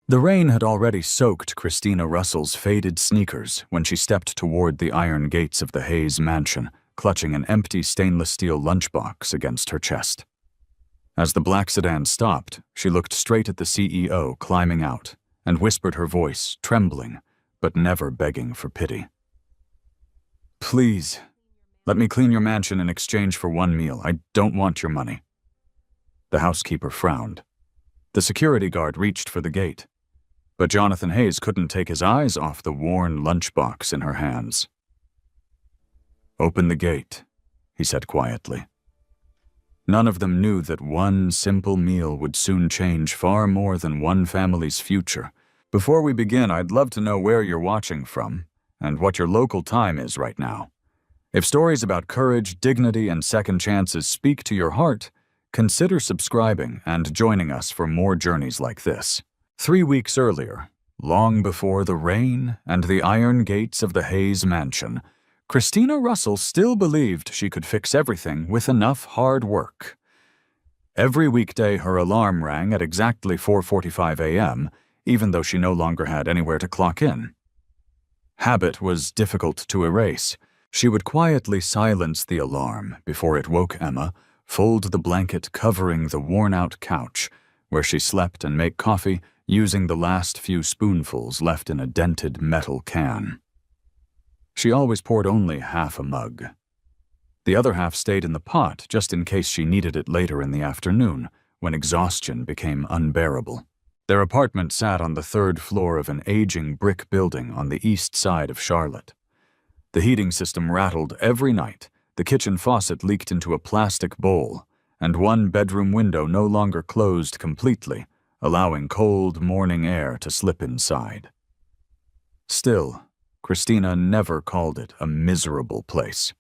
The rain had already soaked Christina Russell's faded sneakers when she stepped toward the iron gates of the Hayes mansion, clutching an empty stainless steel lunchbox against her chest. As the black sedan stopped, she looked straight at the CEO climbing out and whispered, her voice trembling, but never begging for pity. "Please, let me clean your mansion in exchange for one meal. I don't want your money." The housekeeper frowned. The security guard reached for the gate, but Jonathan Hayes couldn't take his eyes off the worn lunchbox in her hands. "Open the gate," he said quietly. None of them knew that one simple meal would soon change far more than one family's future. Before we begin, I'd love to know where you're watching from and what your local time is right now. If stories about courage, dignity, and second chances speak to your heart, consider subscribing and joining us for more journeys like this. 3 weeks earlier, long before the rain and the iron gates of the Hayes mansion, Christina Russell still believed she could fix everything with enough hard work. Every weekday her alarm rang at exactly 4:45 a.m., even though she no longer had anywhere to clock in. Habit was difficult to erase. She would quietly silence the alarm before it woke Emma, fold the blanket covering the worn-out couch, where she slept, and make coffee using the last few spoonfuls left in a dented metal can. She always poured only half a mug. The other half stayed in the pot just in case she needed it later in the afternoon, when exhaustion became unbearable. Their apartment sat on the 3rd floor of an aging brick building on the east side of Charlotte. The heating system rattled every night, the kitchen faucet leaked into a plastic bowl, and one bedroom window no longer closed completely, allowing cold morning air to slip inside. Still, Christina never called it a miserable place.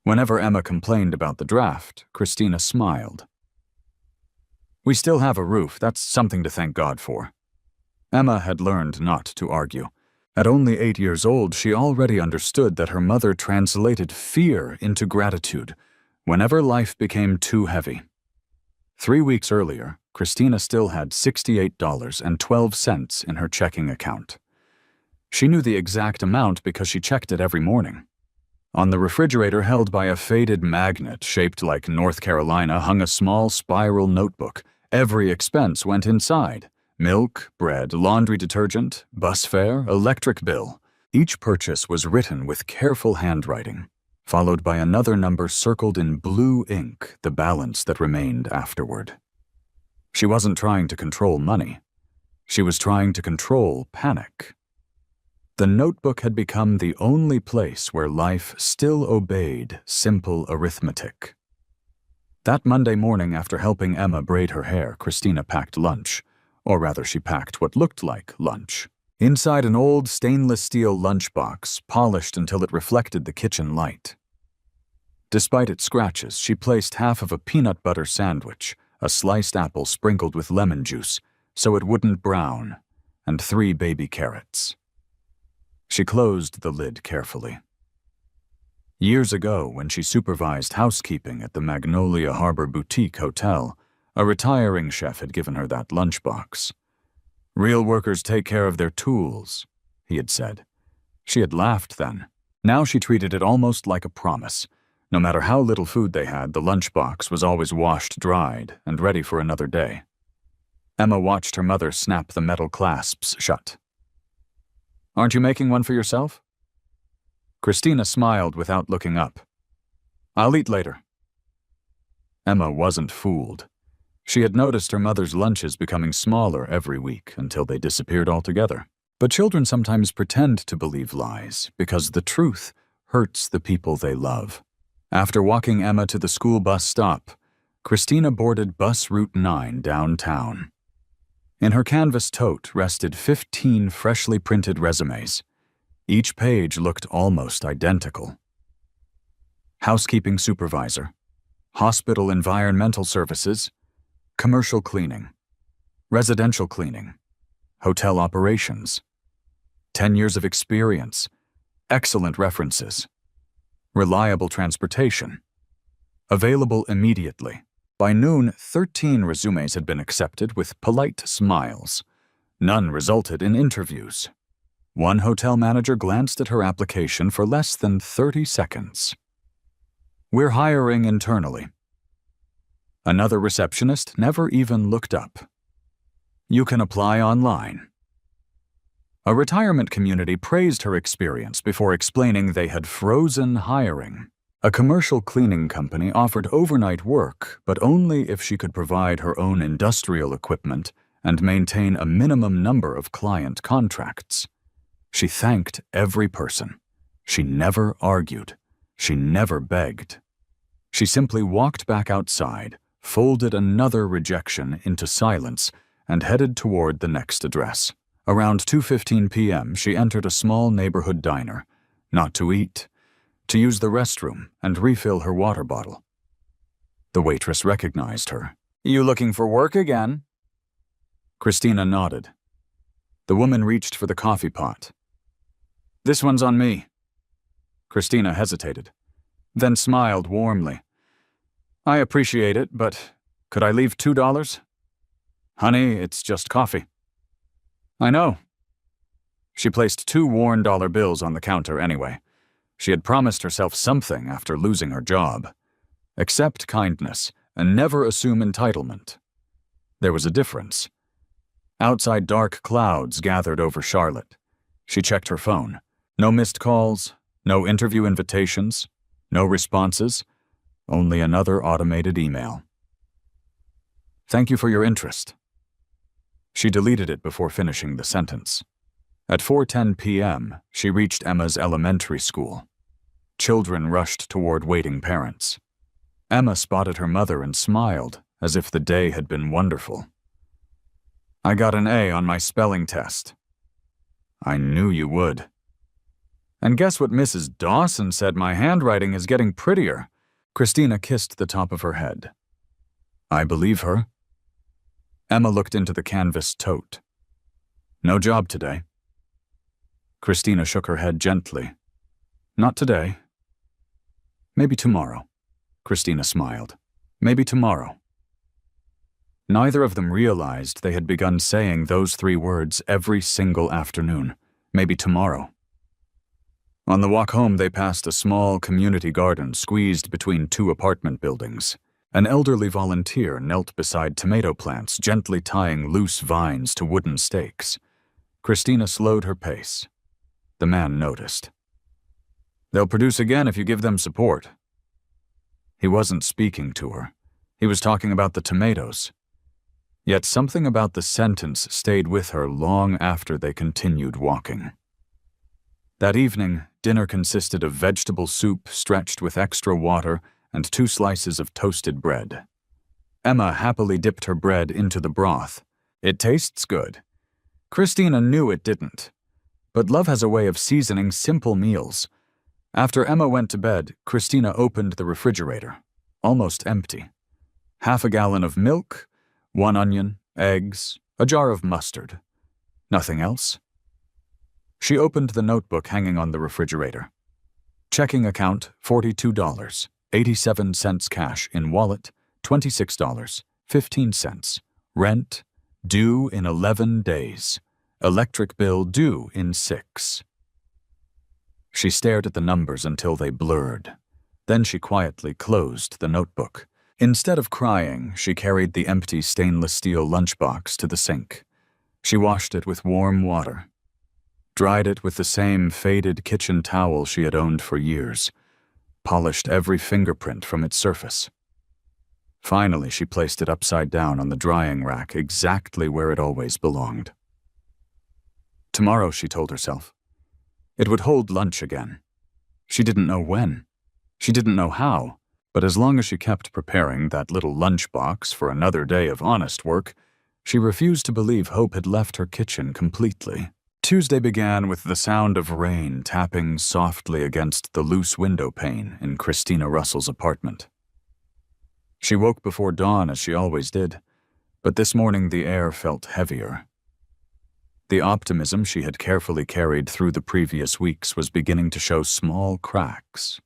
Whenever Emma complained about the draft, Christina smiled. "We still have a roof. That's something to thank God for." Emma had learned not to argue. At only 8 years old, she already understood that her mother translated fear into gratitude whenever life became too heavy. 3 weeks earlier, Christina still had $68.12 in her checking account. She knew the exact amount because she checked it every morning. On the refrigerator held by a faded magnet shaped like North Carolina hung a small spiral notebook. Every expense went inside: milk, bread, laundry detergent, bus fare, electric bill. Each purchase was written with careful handwriting, followed by another number circled in blue ink, the balance that remained afterward. She wasn't trying to control money. She was trying to control panic. The notebook had become the only place where life still obeyed simple arithmetic. That Monday morning, after helping Emma braid her hair, Christina packed lunch. Or rather, she packed what looked like lunch. Inside an old stainless steel lunchbox, polished until it reflected the kitchen light. Despite its scratches, she placed half of a peanut butter sandwich, a sliced apple sprinkled with lemon juice, so it wouldn't brown, and 3 baby carrots. She closed the lid carefully. Years ago, when she supervised housekeeping at the Magnolia Harbor Boutique Hotel, a retiring chef had given her that lunchbox. "Real workers take care of their tools," he had said. She had laughed then. Now she treated it almost like a promise. No matter how little food they had, the lunchbox was always washed, dried, and ready for another day. Emma watched her mother snap the metal clasps shut. "Aren't you making one for yourself?" Christina smiled without looking up. "I'll eat later." Emma wasn't fooled. She had noticed her mother's lunches becoming smaller every week until they disappeared altogether. But children sometimes pretend to believe lies because the truth hurts the people they love. After walking Emma to the school bus stop, Christina boarded bus Route 9 downtown. In her canvas tote rested 15 freshly printed resumes. Each page looked almost identical. Housekeeping supervisor, hospital environmental services, commercial cleaning, residential cleaning, hotel operations, 10 years of experience, excellent references, reliable transportation, available immediately. By noon, 13 resumes had been accepted with polite smiles. None resulted in interviews. One hotel manager glanced at her application for less than 30 seconds. "We're hiring internally." Another receptionist never even looked up. "You can apply online." A retirement community praised her experience before explaining they had frozen hiring. A commercial cleaning company offered overnight work, but only if she could provide her own industrial equipment and maintain a minimum number of client contracts. She thanked every person. She never argued. She never begged. She simply walked back outside, folded another rejection into silence, and headed toward the next address. Around 2:15 p.m., she entered a small neighborhood diner, not to eat, to use the restroom and refill her water bottle. The waitress recognized her. "You looking for work again?" Christina nodded. The woman reached for the coffee pot. "This one's on me." Christina hesitated, then smiled warmly. "I appreciate it, but could I leave $2? Honey, it's just coffee." "I know." She placed 2 worn dollar bills on the counter anyway. She had promised herself something after losing her job. Accept kindness and never assume entitlement. There was a difference. Outside dark clouds gathered over Charlotte. She checked her phone. No missed calls, no interview invitations, no responses, only another automated email. "Thank you for your interest." She deleted it before finishing the sentence. At 4:10 p.m., she reached Emma's elementary school. Children rushed toward waiting parents. Emma spotted her mother and smiled, as if the day had been wonderful. "I got an A on my spelling test." "I knew you would." "And guess what Mrs. Dawson said? My handwriting is getting prettier." Christina kissed the top of her head. "I believe her." Emma looked into the canvas tote. "No job today." Christina shook her head gently. "Not today." "Maybe tomorrow." Christina smiled. "Maybe tomorrow." Neither of them realized they had begun saying those 3 words every single afternoon. Maybe tomorrow. On the walk home, they passed a small community garden squeezed between 2 apartment buildings. An elderly volunteer knelt beside tomato plants, gently tying loose vines to wooden stakes. Christina slowed her pace. The man noticed. "They'll produce again if you give them support." He wasn't speaking to her. He was talking about the tomatoes. Yet something about the sentence stayed with her long after they continued walking. That evening, dinner consisted of vegetable soup stretched with extra water and 2 slices of toasted bread. Emma happily dipped her bread into the broth. "It tastes good." Christina knew it didn't. But love has a way of seasoning simple meals. After Emma went to bed, Christina opened the refrigerator, almost empty. 1/2 gallon of milk, 1 onion, eggs, a jar of mustard. Nothing else. She opened the notebook hanging on the refrigerator. Checking account, $42, 87 cents cash in wallet, $26, 15 cents. Rent, due in 11 days. Electric bill due in 6. She stared at the numbers until they blurred. Then she quietly closed the notebook. Instead of crying, she carried the empty stainless steel lunchbox to the sink. She washed it with warm water, dried it with the same faded kitchen towel she had owned for years, polished every fingerprint from its surface. Finally, she placed it upside down on the drying rack exactly where it always belonged. Tomorrow, she told herself. It would hold lunch again. She didn't know when. She didn't know how. But as long as she kept preparing that little lunchbox for another day of honest work, she refused to believe hope had left her kitchen completely. Tuesday began with the sound of rain tapping softly against the loose window pane in Christina Russell's apartment. She woke before dawn as she always did, but this morning the air felt heavier. The optimism she had carefully carried through the previous weeks was beginning to show small cracks.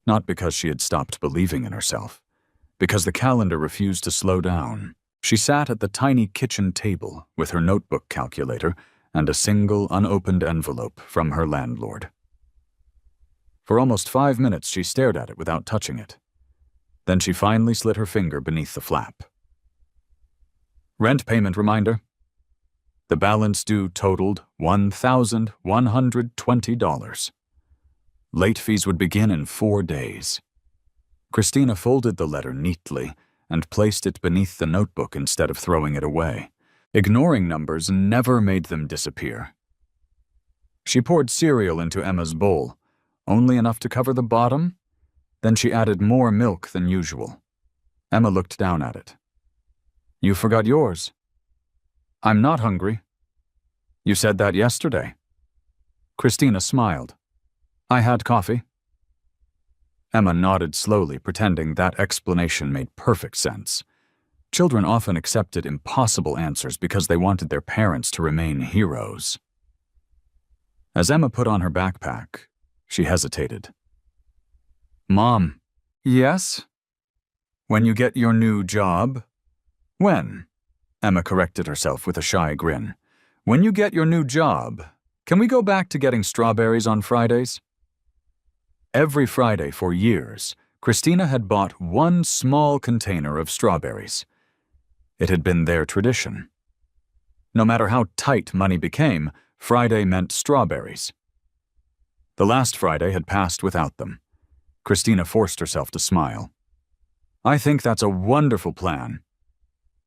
Not because she had stopped believing in herself, because the calendar refused to slow down. She sat at the tiny kitchen table with her notebook calculator and a single unopened envelope from her landlord. For almost 5 minutes she stared at it without touching it. Then she finally slid her finger beneath the flap. Rent payment reminder. The balance due totaled $1,120. Late fees would begin in 4 days. Christina folded the letter neatly and placed it beneath the notebook instead of throwing it away. Ignoring numbers never made them disappear. She poured cereal into Emma's bowl, only enough to cover the bottom. Then she added more milk than usual. Emma looked down at it. You forgot yours. I'm not hungry. You said that yesterday. Christina smiled. I had coffee. Emma nodded slowly, pretending that explanation made perfect sense. Children often accepted impossible answers because they wanted their parents to remain heroes. As Emma put on her backpack, she hesitated. Mom. Yes? When you get your new job? When? Emma corrected herself with a shy grin. When you get your new job, can we go back to getting strawberries on Fridays? Every Friday for years, Christina had bought one small container of strawberries. It had been their tradition. No matter how tight money became, Friday meant strawberries. The last Friday had passed without them. Christina forced herself to smile. I think that's a wonderful plan.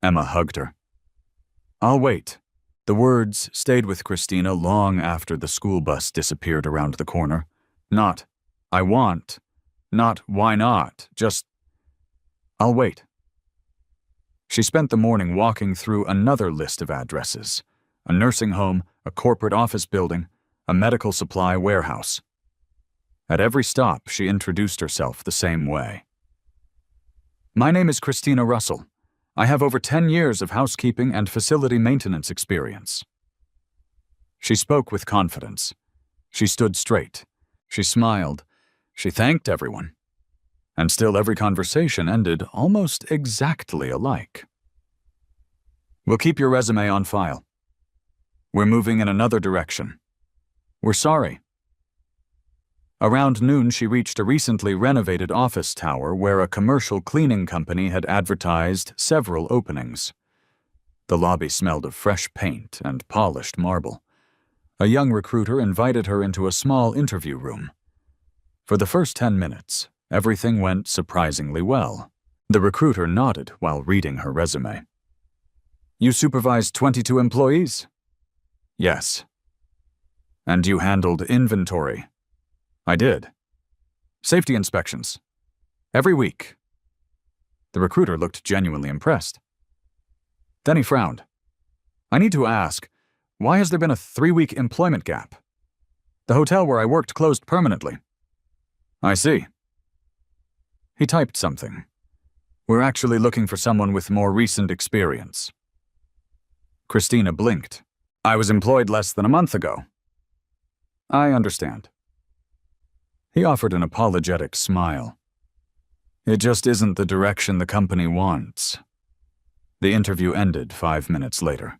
Emma hugged her. I'll wait. The words stayed with Christina long after the school bus disappeared around the corner. Not, I want. Not, why not. Just, I'll wait. She spent the morning walking through another list of addresses. A nursing home, a corporate office building, a medical supply warehouse. At every stop, she introduced herself the same way. My name is Christina Russell. I have over 10 years of housekeeping and facility maintenance experience. She spoke with confidence. She stood straight. She smiled. She thanked everyone. And still every conversation ended almost exactly alike. We'll keep your resume on file. We're moving in another direction. We're sorry. Around noon, she reached a recently renovated office tower where a commercial cleaning company had advertised several openings. The lobby smelled of fresh paint and polished marble. A young recruiter invited her into a small interview room. For the first 10 minutes, everything went surprisingly well. The recruiter nodded while reading her resume. You supervised 22 employees? Yes. And you handled inventory? I did. Safety inspections. Every week. The recruiter looked genuinely impressed. Then he frowned. I need to ask, why has there been a 3-week employment gap? The hotel where I worked closed permanently. I see. He typed something. We're actually looking for someone with more recent experience. Christina blinked. I was employed less than a month ago. I understand. He offered an apologetic smile. It just isn't the direction the company wants. The interview ended 5 minutes later.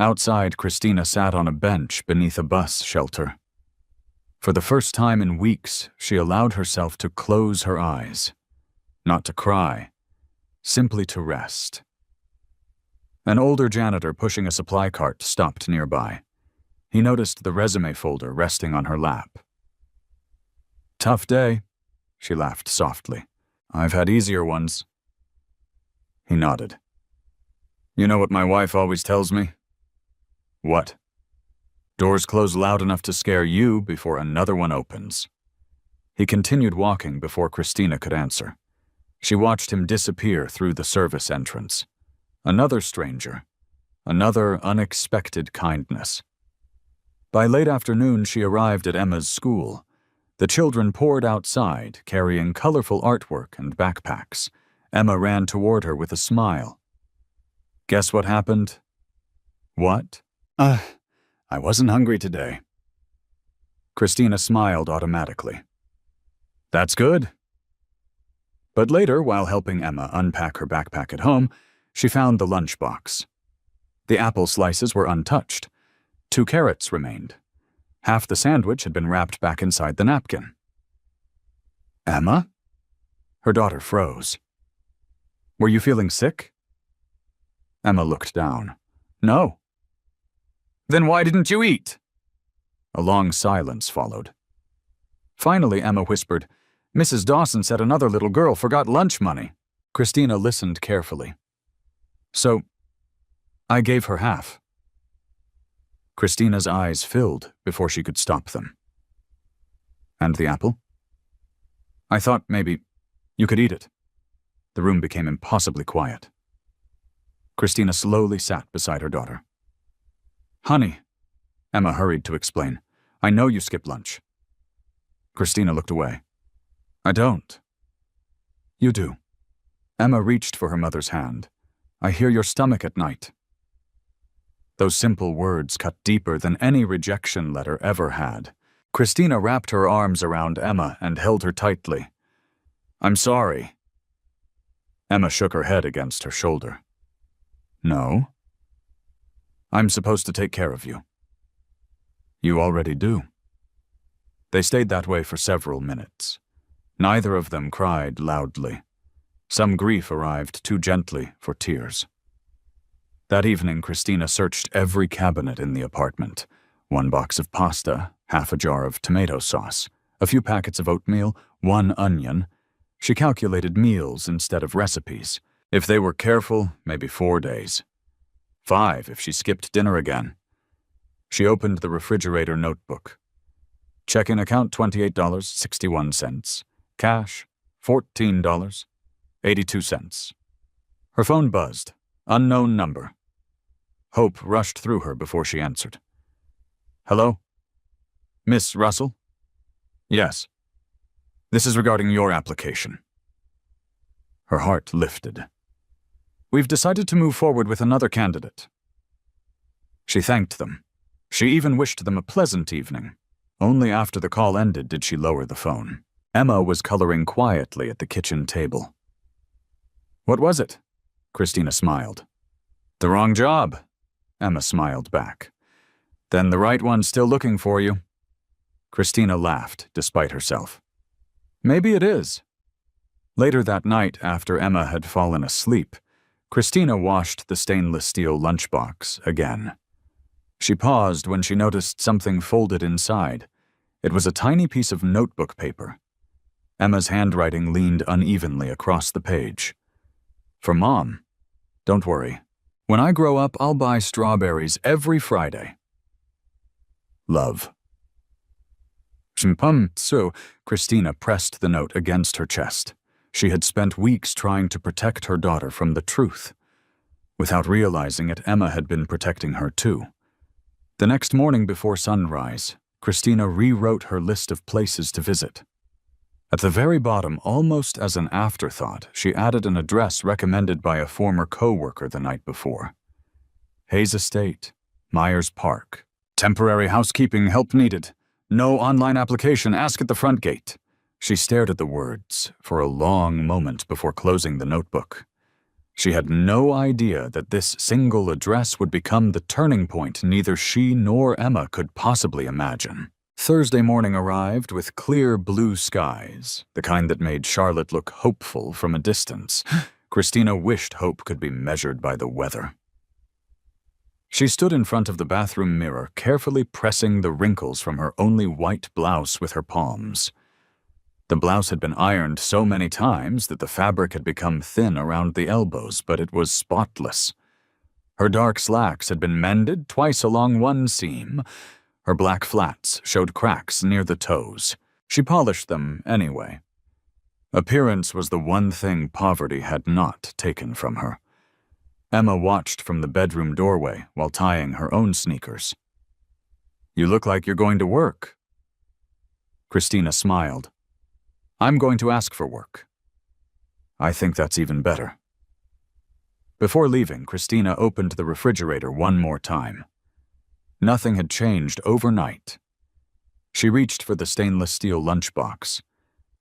Outside, Christina sat on a bench beneath a bus shelter. For the first time in weeks, she allowed herself to close her eyes. Not to cry, simply to rest. An older janitor pushing a supply cart stopped nearby. He noticed the resume folder resting on her lap. Tough day, she laughed softly. I've had easier ones. He nodded. You know what my wife always tells me? What? Doors close loud enough to scare you before another one opens. He continued walking before Christina could answer. She watched him disappear through the service entrance. Another stranger. Another unexpected kindness. By late afternoon, she arrived at Emma's school. The children poured outside, carrying colorful artwork and backpacks. Emma ran toward her with a smile. Guess what happened? What? I wasn't hungry today. Christina smiled automatically. That's good. But later, while helping Emma unpack her backpack at home, She found the lunchbox. The apple slices were untouched. 2 carrots remained. Half the sandwich had been wrapped back inside the napkin. Emma? Her daughter froze. Were you feeling sick? Emma looked down. No. Then why didn't you eat? A long silence followed. Finally, Emma whispered, Mrs. Dawson said another little girl forgot lunch money. Christina listened carefully. So, I gave her half. Christina's eyes filled before she could stop them. And the apple? I thought maybe you could eat it. The room became impossibly quiet. Christina slowly sat beside her daughter. Honey, Emma hurried to explain, I know you skip lunch. Christina looked away. I don't. You do. Emma reached for her mother's hand. I hear your stomach at night. Those simple words cut deeper than any rejection letter ever had. Christina wrapped her arms around Emma and held her tightly. I'm sorry. Emma shook her head against her shoulder. No. I'm supposed to take care of you. You already do. They stayed that way for several minutes. Neither of them cried loudly. Some grief arrived too gently for tears. That evening, Christina searched every cabinet in the apartment. 1 box of pasta, half a jar of tomato sauce, a few packets of oatmeal, 1 onion. She calculated meals instead of recipes. If they were careful, maybe 4 days. 5 if she skipped dinner again. She opened the refrigerator notebook. Check-in account $28.61. Cash $14.82. Her phone buzzed. Unknown number. Hope rushed through her before she answered. Hello? Miss Russell? Yes. This is regarding your application. Her heart lifted. We've decided to move forward with another candidate. She thanked them. She even wished them a pleasant evening. Only after the call ended did she lower the phone. Emma was coloring quietly at the kitchen table. What was it? Christina smiled. The wrong job. Emma smiled back. Then the right one's still looking for you. Christina laughed, despite herself. Maybe it is. Later that night, after Emma had fallen asleep, Christina washed the stainless steel lunchbox again. She paused when she noticed something folded inside. It was a tiny piece of notebook paper. Emma's handwriting leaned unevenly across the page. For Mom. Don't worry. When I grow up, I'll buy strawberries every Friday. Love. So, Christina pressed the note against her chest. She had spent weeks trying to protect her daughter from the truth. Without realizing it, Emma had been protecting her too. The next morning before sunrise, Christina rewrote her list of places to visit. At the very bottom, almost as an afterthought, she added an address recommended by a former co-worker the night before. Hayes Estate, Myers Park. Temporary housekeeping help needed. No online application, ask at the front gate. She stared at the words for a long moment before closing the notebook. She had no idea that this single address would become the turning point neither she nor Emma could possibly imagine. Thursday morning arrived with clear blue skies, the kind that made Charlotte look hopeful from a distance. Christina wished hope could be measured by the weather. She stood in front of the bathroom mirror, carefully pressing the wrinkles from her only white blouse with her palms. The blouse had been ironed so many times that the fabric had become thin around the elbows, but it was spotless. Her dark slacks had been mended twice along one seam. Her black flats showed cracks near the toes. She polished them anyway. Appearance was the one thing poverty had not taken from her. Emma watched from the bedroom doorway while tying her own sneakers. You look like you're going to work. Christina smiled. I'm going to ask for work. I think that's even better. Before leaving, Christina opened the refrigerator one more time. Nothing had changed overnight. She reached for the stainless steel lunchbox.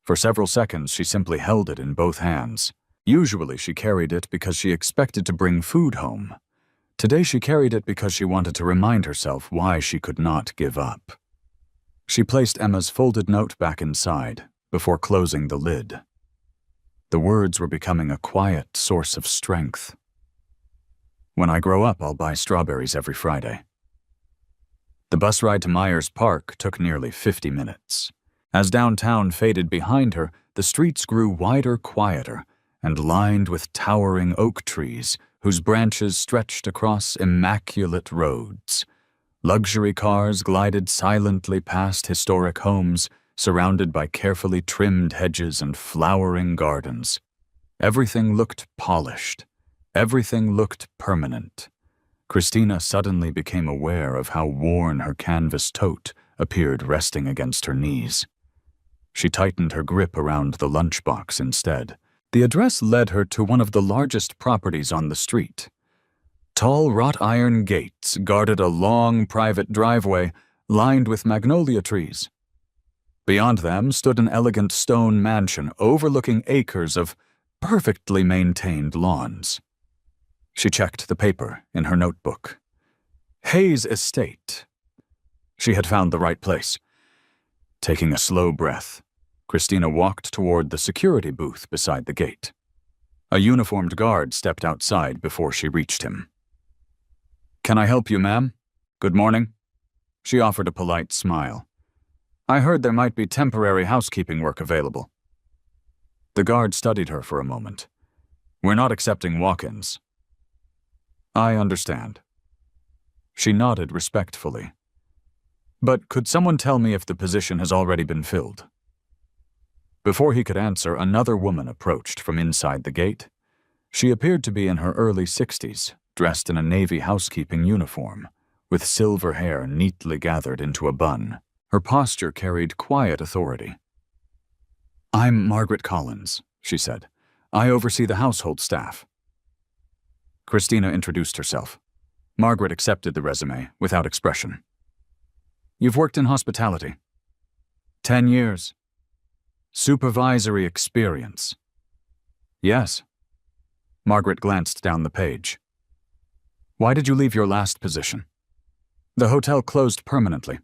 For several seconds, she simply held it in both hands. Usually she carried it because she expected to bring food home. Today she carried it because she wanted to remind herself why she could not give up. She placed Emma's folded note back inside before closing the lid. The words were becoming a quiet source of strength. When I grow up, I'll buy strawberries every Friday. The bus ride to Myers Park took nearly 50 minutes. As downtown faded behind her, the streets grew wider, quieter, and lined with towering oak trees whose branches stretched across immaculate roads. Luxury cars glided silently past historic homes, surrounded by carefully trimmed hedges and flowering gardens. Everything looked polished. Everything looked permanent. Christina suddenly became aware of how worn her canvas tote appeared resting against her knees. She tightened her grip around the lunchbox instead. The address led her to one of the largest properties on the street. Tall wrought iron gates guarded a long private driveway lined with magnolia trees. Beyond them stood an elegant stone mansion overlooking acres of perfectly maintained lawns. She checked the paper in her notebook. Hayes Estate. She had found the right place. Taking a slow breath, Christina walked toward the security booth beside the gate. A uniformed guard stepped outside before she reached him. "Can I help you, ma'am? Good morning." She offered a polite smile. "I heard there might be temporary housekeeping work available." The guard studied her for a moment. "We're not accepting walk-ins." "I understand." She nodded respectfully. "But could someone tell me if the position has already been filled?" Before he could answer, another woman approached from inside the gate. She appeared to be in her early 60s, dressed in a Navy housekeeping uniform, with silver hair neatly gathered into a bun. Her posture carried quiet authority. "I'm Margaret Collins," she said. "I oversee the household staff." Christina introduced herself. Margaret accepted the resume without expression. "You've worked in hospitality." 10 years. "Supervisory experience." "Yes." Margaret glanced down the page. "Why did you leave your last position?" "The hotel closed permanently."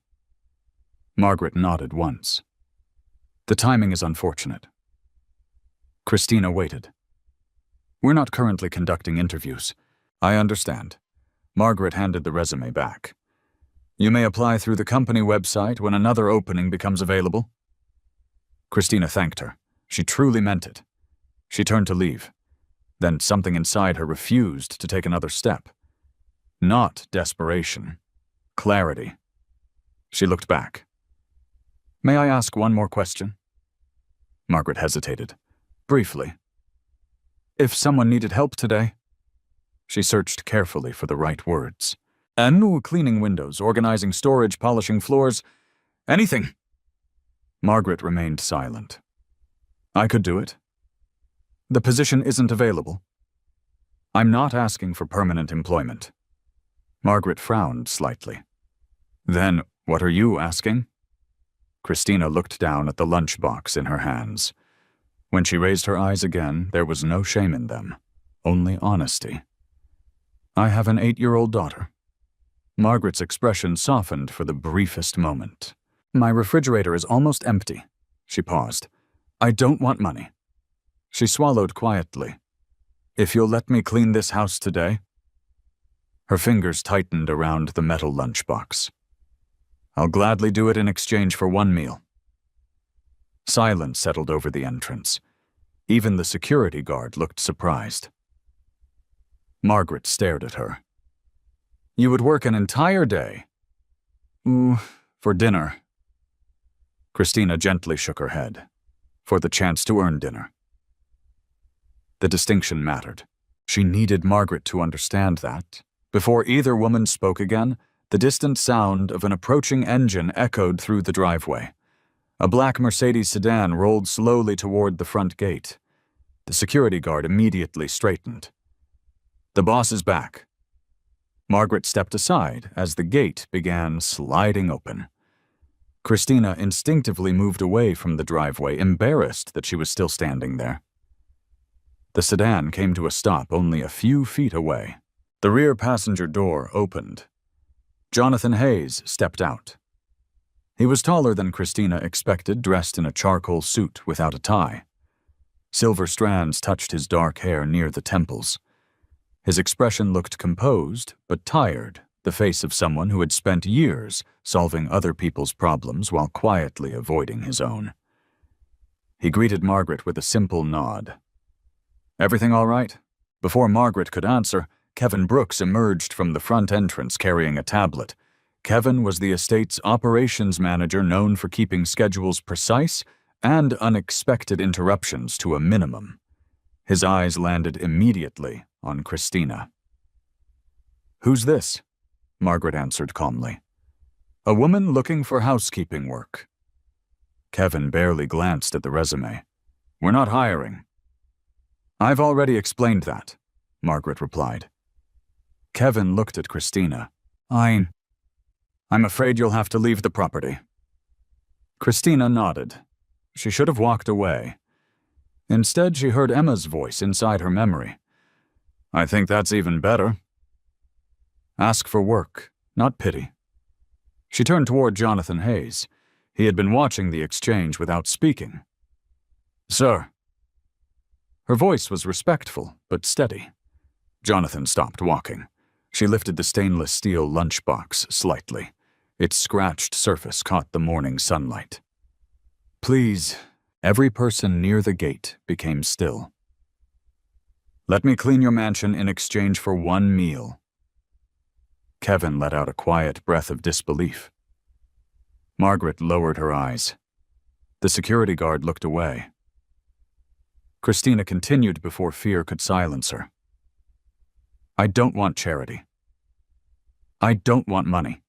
Margaret nodded once. "The timing is unfortunate." Christina waited. "We're not currently conducting interviews." "I understand." Margaret handed the resume back. "You may apply through the company website when another opening becomes available." Christina thanked her. She truly meant it. She turned to leave. Then something inside her refused to take another step. Not desperation. Clarity. She looked back. "May I ask one more question?" Margaret hesitated. Briefly. "If someone needed help today..." She searched carefully for the right words. Cleaning windows, organizing storage, polishing floors. Anything." Margaret remained silent. "I could do it." "The position isn't available." "I'm not asking for permanent employment." Margaret frowned slightly. "Then, what are you asking?" Christina looked down at the lunchbox in her hands. When she raised her eyes again, there was no shame in them, only honesty. "I have an 8-year-old daughter." Margaret's expression softened for the briefest moment. "My refrigerator is almost empty." She paused. "I don't want money." She swallowed quietly. "If you'll let me clean this house today." Her fingers tightened around the metal lunchbox. "I'll gladly do it in exchange for one meal." Silence settled over the entrance. Even the security guard looked surprised. Margaret stared at her. "You would work an entire day?" For dinner." Christina gently shook her head. "For the chance to earn dinner." The distinction mattered. She needed Margaret to understand that. Before either woman spoke again, the distant sound of an approaching engine echoed through the driveway. A black Mercedes sedan rolled slowly toward the front gate. The security guard immediately straightened. "The boss is back." Margaret stepped aside as the gate began sliding open. Christina instinctively moved away from the driveway, embarrassed that she was still standing there. The sedan came to a stop only a few feet away. The rear passenger door opened. Jonathan Hayes stepped out. He was taller than Christina expected, dressed in a charcoal suit without a tie. Silver strands touched his dark hair near the temples. His expression looked composed, but tired, the face of someone who had spent years solving other people's problems while quietly avoiding his own. He greeted Margaret with a simple nod. "Everything all right?" Before Margaret could answer, Kevin Brooks emerged from the front entrance carrying a tablet. Kevin was the estate's operations manager known for keeping schedules precise and unexpected interruptions to a minimum. His eyes landed immediately on Christina. "Who's this?" Margaret answered calmly. "A woman looking for housekeeping work." Kevin barely glanced at the resume. "We're not hiring." "I've already explained that," Margaret replied. Kevin looked at Christina. I'm afraid you'll have to leave the property." Christina nodded. She should have walked away. Instead, she heard Emma's voice inside her memory. "I think that's even better." Ask for work, not pity. She turned toward Jonathan Hayes. He had been watching the exchange without speaking. "Sir." Her voice was respectful, but steady. Jonathan stopped walking. She lifted the stainless steel lunchbox slightly. Its scratched surface caught the morning sunlight. "Please." Every person near the gate became still. "Let me clean your mansion in exchange for one meal." Kevin let out a quiet breath of disbelief. Margaret lowered her eyes. The security guard looked away. Christina continued before fear could silence her. "I don't want charity. I don't want money.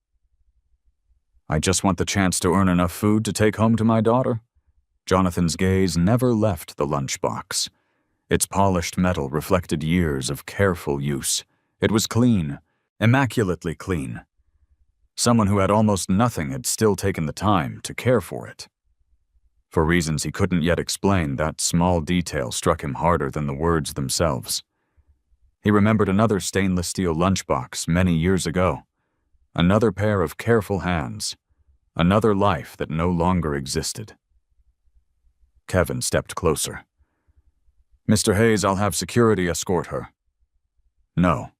I just want the chance to earn enough food to take home to my daughter." Jonathan's gaze never left the lunchbox. Its polished metal reflected years of careful use. It was clean, immaculately clean. Someone who had almost nothing had still taken the time to care for it. For reasons he couldn't yet explain, that small detail struck him harder than the words themselves. He remembered another stainless steel lunchbox many years ago. Another pair of careful hands. Another life that no longer existed. Kevin stepped closer. "Mr. Hayes, I'll have security escort her." "No."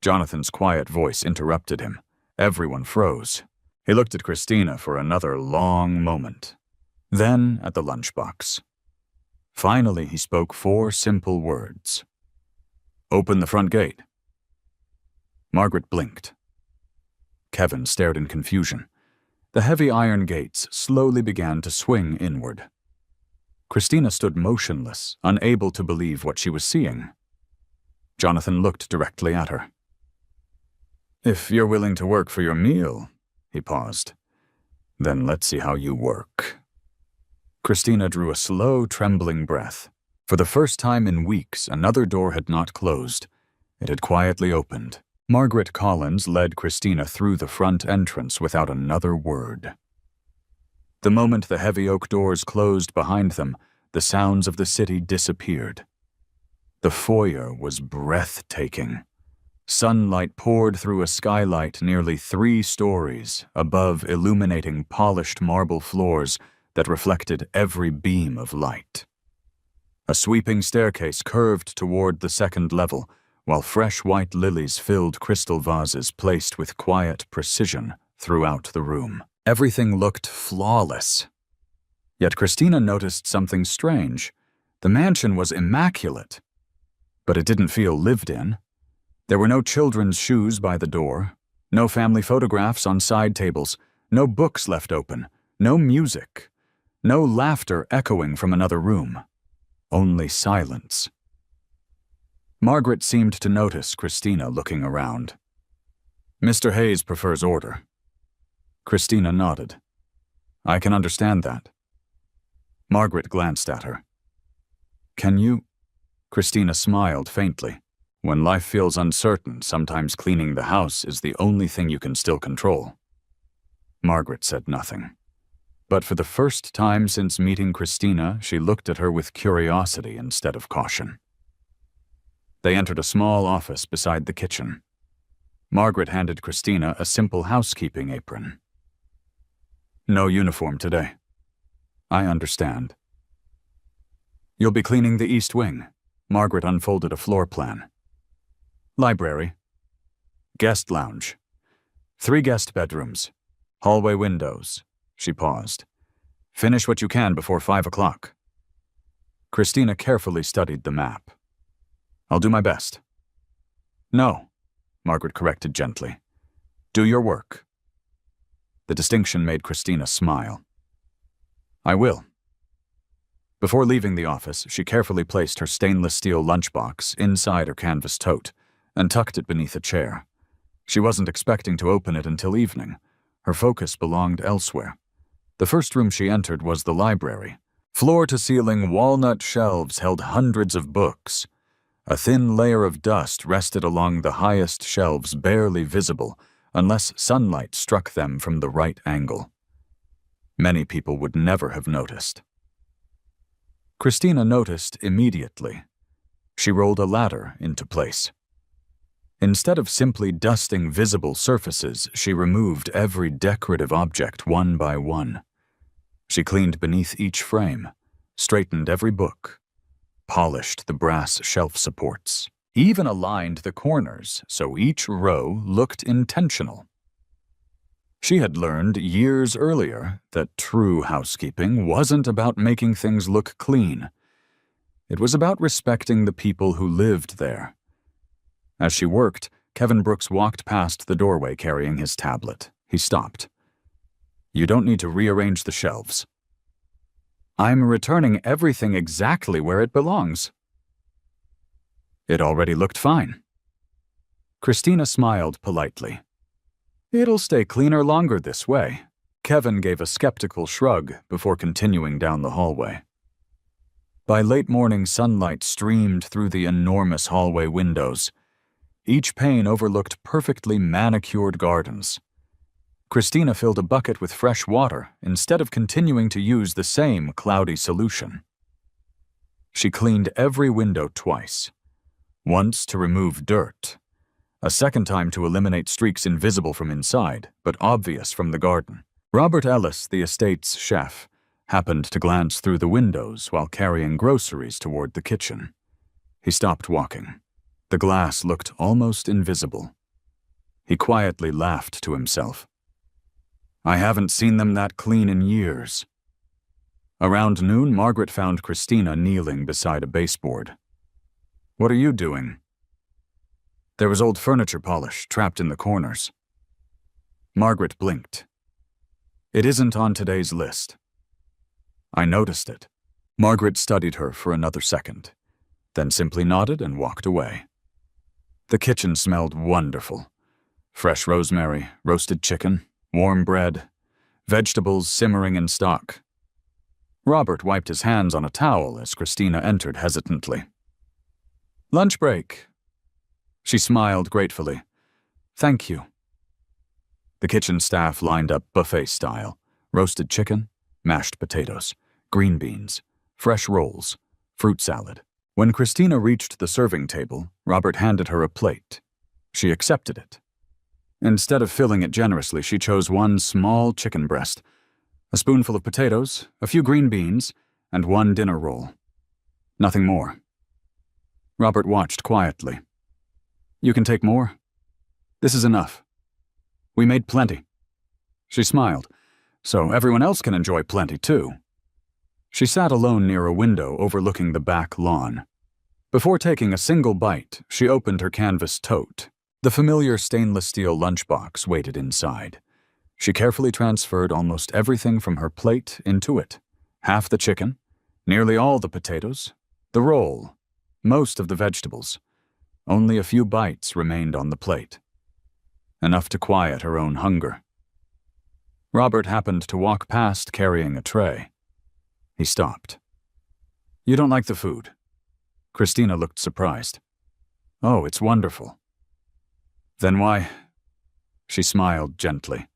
Jonathan's quiet voice interrupted him. Everyone froze. He looked at Christina for another long moment. Then at the lunchbox. Finally, he spoke 4 simple words. "Open the front gate." Margaret blinked. Kevin stared in confusion. The heavy iron gates slowly began to swing inward. Christina stood motionless, unable to believe what she was seeing. Jonathan looked directly at her. "If you're willing to work for your meal," he paused, "then let's see how you work." Christina drew a slow, trembling breath. For the first time in weeks, another door had not closed. It had quietly opened. Margaret Collins led Christina through the front entrance without another word. The moment the heavy oak doors closed behind them, the sounds of the city disappeared. The foyer was breathtaking. Sunlight poured through a skylight nearly 3 stories above, illuminating polished marble floors that reflected every beam of light. A sweeping staircase curved toward the 2nd level, while fresh white lilies filled crystal vases placed with quiet precision throughout the room. Everything looked flawless. Yet Christina noticed something strange. The mansion was immaculate, but it didn't feel lived in. There were no children's shoes by the door, no family photographs on side tables, no books left open, no music, no laughter echoing from another room. Only silence. Margaret seemed to notice Christina looking around. "Mr. Hayes prefers order." Christina nodded. "I can understand that." Margaret glanced at her. "Can you?" Christina smiled faintly. "When life feels uncertain, sometimes cleaning the house is the only thing you can still control." Margaret said nothing. But for the first time since meeting Christina, she looked at her with curiosity instead of caution. They entered a small office beside the kitchen. Margaret handed Christina a simple housekeeping apron. No uniform today. I understand. You'll be cleaning the East Wing. Margaret unfolded a floor plan. Library. Guest lounge. 3 guest bedrooms. Hallway windows. She paused. Finish what you can before 5 o'clock. Christina carefully studied the map. I'll do my best. No, Margaret corrected gently. Do your work. The distinction made Christina smile. I will. Before leaving the office, she carefully placed her stainless steel lunchbox inside her canvas tote and tucked it beneath a chair. She wasn't expecting to open it until evening. Her focus belonged elsewhere. The first room she entered was the library. Floor-to-ceiling walnut shelves held hundreds of books. A thin layer of dust rested along the highest shelves, barely visible, unless sunlight struck them from the right angle. Many people would never have noticed. Christina noticed immediately. She rolled a ladder into place. Instead of simply dusting visible surfaces, she removed every decorative object one by one. She cleaned beneath each frame, straightened every book, polished the brass shelf supports, even aligned the corners so each row looked intentional. She had learned years earlier that true housekeeping wasn't about making things look clean. It was about respecting the people who lived there. As she worked, Kevin Brooks walked past the doorway carrying his tablet. He stopped. You don't need to rearrange the shelves. I'm returning everything exactly where it belongs. It already looked fine. Christina smiled politely. It'll stay cleaner longer this way. Kevin gave a skeptical shrug before continuing down the hallway. By late morning, sunlight streamed through the enormous hallway windows. Each pane overlooked perfectly manicured gardens. Christina filled a bucket with fresh water instead of continuing to use the same cloudy solution. She cleaned every window twice. Once to remove dirt, a second time to eliminate streaks invisible from inside, but obvious from the garden. Robert Ellis, the estate's chef, happened to glance through the windows while carrying groceries toward the kitchen. He stopped walking. The glass looked almost invisible. He quietly laughed to himself. I haven't seen them that clean in years. Around noon, Margaret found Christina kneeling beside a baseboard. What are you doing? There was old furniture polish trapped in the corners. Margaret blinked. It isn't on today's list. I noticed it. Margaret studied her for another second, then simply nodded and walked away. The kitchen smelled wonderful. Fresh rosemary, roasted chicken, warm bread, vegetables simmering in stock. Robert wiped his hands on a towel as Christina entered hesitantly. Lunch break. She smiled gratefully. Thank you. The kitchen staff lined up buffet style, roasted chicken, mashed potatoes, green beans, fresh rolls, fruit salad. When Christina reached the serving table, Robert handed her a plate. She accepted it. Instead of filling it generously, she chose one small chicken breast, a spoonful of potatoes, a few green beans, and one dinner roll. Nothing more. Robert watched quietly. You can take more? This is enough. We made plenty. She smiled. So everyone else can enjoy plenty too. She sat alone near a window overlooking the back lawn. Before taking a single bite, she opened her canvas tote. The familiar stainless steel lunchbox waited inside. She carefully transferred almost everything from her plate into it. Half the chicken, nearly all the potatoes, the roll, most of the vegetables. Only a few bites remained on the plate. Enough to quiet her own hunger. Robert happened to walk past carrying a tray. He stopped. You don't like the food? Christina looked surprised. Oh, it's wonderful. Then why? She smiled gently.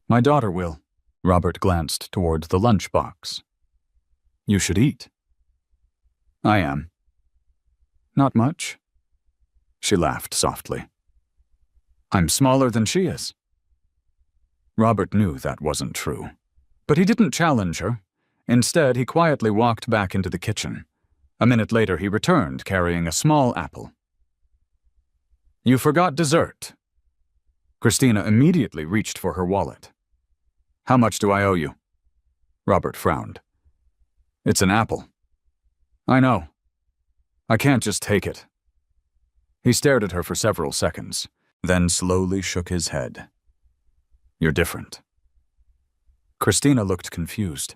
My daughter will. Robert glanced toward the lunchbox. You should eat. I am. Not much. She laughed softly. I'm smaller than she is. Robert knew that wasn't true. But he didn't challenge her. Instead, he quietly walked back into the kitchen. A minute later, he returned, carrying a small apple. You forgot dessert. Christina immediately reached for her wallet. How much do I owe you? Robert frowned. It's an apple. I know. I can't just take it. He stared at her for several seconds, then slowly shook his head. You're different. Christina looked confused.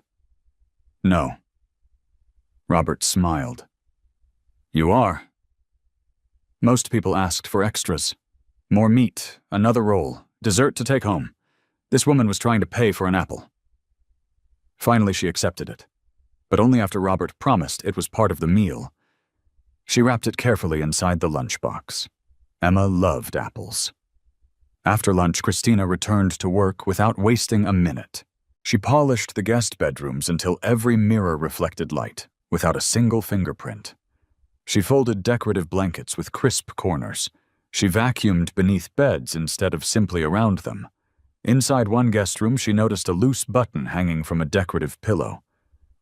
No. Robert smiled. You are. Most people asked for extras. More meat, another roll, dessert to take home. This woman was trying to pay for an apple. Finally, she accepted it, but only after Robert promised it was part of the meal. She wrapped it carefully inside the lunchbox. Emma loved apples. After lunch, Christina returned to work without wasting a minute. She polished the guest bedrooms until every mirror reflected light, without a single fingerprint. She folded decorative blankets with crisp corners. She vacuumed beneath beds instead of simply around them. Inside one guest room, she noticed a loose button hanging from a decorative pillow.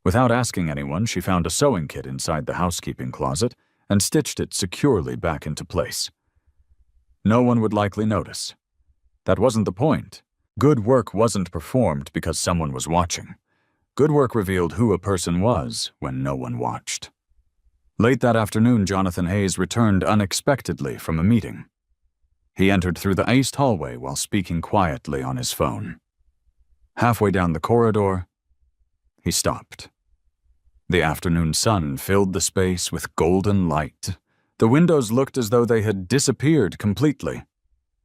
Without asking anyone, she found a sewing kit inside the housekeeping closet and stitched it securely back into place. No one would likely notice. That wasn't the point. Good work wasn't performed because someone was watching. Good work revealed who a person was when no one watched. Late that afternoon, Jonathan Hayes returned unexpectedly from a meeting. He entered through the iced hallway while speaking quietly on his phone. Halfway down the corridor, he stopped. The afternoon sun filled the space with golden light. The windows looked as though they had disappeared completely.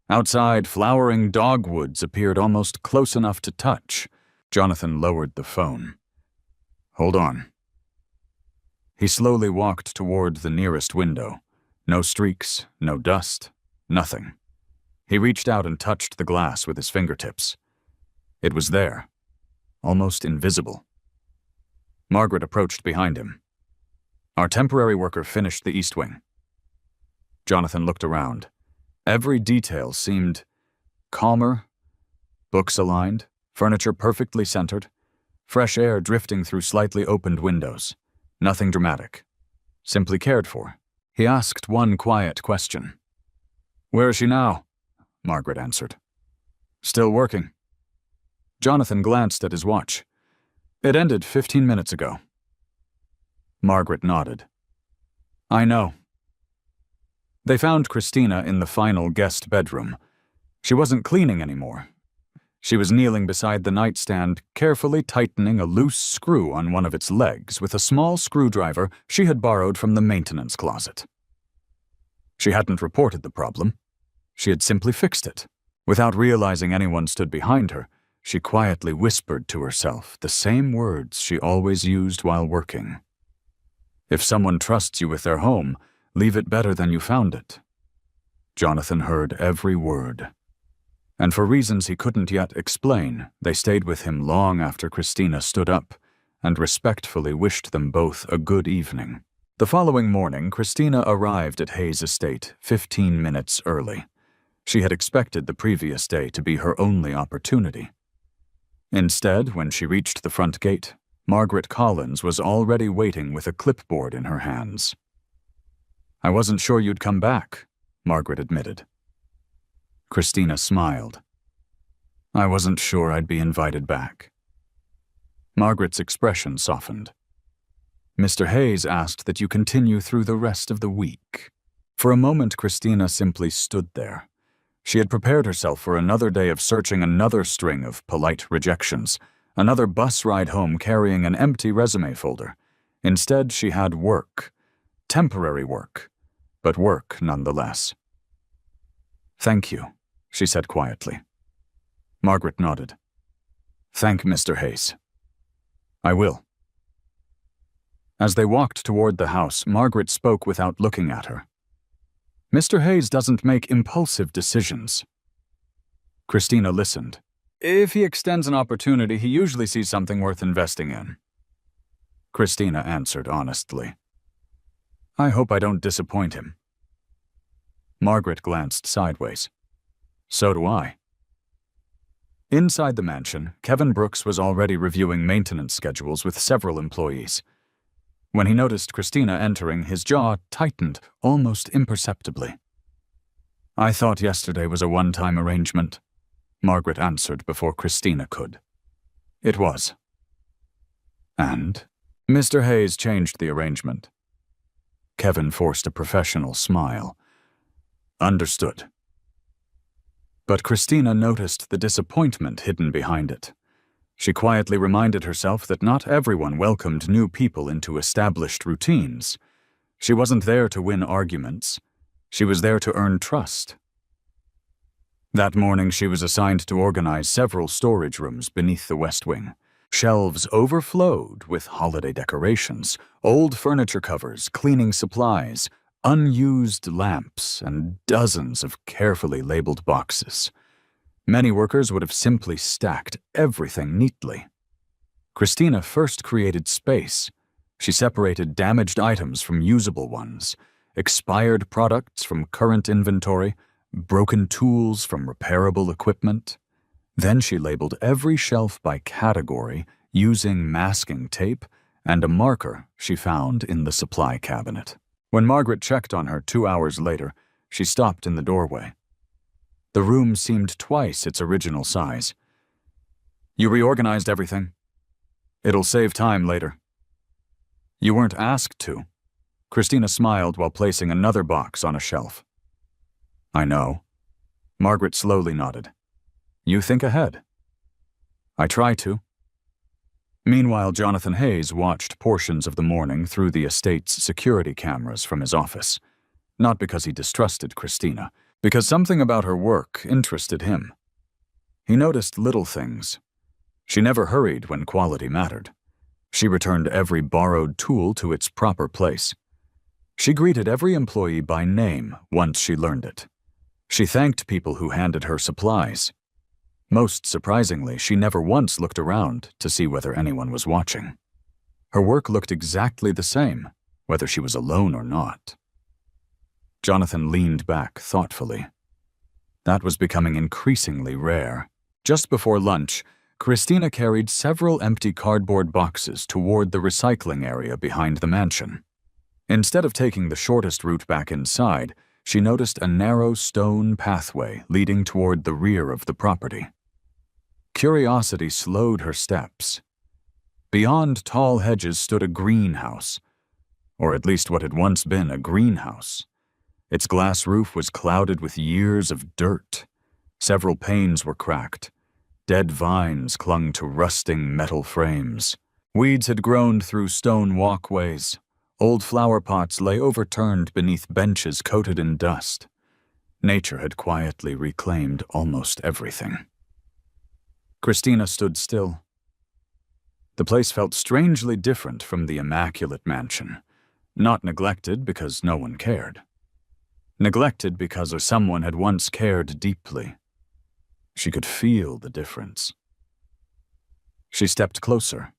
Outside, flowering dogwoods appeared almost close enough to touch. Jonathan lowered the phone. Hold on. He slowly walked toward the nearest window. No streaks, no dust, nothing. He reached out and touched the glass with his fingertips. It was there, almost invisible. Margaret approached behind him. Our temporary worker finished the east wing. Jonathan looked around. Every detail seemed calmer, books aligned, furniture perfectly centered, fresh air drifting through slightly opened windows. Nothing dramatic, simply cared for. He asked one quiet question. Where is she now? Margaret answered. Still working. Jonathan glanced at his watch. It ended 15 minutes ago. Margaret nodded. I know. They found Christina in the final guest bedroom. She wasn't cleaning anymore. She was kneeling beside the nightstand, carefully tightening a loose screw on one of its legs with a small screwdriver she had borrowed from the maintenance closet. She hadn't reported the problem. She had simply fixed it. Without realizing anyone stood behind her, she quietly whispered to herself the same words she always used while working. If someone trusts you with their home, leave it better than you found it. Jonathan heard every word. And for reasons he couldn't yet explain, they stayed with him long after Christina stood up and respectfully wished them both a good evening. The following morning, Christina arrived at Hayes Estate 15 minutes early. She had expected the previous day to be her only opportunity. Instead, when she reached the front gate, Margaret Collins was already waiting with a clipboard in her hands. I wasn't sure you'd come back, Margaret admitted. Christina smiled. I wasn't sure I'd be invited back. Margaret's expression softened. Mr. Hayes asked that you continue through the rest of the week. For a moment, Christina simply stood there. She had prepared herself for another day of searching another string of polite rejections, another bus ride home carrying an empty resume folder. Instead, she had work. Temporary work, but work nonetheless. Thank you, she said quietly. Margaret nodded. Thank Mr. Hayes. I will. As they walked toward the house, Margaret spoke without looking at her. Mr. Hayes doesn't make impulsive decisions. Christina listened. If he extends an opportunity, he usually sees something worth investing in. Christina answered honestly. I hope I don't disappoint him. Margaret glanced sideways. So do I. Inside the mansion, Kevin Brooks was already reviewing maintenance schedules with several employees. When he noticed Christina entering, his jaw tightened almost imperceptibly. I thought yesterday was a one-time arrangement, Margaret answered before Christina could. It was. And Mr. Hayes changed the arrangement. Kevin forced a professional smile. Understood. But Christina noticed the disappointment hidden behind it. She quietly reminded herself that not everyone welcomed new people into established routines. She wasn't there to win arguments. She was there to earn trust. That morning, she was assigned to organize several storage rooms beneath the West Wing. Shelves overflowed with holiday decorations, old furniture covers, cleaning supplies, unused lamps, and dozens of carefully labeled boxes. Many workers would have simply stacked everything neatly. Christina first created space. She separated damaged items from usable ones, expired products from current inventory, broken tools from repairable equipment. Then she labeled every shelf by category using masking tape and a marker she found in the supply cabinet. When Margaret checked on her 2 hours later, she stopped in the doorway. The room seemed twice its original size. You reorganized everything. It'll save time later. You weren't asked to. Christina smiled while placing another box on a shelf. I know. Margaret slowly nodded. You think ahead. I try to. Meanwhile, Jonathan Hayes watched portions of the morning through the estate's security cameras from his office. Not because he distrusted Christina, because something about her work interested him. He noticed little things. She never hurried when quality mattered. She returned every borrowed tool to its proper place. She greeted every employee by name once she learned it. She thanked people who handed her supplies. Most surprisingly, she never once looked around to see whether anyone was watching. Her work looked exactly the same, whether she was alone or not. Jonathan leaned back thoughtfully. That was becoming increasingly rare. Just before lunch, Christina carried several empty cardboard boxes toward the recycling area behind the mansion. Instead of taking the shortest route back inside, she noticed a narrow stone pathway leading toward the rear of the property. Curiosity slowed her steps. Beyond tall hedges stood a greenhouse, or at least what had once been a greenhouse. Its glass roof was clouded with years of dirt. Several panes were cracked. Dead vines clung to rusting metal frames. Weeds had grown through stone walkways. Old flower pots lay overturned beneath benches coated in dust. Nature had quietly reclaimed almost everything. Christina stood still. The place felt strangely different from the immaculate mansion. Not neglected because no one cared. Neglected because someone had once cared deeply. She could feel the difference. She stepped closer.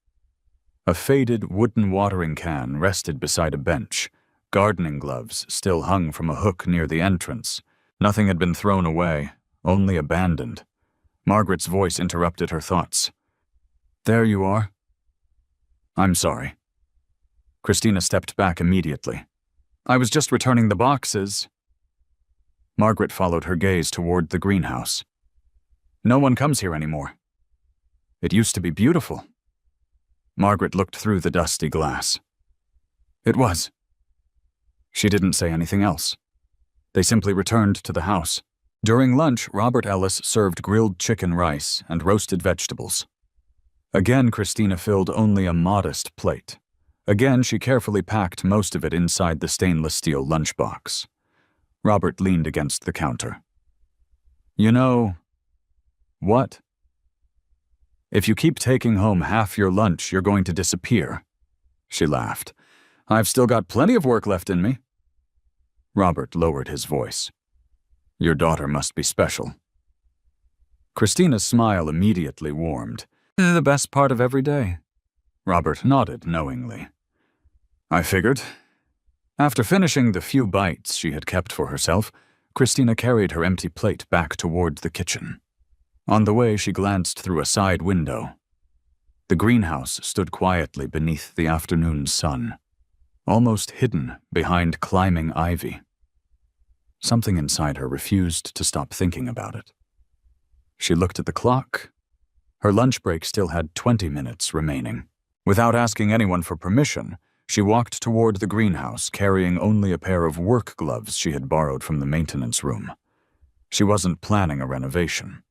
A faded wooden watering can rested beside a bench. Gardening gloves still hung from a hook near the entrance. Nothing had been thrown away, only abandoned. Margaret's voice interrupted her thoughts. There you are. I'm sorry. Christina stepped back immediately. I was just returning the boxes. Margaret followed her gaze toward the greenhouse. No one comes here anymore. It used to be beautiful. Margaret looked through the dusty glass. It was. She didn't say anything else. They simply returned to the house. During lunch, Robert Ellis served grilled chicken rice and roasted vegetables. Again, Christina filled only a modest plate. Again, she carefully packed most of it inside the stainless steel lunchbox. Robert leaned against the counter. You know... What? If you keep taking home half your lunch, you're going to disappear. She laughed. I've still got plenty of work left in me. Robert lowered his voice. Your daughter must be special. Christina's smile immediately warmed. The best part of every day. Robert nodded knowingly. I figured. After finishing the few bites she had kept for herself, Christina carried her empty plate back toward the kitchen. On the way, she glanced through a side window. The greenhouse stood quietly beneath the afternoon sun, almost hidden behind climbing ivy. Something inside her refused to stop thinking about it. She looked at the clock. Her lunch break still had 20 minutes remaining. Without asking anyone for permission, she walked toward the greenhouse, carrying only a pair of work gloves she had borrowed from the maintenance room. She wasn't planning a renovation.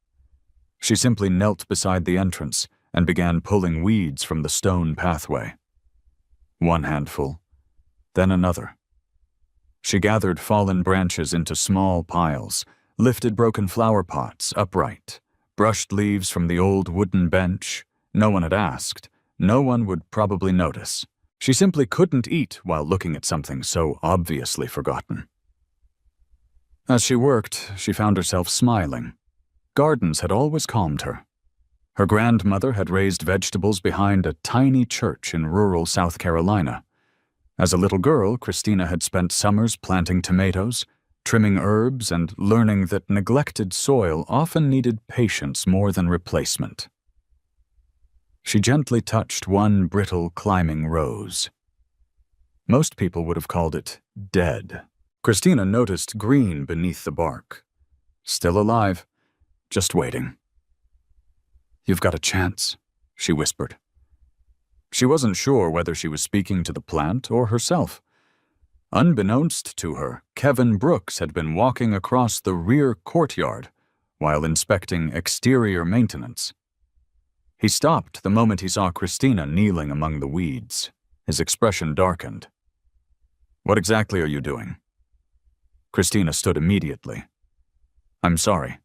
She simply knelt beside the entrance and began pulling weeds from the stone pathway. One handful, then another. She gathered fallen branches into small piles, lifted broken flower pots upright, brushed leaves from the old wooden bench. No one had asked. No one would probably notice. She simply couldn't eat while looking at something so obviously forgotten. As she worked, she found herself smiling. Gardens had always calmed her. Her grandmother had raised vegetables behind a tiny church in rural South Carolina. As a little girl, Christina had spent summers planting tomatoes, trimming herbs, and learning that neglected soil often needed patience more than replacement. She gently touched one brittle climbing rose. Most people would have called it dead. Christina noticed green beneath the bark. Still alive, just waiting. "You've got a chance," she whispered. She wasn't sure whether she was speaking to the plant or herself. Unbeknownst to her, Kevin Brooks had been walking across the rear courtyard while inspecting exterior maintenance. He stopped the moment he saw Christina kneeling among the weeds. His expression darkened. "What exactly are you doing?" Christina stood immediately. "I'm sorry."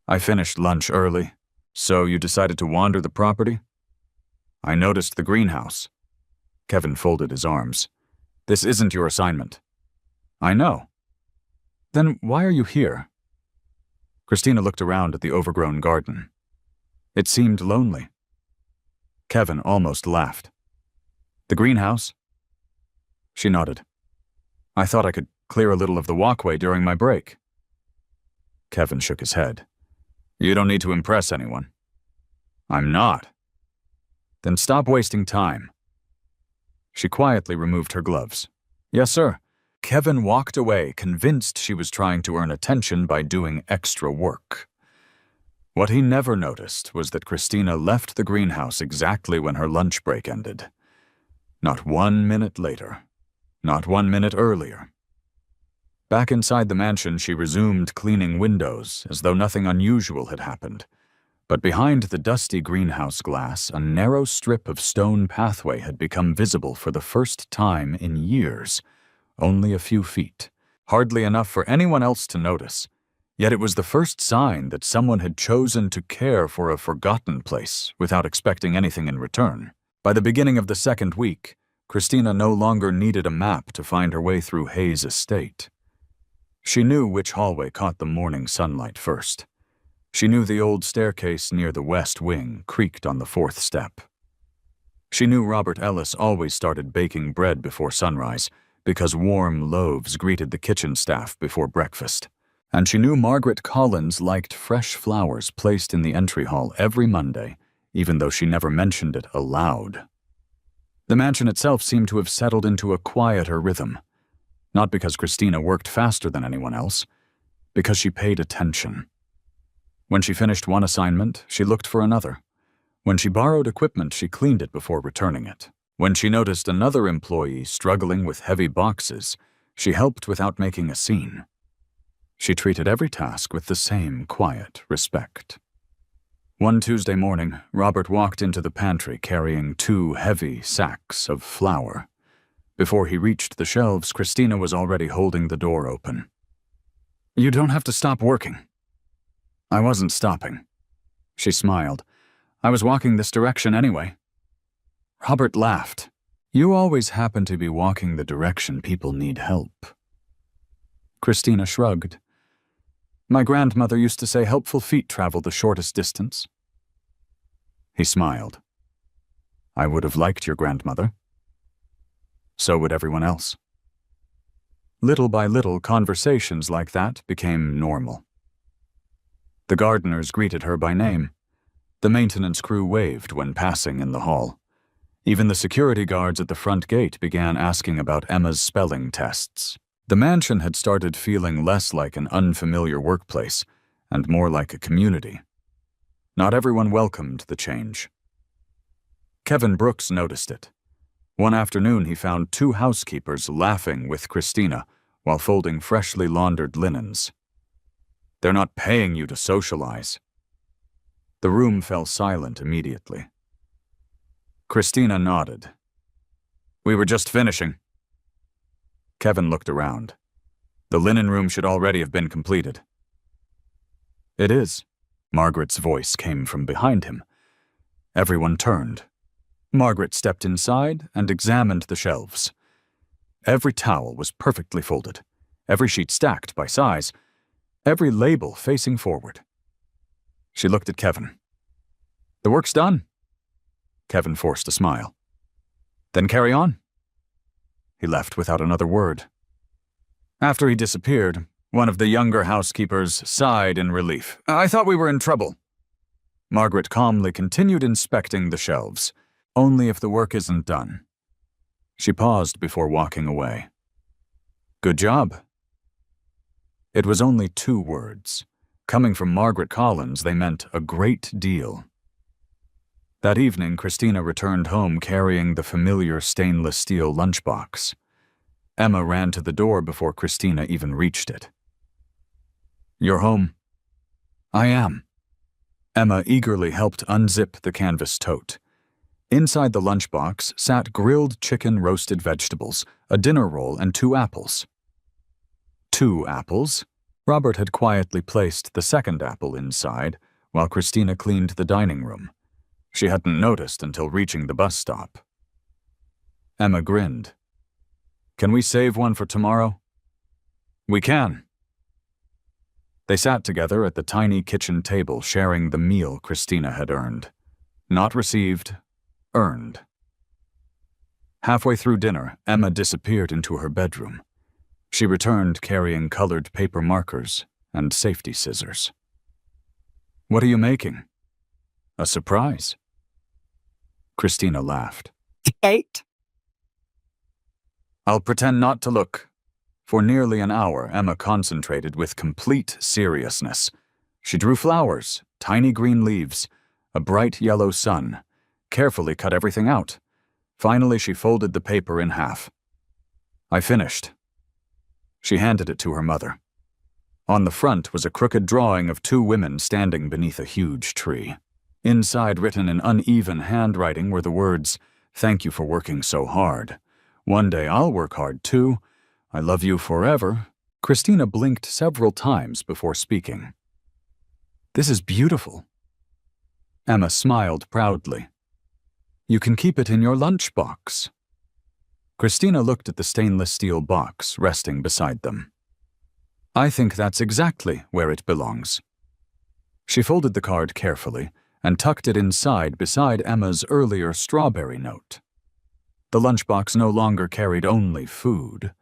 "I finished lunch early, so you decided to wander the property?" "I noticed the greenhouse." Kevin folded his arms. "This isn't your assignment." "I know." "Then why are you here?" Christina looked around at the overgrown garden. It seemed lonely. Kevin almost laughed. "The greenhouse?" She nodded. "I thought I could clear a little of the walkway during my break." Kevin shook his head. "You don't need to impress anyone." "I'm not." "Then stop wasting time." She quietly removed her gloves. "Yes, sir." Kevin walked away, convinced she was trying to earn attention by doing extra work. What he never noticed was that Christina left the greenhouse exactly when her lunch break ended. Not 1 minute later. Not 1 minute earlier. Back inside the mansion, she resumed cleaning windows as though nothing unusual had happened. But behind the dusty greenhouse glass, a narrow strip of stone pathway had become visible for the first time in years. Only a few feet. Hardly enough for anyone else to notice. Yet it was the first sign that someone had chosen to care for a forgotten place without expecting anything in return. By the beginning of the second week, Christina no longer needed a map to find her way through Hayes Estate. She knew which hallway caught the morning sunlight first. She knew the old staircase near the west wing creaked on the 4th step. She knew Robert Ellis always started baking bread before sunrise because warm loaves greeted the kitchen staff before breakfast. And she knew Margaret Collins liked fresh flowers placed in the entry hall every Monday, even though she never mentioned it aloud. The mansion itself seemed to have settled into a quieter rhythm, not because Christina worked faster than anyone else, because she paid attention. When she finished one assignment, she looked for another. When she borrowed equipment, she cleaned it before returning it. When she noticed another employee struggling with heavy boxes, she helped without making a scene. She treated every task with the same quiet respect. One Tuesday morning, Robert walked into the pantry carrying 2 heavy sacks of flour. Before he reached the shelves, Christina was already holding the door open. "You don't have to stop working." "I wasn't stopping." She smiled. "I was walking this direction anyway." Robert laughed. "You always happen to be walking the direction people need help." Christina shrugged. "My grandmother used to say helpful feet travel the shortest distance." He smiled. "I would have liked your grandmother." So would everyone else. Little by little, conversations like that became normal. The gardeners greeted her by name. The maintenance crew waved when passing in the hall. Even the security guards at the front gate began asking about Emma's spelling tests. The mansion had started feeling less like an unfamiliar workplace and more like a community. Not everyone welcomed the change. Kevin Brooks noticed it. One afternoon, he found 2 housekeepers laughing with Christina while folding freshly laundered linens. "They're not paying you to socialize." The room fell silent immediately. Christina nodded. "We were just finishing." Kevin looked around. The linen room should already have been completed. "It is." Margaret's voice came from behind him. Everyone turned. Margaret stepped inside and examined the shelves. Every towel was perfectly folded, every sheet stacked by size, every label facing forward. She looked at Kevin. "The work's done." Kevin forced a smile. "Then carry on." He left without another word. After he disappeared, one of the younger housekeepers sighed in relief. "I thought we were in trouble." Margaret calmly continued inspecting the shelves. "Only if the work isn't done." She paused before walking away. "Good job." It was only 2 words. Coming from Margaret Collins, they meant a great deal. That evening, Christina returned home carrying the familiar stainless steel lunchbox. Emma ran to the door before Christina even reached it. "You're home?" "I am." Emma eagerly helped unzip the canvas tote. Inside the lunchbox sat grilled chicken, roasted vegetables, a dinner roll, and 2 apples. 2 apples? Robert had quietly placed the second apple inside while Christina cleaned the dining room. She hadn't noticed until reaching the bus stop. Emma grinned. "Can we save one for tomorrow?" "We can." They sat together at the tiny kitchen table, sharing the meal Christina had earned. Not received, earned. Halfway through dinner, Emma disappeared into her bedroom. She returned carrying colored paper markers and safety scissors. "What are you making?" "A surprise." Christina laughed. "Cake." "I'll pretend not to look." For nearly an hour, Emma concentrated with complete seriousness. She drew flowers, tiny green leaves, a bright yellow sun, carefully cut everything out. Finally, she folded the paper in half. "I finished." She handed it to her mother. On the front was a crooked drawing of 2 women standing beneath a huge tree. Inside, written in uneven handwriting, were the words, "Thank you for working so hard. One day I'll work hard too. I love you forever." Christina blinked several times before speaking. "This is beautiful." Emma smiled proudly. "You can keep it in your lunchbox." Christina looked at the stainless steel box resting beside them. "I think that's exactly where it belongs." She folded the card carefully and tucked it inside beside Emma's earlier strawberry note. The lunchbox no longer carried only food.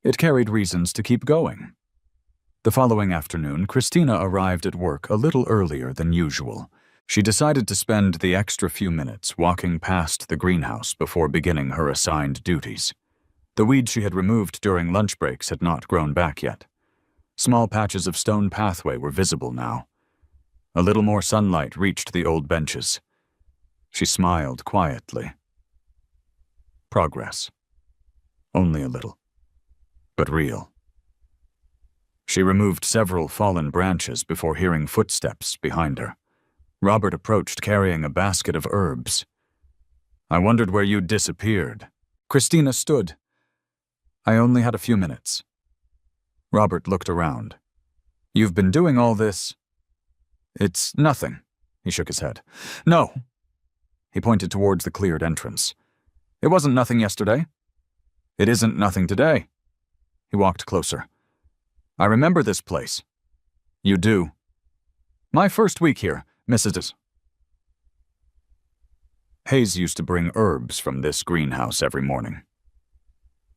It carried reasons to keep going. The following afternoon, Christina arrived at work a little earlier than usual. She decided to spend the extra few minutes walking past the greenhouse before beginning her assigned duties. The weeds she had removed during lunch breaks had not grown back yet. Small patches of stone pathway were visible now. A little more sunlight reached the old benches. She smiled quietly. Progress. Only a little, but real. She removed several fallen branches before hearing footsteps behind her. Robert approached carrying a basket of herbs. "I wondered where you'd disappeared." Christina stood. "I only had a few minutes." Robert looked around. "You've been doing all this?" "It's nothing." He shook his head. "No." He pointed towards the cleared entrance. "It wasn't nothing yesterday." "It isn't nothing today." He walked closer. "I remember this place." "You do." "My first week here, Mrs. Hayes used to bring herbs from this greenhouse every morning."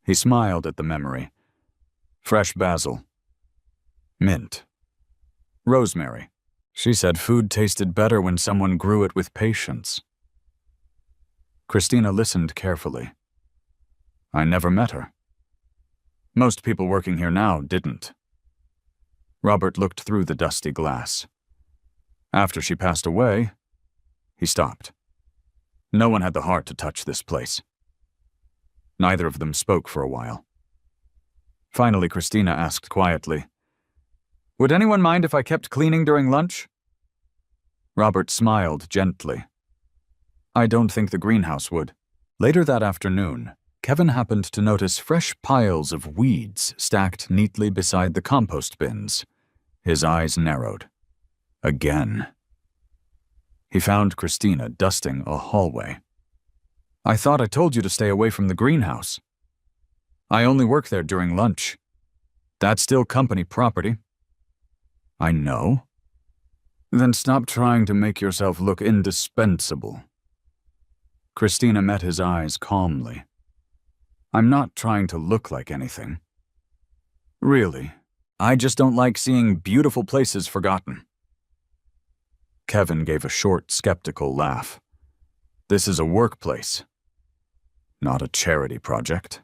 He smiled at the memory. Fresh basil. Mint. Rosemary. She said food tasted better when someone grew it with patience. Christina listened carefully. I never met her. Most people working here now didn't. Robert looked through the dusty glass. After she passed away, he stopped. No one had the heart to touch this place. Neither of them spoke for a while. Finally, Christina asked quietly, "Would anyone mind if I kept cleaning during lunch?" Robert smiled gently. "I don't think the greenhouse would." Later that afternoon, Kevin happened to notice fresh piles of weeds stacked neatly beside the compost bins. His eyes narrowed. Again. He found Christina dusting a hallway. "I thought I told you to stay away from the greenhouse. I only work there during lunch. That's still company property." "I know." "Then stop trying to make yourself look indispensable." Christina met his eyes calmly. "I'm not trying to look like anything. Really, I just don't like seeing beautiful places forgotten." Kevin gave a short, skeptical laugh. "This is a workplace, not a charity project."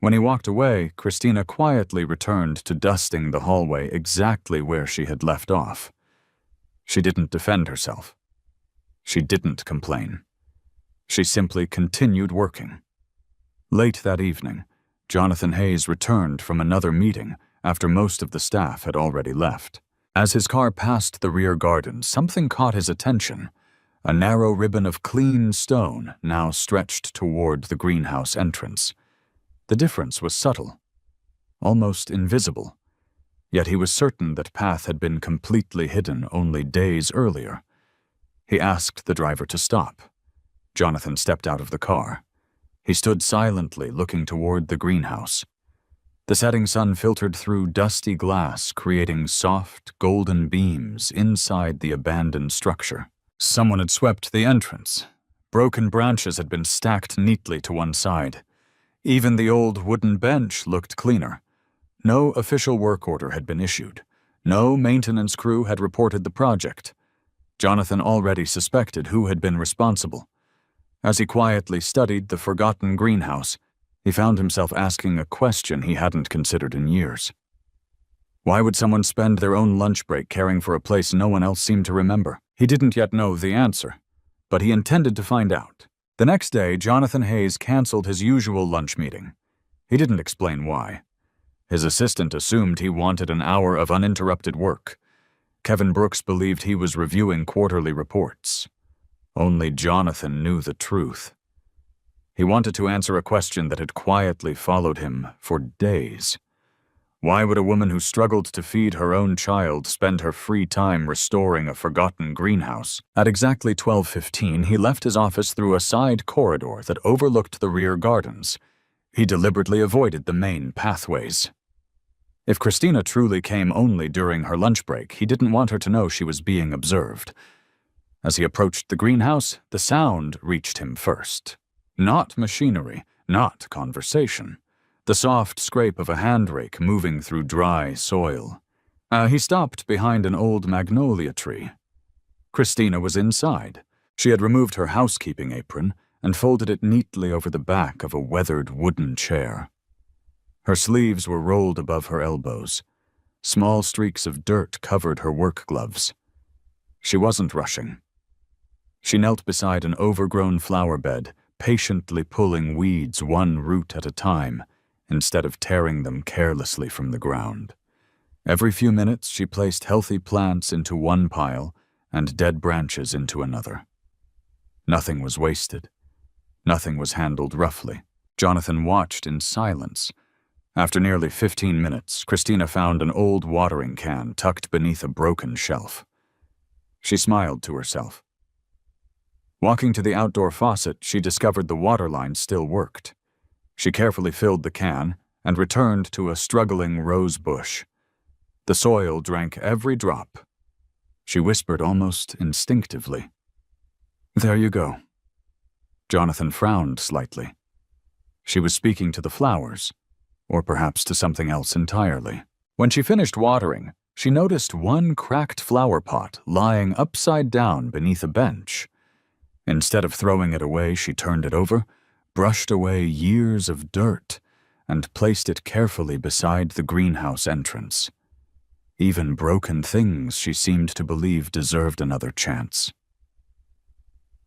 When he walked away, Christina quietly returned to dusting the hallway exactly where she had left off. She didn't defend herself. She didn't complain. She simply continued working. Late that evening, Jonathan Hayes returned from another meeting after most of the staff had already left. As his car passed the rear garden, something caught his attention. A narrow ribbon of clean stone now stretched toward the greenhouse entrance. The difference was subtle, almost invisible, yet he was certain that path had been completely hidden only days earlier. He asked the driver to stop. Jonathan stepped out of the car. He stood silently looking toward the greenhouse. The setting sun filtered through dusty glass, creating soft, golden beams inside the abandoned structure. Someone had swept the entrance. Broken branches had been stacked neatly to one side. Even the old wooden bench looked cleaner. No official work order had been issued. No maintenance crew had reported the project. Jonathan already suspected who had been responsible. As he quietly studied the forgotten greenhouse, he found himself asking a question he hadn't considered in years. Why would someone spend their own lunch break caring for a place no one else seemed to remember? He didn't yet know the answer, but he intended to find out. The next day, Jonathan Hayes canceled his usual lunch meeting. He didn't explain why. His assistant assumed he wanted an hour of uninterrupted work. Kevin Brooks believed he was reviewing quarterly reports. Only Jonathan knew the truth. He wanted to answer a question that had quietly followed him for days. Why would a woman who struggled to feed her own child spend her free time restoring a forgotten greenhouse? At exactly 12:15, he left his office through a side corridor that overlooked the rear gardens. He deliberately avoided the main pathways. If Christina truly came only during her lunch break, he didn't want her to know she was being observed. As he approached the greenhouse, the sound reached him first. Not machinery, not conversation. The soft scrape of a hand rake moving through dry soil. He stopped behind an old magnolia tree. Christina was inside. She had removed her housekeeping apron and folded it neatly over the back of a weathered wooden chair. Her sleeves were rolled above her elbows. Small streaks of dirt covered her work gloves. She wasn't rushing. She knelt beside an overgrown flower bed, patiently pulling weeds one root at a time, instead of tearing them carelessly from the ground. Every few minutes she placed healthy plants into one pile and dead branches into another. Nothing was wasted. Nothing was handled roughly. Jonathan watched in silence. After nearly 15 minutes, Christina found an old watering can tucked beneath a broken shelf. She smiled to herself. Walking to the outdoor faucet, she discovered the water line still worked. She carefully filled the can and returned to a struggling rose bush. The soil drank every drop. She whispered almost instinctively, "There you go." Jonathan frowned slightly. She was speaking to the flowers, or perhaps to something else entirely. When she finished watering, she noticed one cracked flower pot lying upside down beneath a bench. Instead of throwing it away, she turned it over, brushed away years of dirt, and placed it carefully beside the greenhouse entrance. Even broken things she seemed to believe deserved another chance.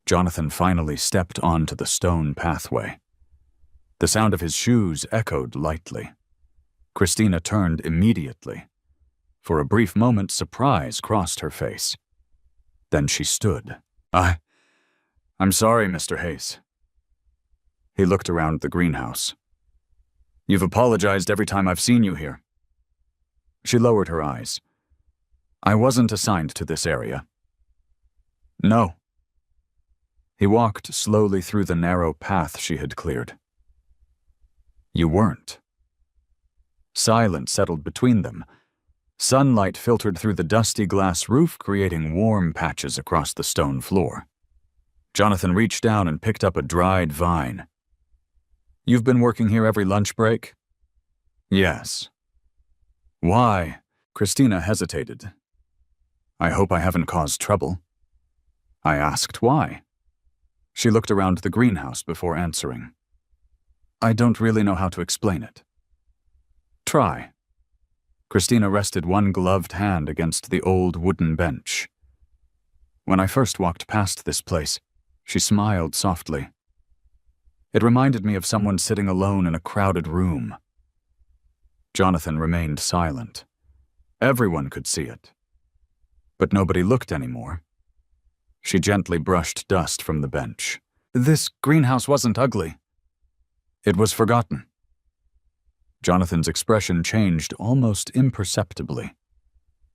Jonathan finally stepped onto the stone pathway. The sound of his shoes echoed lightly. Christina turned immediately. For a brief moment, surprise crossed her face. Then she stood. I'm sorry, Mr. Hayes." He looked around the greenhouse. "You've apologized every time I've seen you here." She lowered her eyes. "I wasn't assigned to this area." "No." He walked slowly through the narrow path she had cleared. "You weren't." Silence settled between them. Sunlight filtered through the dusty glass roof, creating warm patches across the stone floor. Jonathan reached down and picked up a dried vine. "You've been working here every lunch break?" "Yes." "Why?" Christina hesitated. "I hope I haven't caused trouble." I asked why. She looked around the greenhouse before answering. "I don't really know how to explain it." "Try." Christina rested one gloved hand against the old wooden bench. "When I first walked past this place," she smiled softly, "it reminded me of someone sitting alone in a crowded room." Jonathan remained silent. Everyone could see it. But nobody looked anymore. She gently brushed dust from the bench. "This greenhouse wasn't ugly. It was forgotten." Jonathan's expression changed almost imperceptibly.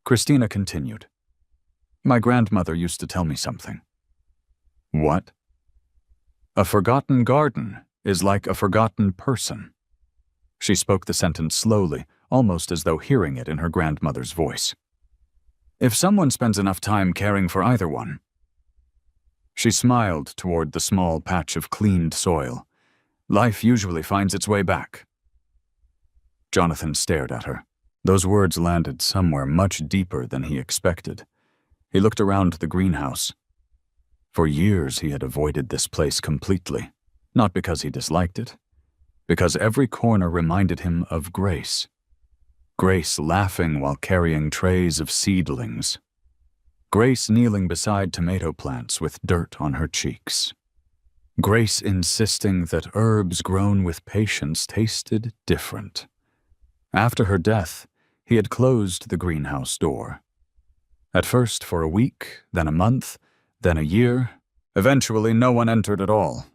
Christina continued. "My grandmother used to tell me something." "What?" "A forgotten garden is like a forgotten person." She spoke the sentence slowly, almost as though hearing it in her grandmother's voice. "If someone spends enough time caring for either one." She smiled toward the small patch of cleaned soil. "Life usually finds its way back." Jonathan stared at her. Those words landed somewhere much deeper than he expected. He looked around the greenhouse. For years he had avoided this place completely, not because he disliked it, because every corner reminded him of Grace. Grace laughing while carrying trays of seedlings. Grace kneeling beside tomato plants with dirt on her cheeks. Grace insisting that herbs grown with patience tasted different. After her death, he had closed the greenhouse door. At first for a week, then a month, then a year. Eventually no one entered at all.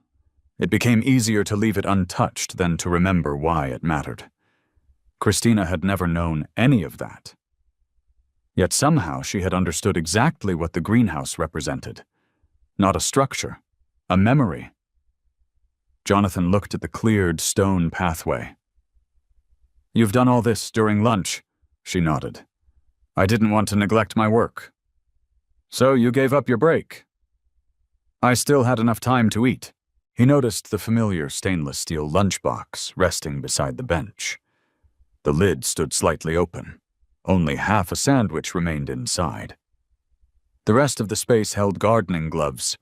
It became easier to leave it untouched than to remember why it mattered. Christina had never known any of that. Yet somehow she had understood exactly what the greenhouse represented. Not a structure, a memory. Jonathan looked at the cleared stone pathway. "You've done all this during lunch," she nodded. "I didn't want to neglect my work." "So you gave up your break?" "I still had enough time to eat." He noticed the familiar stainless steel lunchbox resting beside the bench. The lid stood slightly open. Only half a sandwich remained inside. The rest of the space held gardening gloves,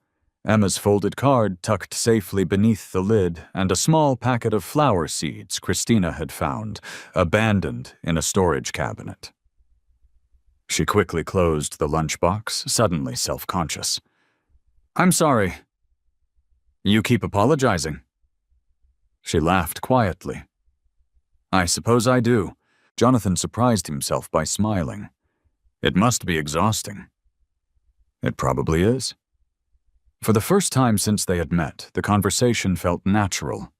Emma's folded card tucked safely beneath the lid, and a small packet of flower seeds Christina had found, abandoned in a storage cabinet. She quickly closed the lunchbox, suddenly self-conscious. "I'm sorry." "You keep apologizing." She laughed quietly. "I suppose I do." Jonathan surprised himself by smiling. "It must be exhausting." "It probably is." For the first time since they had met, the conversation felt natural.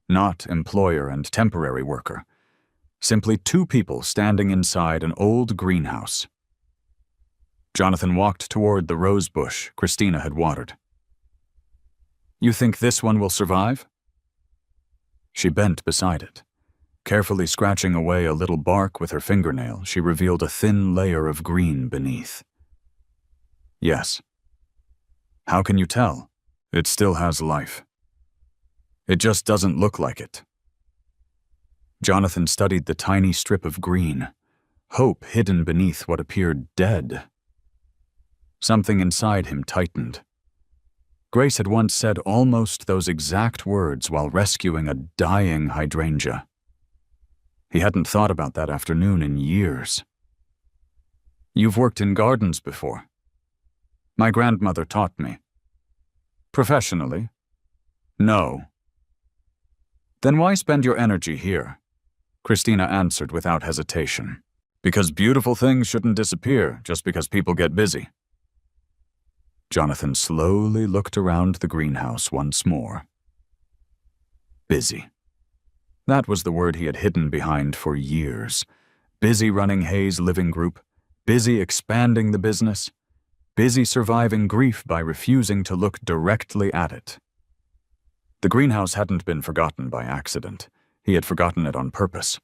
Not employer and temporary worker. Simply two people standing inside an old greenhouse. Jonathan walked toward the rose bush Christina had watered. "You think this one will survive?" She bent beside it. Carefully scratching away a little bark with her fingernail, she revealed a thin layer of green beneath. "Yes." "How can you tell?" "It still has life. It just doesn't look like it." Jonathan studied the tiny strip of green, hope hidden beneath what appeared dead. Something inside him tightened. Grace had once said almost those exact words while rescuing a dying hydrangea. He hadn't thought about that afternoon in years. "You've worked in gardens before." "My grandmother taught me." "Professionally?" "No." "Then why spend your energy here?" Christina answered without hesitation. "Because beautiful things shouldn't disappear just because people get busy." Jonathan slowly looked around the greenhouse once more. Busy. That was the word he had hidden behind for years. Busy running Hayes Living Group, busy expanding the business, busy surviving grief by refusing to look directly at it. The greenhouse hadn't been forgotten by accident. He had forgotten it on purpose.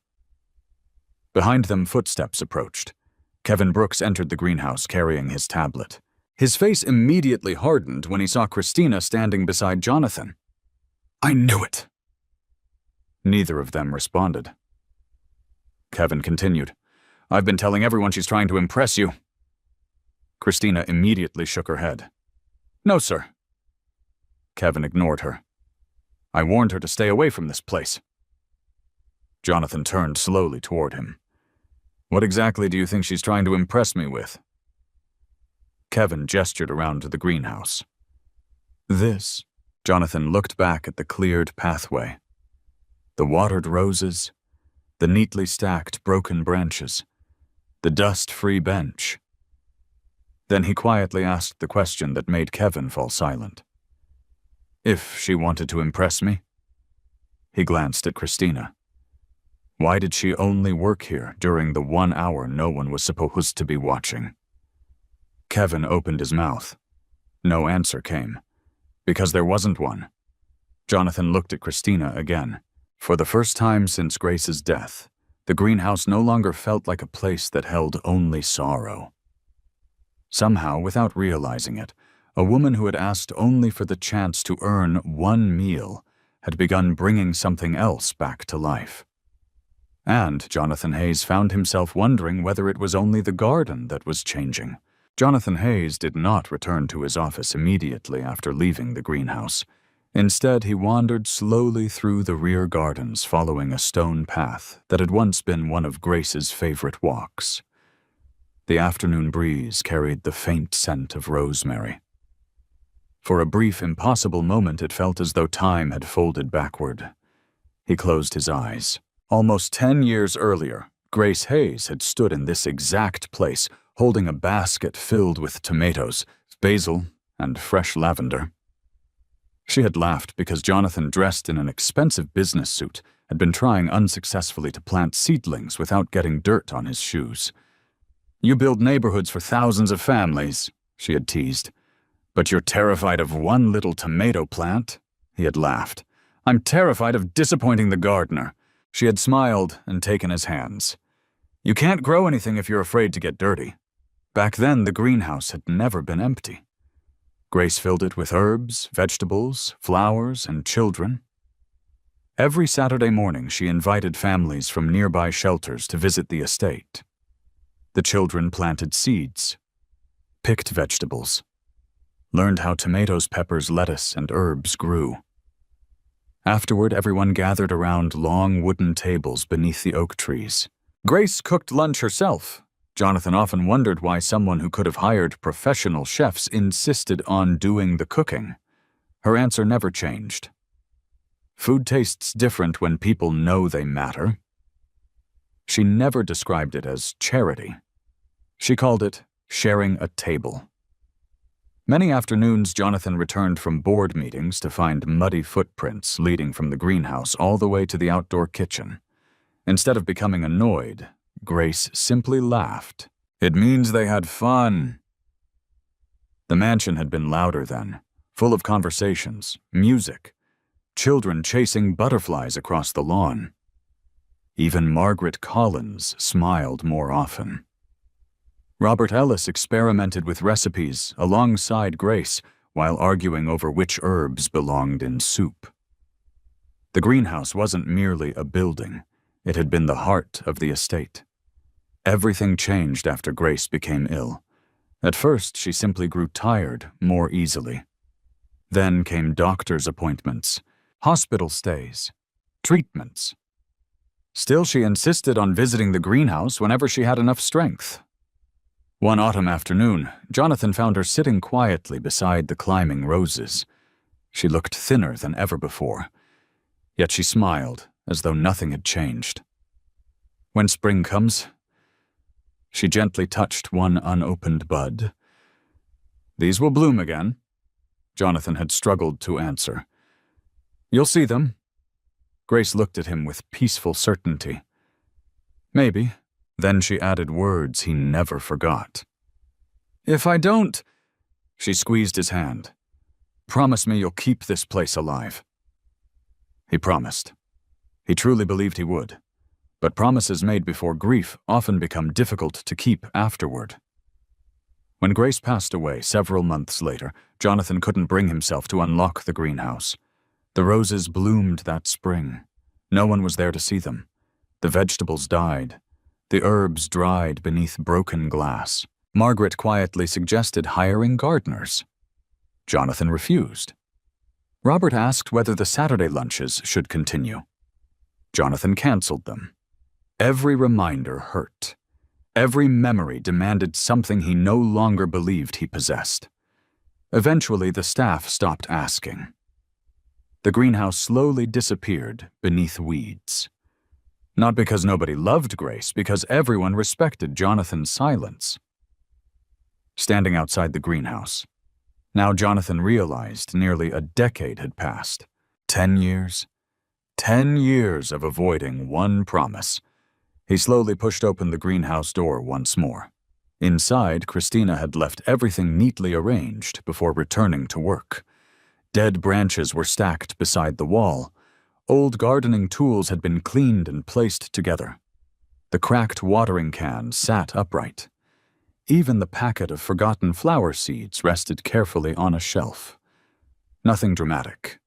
Behind them, footsteps approached. Kevin Brooks entered the greenhouse carrying his tablet. His face immediately hardened when he saw Christina standing beside Jonathan. "I knew it!" Neither of them responded. Kevin continued, "I've been telling everyone she's trying to impress you." Christina immediately shook her head. "No, sir." Kevin ignored her. "I warned her to stay away from this place." Jonathan turned slowly toward him. "What exactly do you think she's trying to impress me with?" Kevin gestured around to the greenhouse. "This," Jonathan looked back at the cleared pathway. The watered roses, the neatly stacked broken branches, the dust-free bench. Then he quietly asked the question that made Kevin fall silent. "If she wanted to impress me?" He glanced at Christina. Why did she only work here during the 1 hour no one was supposed to be watching? Kevin opened his mouth. No answer came. Because there wasn't one. Jonathan looked at Christina again. For the first time since Grace's death, the greenhouse no longer felt like a place that held only sorrow. Somehow, without realizing it, a woman who had asked only for the chance to earn one meal had begun bringing something else back to life. And Jonathan Hayes found himself wondering whether it was only the garden that was changing. Jonathan Hayes did not return to his office immediately after leaving the greenhouse. Instead, he wandered slowly through the rear gardens following a stone path that had once been one of Grace's favorite walks. The afternoon breeze carried the faint scent of rosemary. For a brief, impossible moment, it felt as though time had folded backward. He closed his eyes. Almost 10 years earlier, Grace Hayes had stood in this exact place, holding a basket filled with tomatoes, basil, and fresh lavender. She had laughed because Jonathan, dressed in an expensive business suit, had been trying unsuccessfully to plant seedlings without getting dirt on his shoes. "You build neighborhoods for thousands of families," she had teased. "But you're terrified of one little tomato plant," he had laughed. "I'm terrified of disappointing the gardener." She had smiled and taken his hands. "You can't grow anything if you're afraid to get dirty." Back then, the greenhouse had never been empty. Grace filled it with herbs, vegetables, flowers, and children. Every Saturday morning, she invited families from nearby shelters to visit the estate. The children planted seeds, picked vegetables, learned how tomatoes, peppers, lettuce, and herbs grew. Afterward, everyone gathered around long wooden tables beneath the oak trees. Grace cooked lunch herself. Jonathan often wondered why someone who could have hired professional chefs insisted on doing the cooking. Her answer never changed. Food tastes different when people know they matter. She never described it as charity. She called it sharing a table. Many afternoons, Jonathan returned from board meetings to find muddy footprints leading from the greenhouse all the way to the outdoor kitchen. Instead of becoming annoyed, Grace simply laughed. "It means they had fun." The mansion had been louder then, full of conversations, music, children chasing butterflies across the lawn. Even Margaret Collins smiled more often. Robert Ellis experimented with recipes alongside Grace while arguing over which herbs belonged in soup. The greenhouse wasn't merely a building. It had been the heart of the estate. Everything changed after Grace became ill. At first, she simply grew tired more easily. Then came doctor's appointments, hospital stays, treatments. Still, she insisted on visiting the greenhouse whenever she had enough strength. One autumn afternoon, Jonathan found her sitting quietly beside the climbing roses. She looked thinner than ever before, yet she smiled as though nothing had changed. When spring comes, she gently touched one unopened bud. "These will bloom again," Jonathan had struggled to answer. "You'll see them." Grace looked at him with peaceful certainty. "Maybe." Then she added words he never forgot. "If I don't—" She squeezed his hand. "Promise me you'll keep this place alive." He promised. He truly believed he would. But promises made before grief often become difficult to keep afterward. When Grace passed away several months later, Jonathan couldn't bring himself to unlock the greenhouse. The roses bloomed that spring. No one was there to see them. The vegetables died. The herbs dried beneath broken glass. Margaret quietly suggested hiring gardeners. Jonathan refused. Robert asked whether the Saturday lunches should continue. Jonathan canceled them. Every reminder hurt. Every memory demanded something he no longer believed he possessed. Eventually, the staff stopped asking. The greenhouse slowly disappeared beneath weeds. Not because nobody loved Grace, because everyone respected Jonathan's silence. Standing outside the greenhouse, now Jonathan realized nearly a decade had passed. 10 years. 10 years of avoiding one promise. He slowly pushed open the greenhouse door once more. Inside, Christina had left everything neatly arranged before returning to work. Dead branches were stacked beside the wall. Old gardening tools had been cleaned and placed together. The cracked watering can sat upright. Even the packet of forgotten flower seeds rested carefully on a shelf. Nothing dramatic.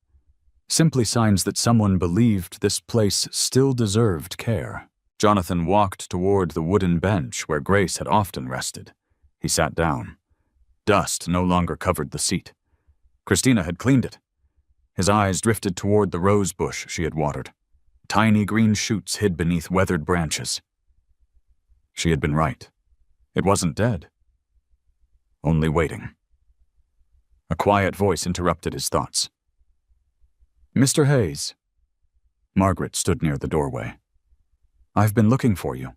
Simply signs that someone believed this place still deserved care. Jonathan walked toward the wooden bench where Grace had often rested. He sat down. Dust no longer covered the seat. Christina had cleaned it. His eyes drifted toward the rose bush she had watered. Tiny green shoots hid beneath weathered branches. She had been right. It wasn't dead. Only waiting. A quiet voice interrupted his thoughts. "Mr. Hayes." Margaret stood near the doorway. "I've been looking for you."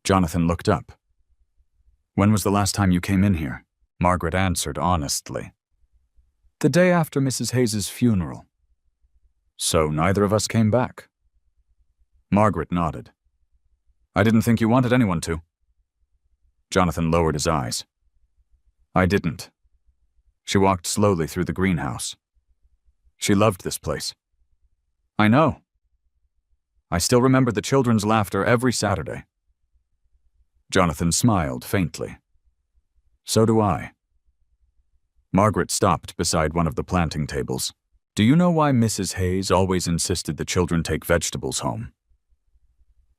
Jonathan looked up. "When was the last time you came in here?" Margaret answered honestly. "The day after Mrs. Hayes's funeral." "So neither of us came back?" Margaret nodded. "I didn't think you wanted anyone to." Jonathan lowered his eyes. "I didn't." She walked slowly through the greenhouse. She loved this place. "I know. I still remember the children's laughter every Saturday." Jonathan smiled faintly. "So do I." Margaret stopped beside one of the planting tables. "Do you know why Mrs. Hayes always insisted the children take vegetables home?"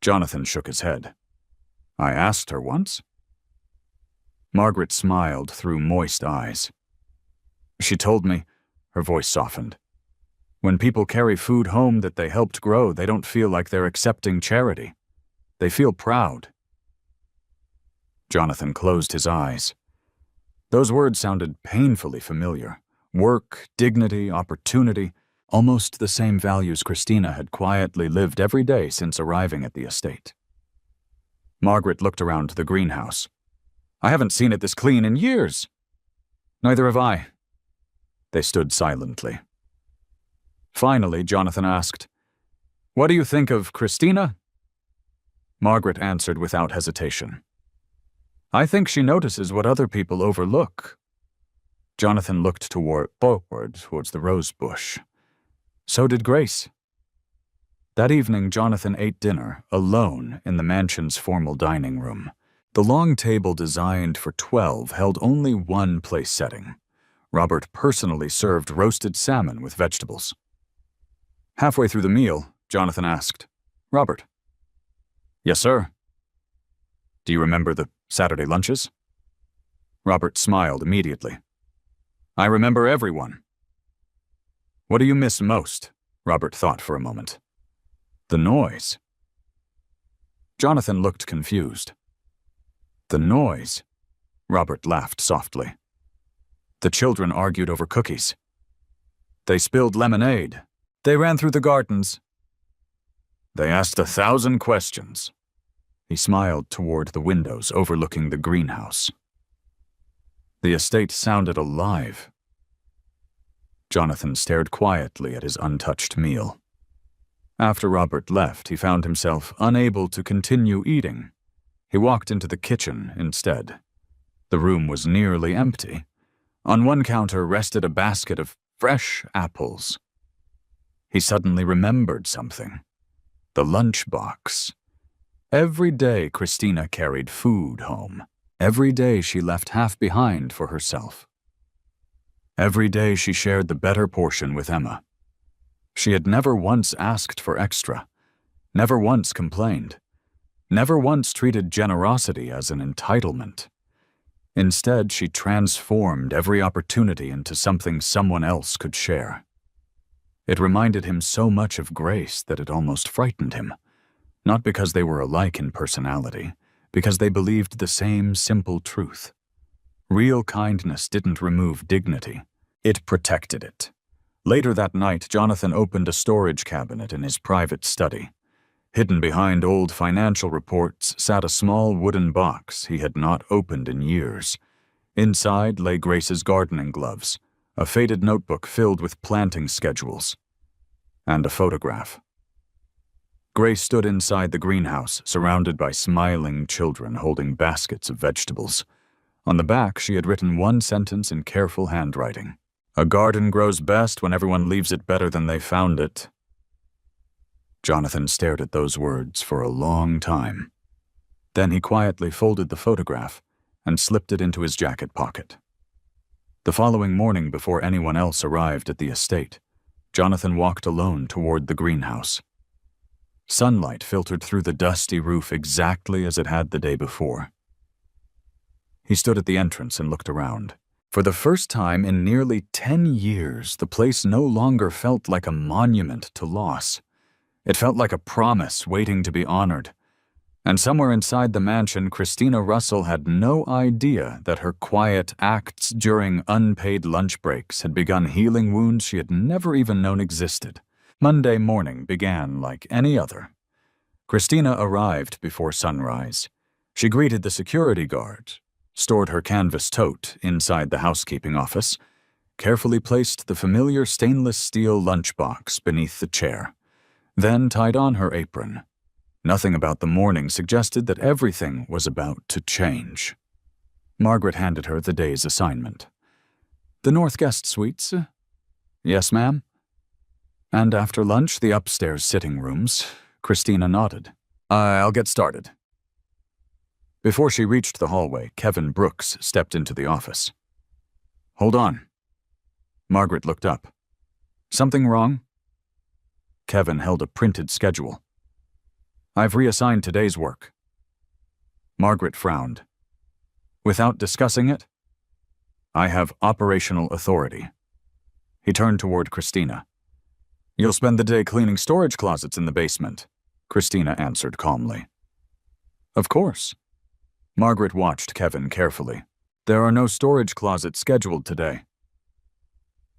Jonathan shook his head. "I asked her once." Margaret smiled through moist eyes. "She told me," her voice softened, "when people carry food home that they helped grow, they don't feel like they're accepting charity. They feel proud." Jonathan closed his eyes. Those words sounded painfully familiar. Work, dignity, opportunity, almost the same values Christina had quietly lived every day since arriving at the estate. Margaret looked around the greenhouse. "I haven't seen it this clean in years." "Neither have I." They stood silently. Finally, Jonathan asked, "What do you think of Christina?" Margaret answered without hesitation. "I think she notices what other people overlook." Jonathan looked forward towards the rose bush. So did Grace. That evening, Jonathan ate dinner, alone, in the mansion's formal dining room. The long table designed for 12 held only one place setting. Robert personally served roasted salmon with vegetables. Halfway through the meal, Jonathan asked, Robert. Yes, sir. Do you remember the Saturday lunches? Robert smiled immediately. I remember everyone. What do you miss most? Robert thought for a moment. The noise. Jonathan looked confused. The noise? Robert laughed softly. The children argued over cookies. They spilled lemonade. They ran through the gardens. They asked 1,000 questions. He smiled toward the windows overlooking the greenhouse. The estate sounded alive. Jonathan stared quietly at his untouched meal. After Robert left, he found himself unable to continue eating. He walked into the kitchen instead. The room was nearly empty. On one counter rested a basket of fresh apples. He suddenly remembered something. The lunchbox. Every day Christina carried food home. Every day she left half behind for herself. Every day she shared the better portion with Emma. She had never once asked for extra, never once complained, never once treated generosity as an entitlement. Instead, she transformed every opportunity into something someone else could share. It reminded him so much of Grace that it almost frightened him, not because they were alike in personality, because they believed the same simple truth. Real kindness didn't remove dignity, it protected it. Later that night, Jonathan opened a storage cabinet in his private study. Hidden behind old financial reports sat a small wooden box he had not opened in years. Inside lay Grace's gardening gloves, a faded notebook filled with planting schedules, and a photograph. Grace stood inside the greenhouse, surrounded by smiling children holding baskets of vegetables. On the back, she had written one sentence in careful handwriting. "A garden grows best when everyone leaves it better than they found it." Jonathan stared at those words for a long time. Then he quietly folded the photograph and slipped it into his jacket pocket. The following morning, before anyone else arrived at the estate, Jonathan walked alone toward the greenhouse. Sunlight filtered through the dusty roof exactly as it had the day before. He stood at the entrance and looked around. For the first time in nearly 10 years, the place no longer felt like a monument to loss. It felt like a promise waiting to be honored. And somewhere inside the mansion, Christina Russell had no idea that her quiet acts during unpaid lunch breaks had begun healing wounds she had never even known existed. Monday morning began like any other. Christina arrived before sunrise. She greeted the security guard, stored her canvas tote inside the housekeeping office, carefully placed the familiar stainless steel lunchbox beneath the chair, then tied on her apron. Nothing about the morning suggested that everything was about to change. Margaret handed her the day's assignment. "The North Guest Suites?" "Yes, ma'am." "And after lunch, the upstairs sitting rooms?" Christina nodded. "I'll get started." Before she reached the hallway, Kevin Brooks stepped into the office. "Hold on." Margaret looked up. "Something wrong?" Kevin held a printed schedule. "I've reassigned today's work." Margaret frowned. "Without discussing it?" "I have operational authority." He turned toward Christina. "You'll spend the day cleaning storage closets in the basement," Christina answered calmly. "Of course." Margaret watched Kevin carefully. "There are no storage closets scheduled today."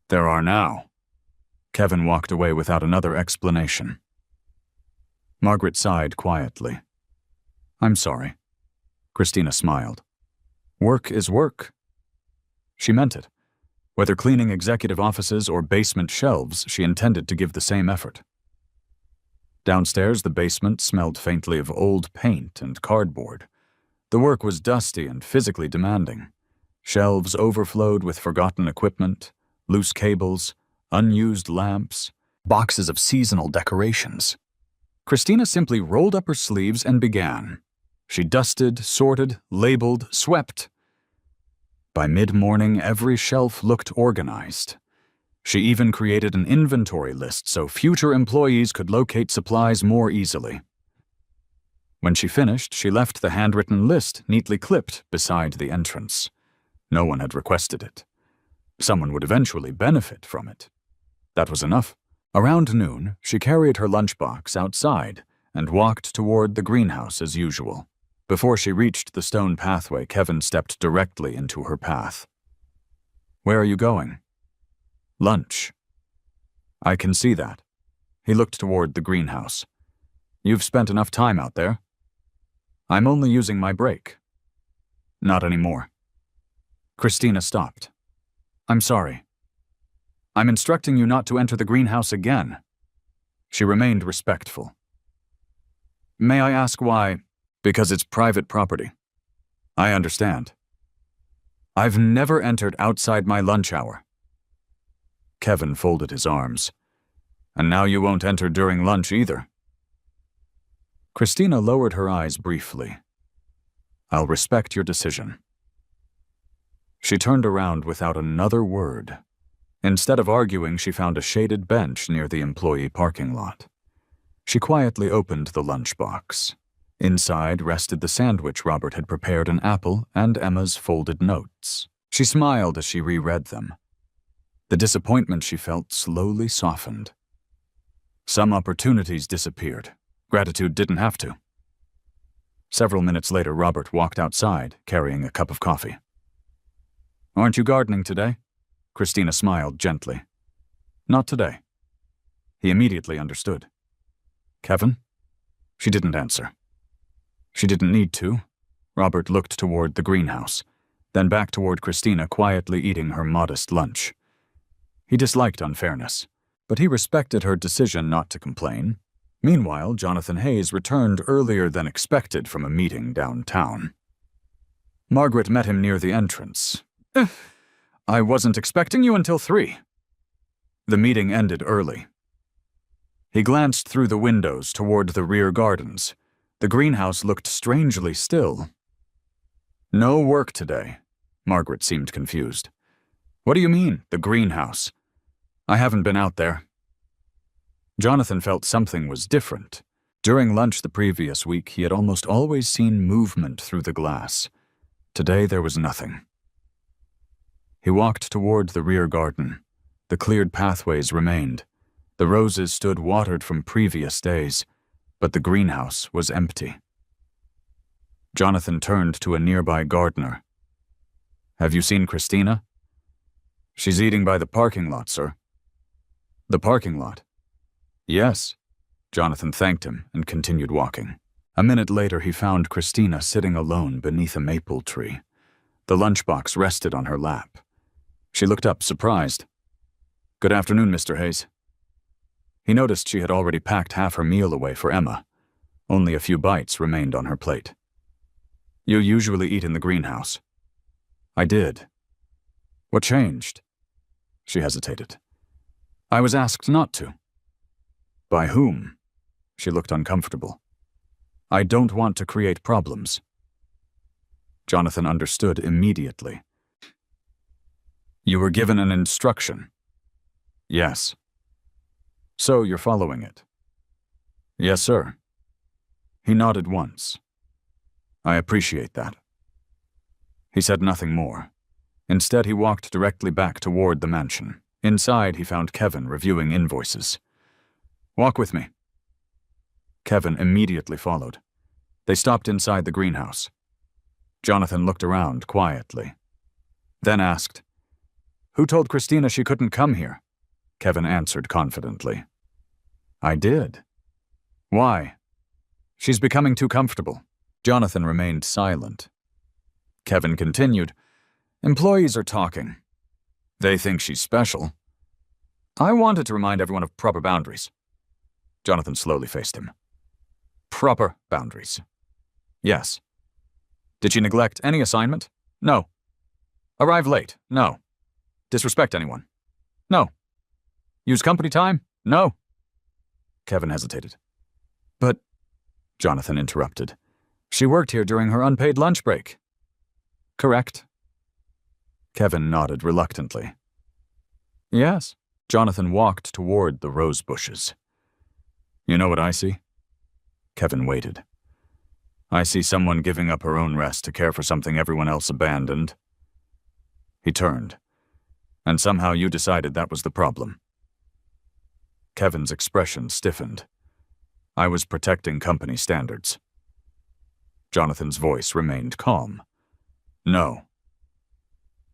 "There are now." Kevin walked away without another explanation. Margaret sighed quietly. "I'm sorry." Christina smiled. "Work is work." She meant it. Whether cleaning executive offices or basement shelves, she intended to give the same effort. Downstairs, the basement smelled faintly of old paint and cardboard. The work was dusty and physically demanding. Shelves overflowed with forgotten equipment, loose cables, unused lamps, boxes of seasonal decorations. Christina simply rolled up her sleeves and began. She dusted, sorted, labeled, swept. By mid-morning, every shelf looked organized. She even created an inventory list so future employees could locate supplies more easily. When she finished, she left the handwritten list neatly clipped beside the entrance. No one had requested it. Someone would eventually benefit from it. That was enough. Around noon, she carried her lunchbox outside and walked toward the greenhouse as usual. Before she reached the stone pathway, Kevin stepped directly into her path. "Where are you going?" "Lunch." "I can see that." He looked toward the greenhouse. "You've spent enough time out there." "I'm only using my break." "Not anymore." Christina stopped. "I'm sorry. I'm instructing you not to enter the greenhouse again." She remained respectful. "May I ask why?" "Because it's private property." "I understand." "I've never entered outside my lunch hour." Kevin folded his arms. "And now you won't enter during lunch either." Christina lowered her eyes briefly. "I'll respect your decision." She turned around without another word. Instead of arguing, she found a shaded bench near the employee parking lot. She quietly opened the lunchbox. Inside rested the sandwich Robert had prepared, an apple, and Emma's folded notes. She smiled as she reread them. The disappointment she felt slowly softened. Some opportunities disappeared. Gratitude didn't have to. Several minutes later, Robert walked outside, carrying a cup of coffee. "Aren't you gardening today?" Christina smiled gently. "Not today." He immediately understood. "Kevin?" She didn't answer. She didn't need to. Robert looked toward the greenhouse, then back toward Christina, quietly eating her modest lunch. He disliked unfairness, but he respected her decision not to complain. Meanwhile, Jonathan Hayes returned earlier than expected from a meeting downtown. Margaret met him near the entrance. "I wasn't expecting you until 3. The meeting ended early. He glanced through the windows toward the rear gardens. The greenhouse looked strangely still. "No work today." Margaret seemed confused. "What do you mean, the greenhouse? I haven't been out there." Jonathan felt something was different. During lunch the previous week, he had almost always seen movement through the glass. Today there was nothing. He walked toward the rear garden. The cleared pathways remained. The roses stood watered from previous days, but the greenhouse was empty. Jonathan turned to a nearby gardener. "Have you seen Christina?" "She's eating by the parking lot, sir." "The parking lot?" "Yes." Jonathan thanked him and continued walking. A minute later, he found Christina sitting alone beneath a maple tree. The lunchbox rested on her lap. She looked up, surprised. "Good afternoon, Mr. Hayes." He noticed she had already packed half her meal away for Emma. Only a few bites remained on her plate. "You usually eat in the greenhouse." "I did." "What changed?" She hesitated. "I was asked not to." "By whom?" She looked uncomfortable. "I don't want to create problems." Jonathan understood immediately. "You were given an instruction." "Yes." "So you're following it?" "Yes, sir." He nodded once. "I appreciate that." He said nothing more. Instead, he walked directly back toward the mansion. Inside, he found Kevin reviewing invoices. "Walk with me." Kevin immediately followed. They stopped inside the greenhouse. Jonathan looked around quietly, then asked, "Who told Christina she couldn't come here?" Kevin answered confidently. "I did." "Why?" "She's becoming too comfortable." Jonathan remained silent. Kevin continued, "Employees are talking. They think she's special." "I wanted to remind everyone of proper boundaries." Jonathan slowly faced him. "Proper boundaries." "Yes." "Did she neglect any assignment?" "No." "Arrive late?" "No." "Disrespect anyone?" "No." "Use company time?" "No." Kevin hesitated. "But," Jonathan interrupted, "she worked here during her unpaid lunch break." "Correct." Kevin nodded reluctantly. "Yes." Jonathan walked toward the rose bushes. You know what I see? Kevin waited. I see someone giving up her own rest to care for something everyone else abandoned. He turned. And somehow you decided that was the problem. Kevin's expression stiffened. I was protecting company standards. Jonathan's voice remained calm. No.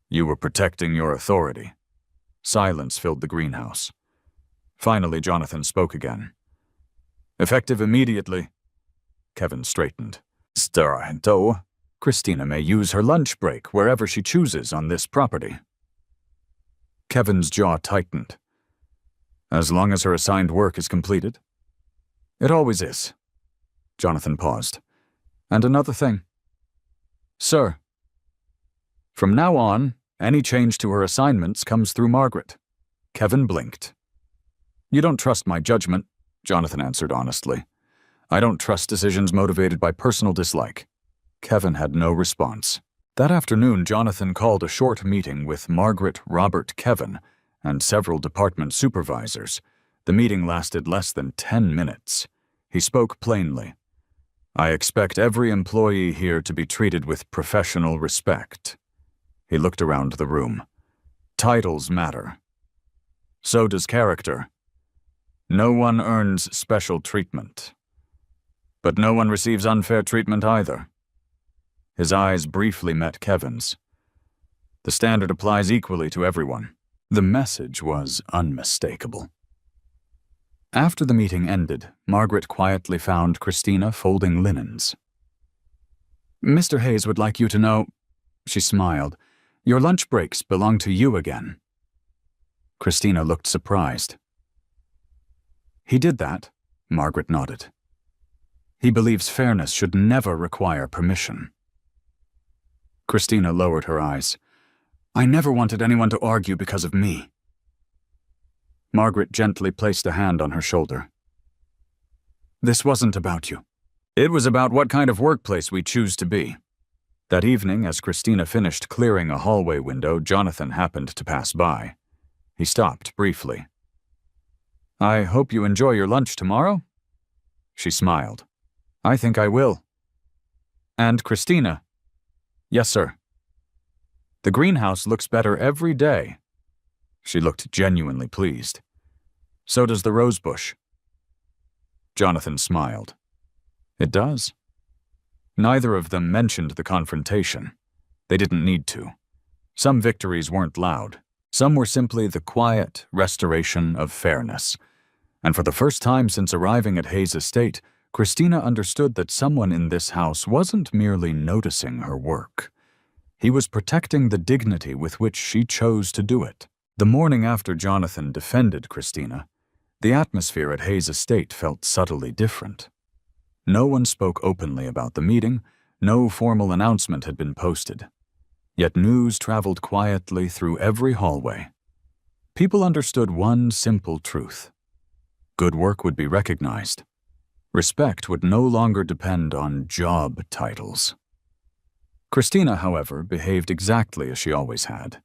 You were protecting your authority. Silence filled the greenhouse. Finally, Jonathan spoke again. Effective immediately. Kevin straightened. Starento. Christina may use her lunch break wherever she chooses on this property. Kevin's jaw tightened. As long as her assigned work is completed? It always is. Jonathan paused. And another thing. Sir. From now on, any change to her assignments comes through Margaret. Kevin blinked. You don't trust my judgment, Jonathan answered honestly. I don't trust decisions motivated by personal dislike. Kevin had no response. That afternoon, Jonathan called a short meeting with Margaret, Robert, Kevin, and several department supervisors. The meeting lasted less than 10 minutes. He spoke plainly. I expect every employee here to be treated with professional respect. He looked around the room. Titles matter. So does character. No one earns special treatment. But no one receives unfair treatment either. His eyes briefly met Kevin's. The standard applies equally to everyone. The message was unmistakable. After the meeting ended, Margaret quietly found Christina folding linens. Mr. Hayes would like you to know, she smiled, your lunch breaks belong to you again. Christina looked surprised. He did that, Margaret nodded. He believes fairness should never require permission. Christina lowered her eyes. I never wanted anyone to argue because of me. Margaret gently placed a hand on her shoulder. This wasn't about you. It was about what kind of workplace we choose to be. That evening, as Christina finished clearing a hallway window, Jonathan happened to pass by. He stopped briefly. I hope you enjoy your lunch tomorrow? She smiled. I think I will. And Christina? Yes, sir. The greenhouse looks better every day. She looked genuinely pleased. So does the rosebush. Jonathan smiled. It does. Neither of them mentioned the confrontation. They didn't need to. Some victories weren't loud. Some were simply the quiet restoration of fairness. And for the first time since arriving at Hayes Estate, Christina understood that someone in this house wasn't merely noticing her work. He was protecting the dignity with which she chose to do it. The morning after Jonathan defended Christina, the atmosphere at Hayes Estate felt subtly different. No one spoke openly about the meeting, no formal announcement had been posted. Yet news traveled quietly through every hallway. People understood one simple truth. Good work would be recognized. Respect would no longer depend on job titles. Christina, however, behaved exactly as she always had.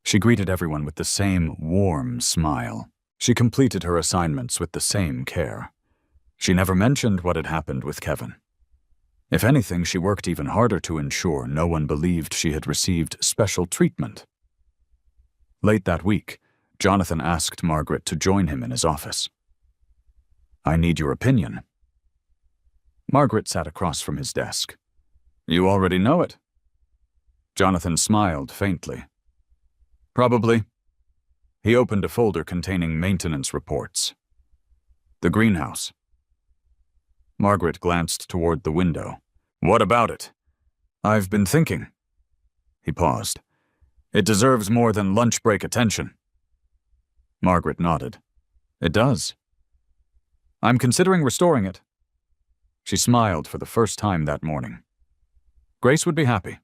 She greeted everyone with the same warm smile. She completed her assignments with the same care. She never mentioned what had happened with Kevin. If anything, she worked even harder to ensure no one believed she had received special treatment. Late that week, Jonathan asked Margaret to join him in his office. I need your opinion. Margaret sat across from his desk. You already know it. Jonathan smiled faintly. Probably. He opened a folder containing maintenance reports. The greenhouse. Margaret glanced toward the window. What about it? I've been thinking. He paused. It deserves more than lunch break attention. Margaret nodded. It does. I'm considering restoring it. She smiled for the first time that morning. Grace would be happy.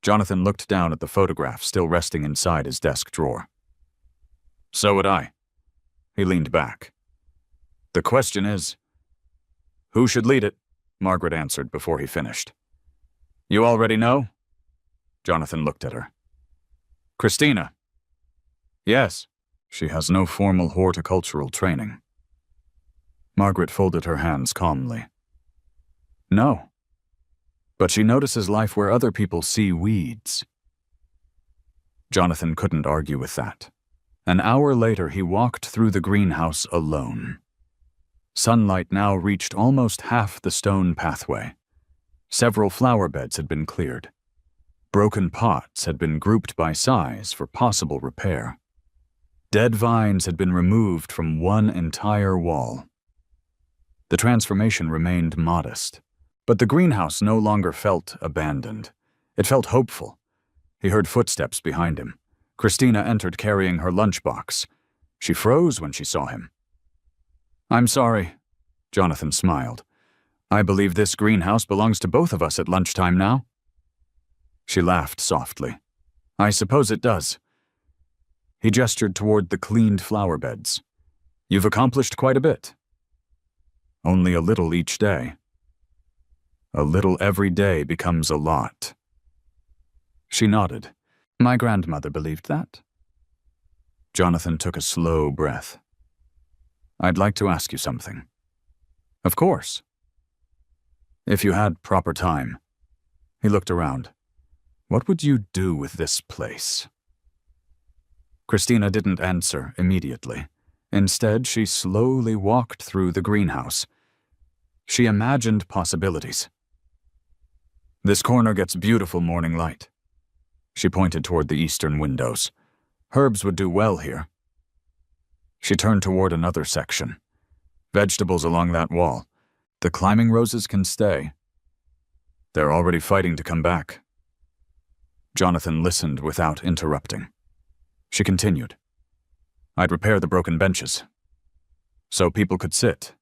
Jonathan looked down at the photograph still resting inside his desk drawer. So would I. He leaned back. The question is, who should lead it? Margaret answered before he finished. You already know? Jonathan looked at her. Christina. Yes, She has no formal horticultural training. Margaret folded her hands calmly. No. But she notices life where other people see weeds. Jonathan couldn't argue with that. An hour later, he walked through the greenhouse alone. Sunlight now reached almost half the stone pathway. Several flower beds had been cleared. Broken pots had been grouped by size for possible repair. Dead vines had been removed from one entire wall. The transformation remained modest, but the greenhouse no longer felt abandoned. It felt hopeful. He heard footsteps behind him. Christina entered carrying her lunchbox. She froze when she saw him. "I'm sorry," Jonathan smiled. "I believe this greenhouse belongs to both of us at lunchtime now." She laughed softly. "I suppose it does." He gestured toward the cleaned flower beds. "You've accomplished quite a bit." "Only a little each day." "A little every day becomes a lot." She nodded. "My grandmother believed that." Jonathan took a slow breath. "I'd like to ask you something." "Of course." "If you had proper time." He looked around. "What would you do with this place?" Christina didn't answer immediately. Instead, she slowly walked through the greenhouse. She imagined possibilities. "This corner gets beautiful morning light." She pointed toward the eastern windows. "Herbs would do well here." She turned toward another section. "Vegetables along that wall. The climbing roses can stay. They're already fighting to come back." Jonathan listened without interrupting. She continued. "I'd repair the broken benches, so people could sit.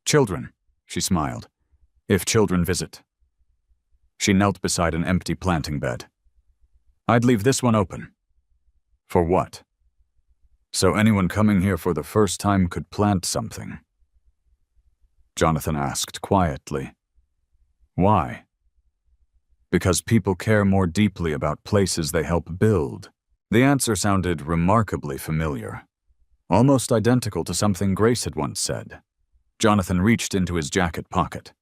Children," she smiled, "if children visit." She knelt beside an empty planting bed. "I'd leave this one open." "For what?" "So anyone coming here for the first time could plant something." Jonathan asked quietly. "Why?" "Because people care more deeply about places they help build." The answer sounded remarkably familiar, almost identical to something Grace had once said. Jonathan reached into his jacket pocket.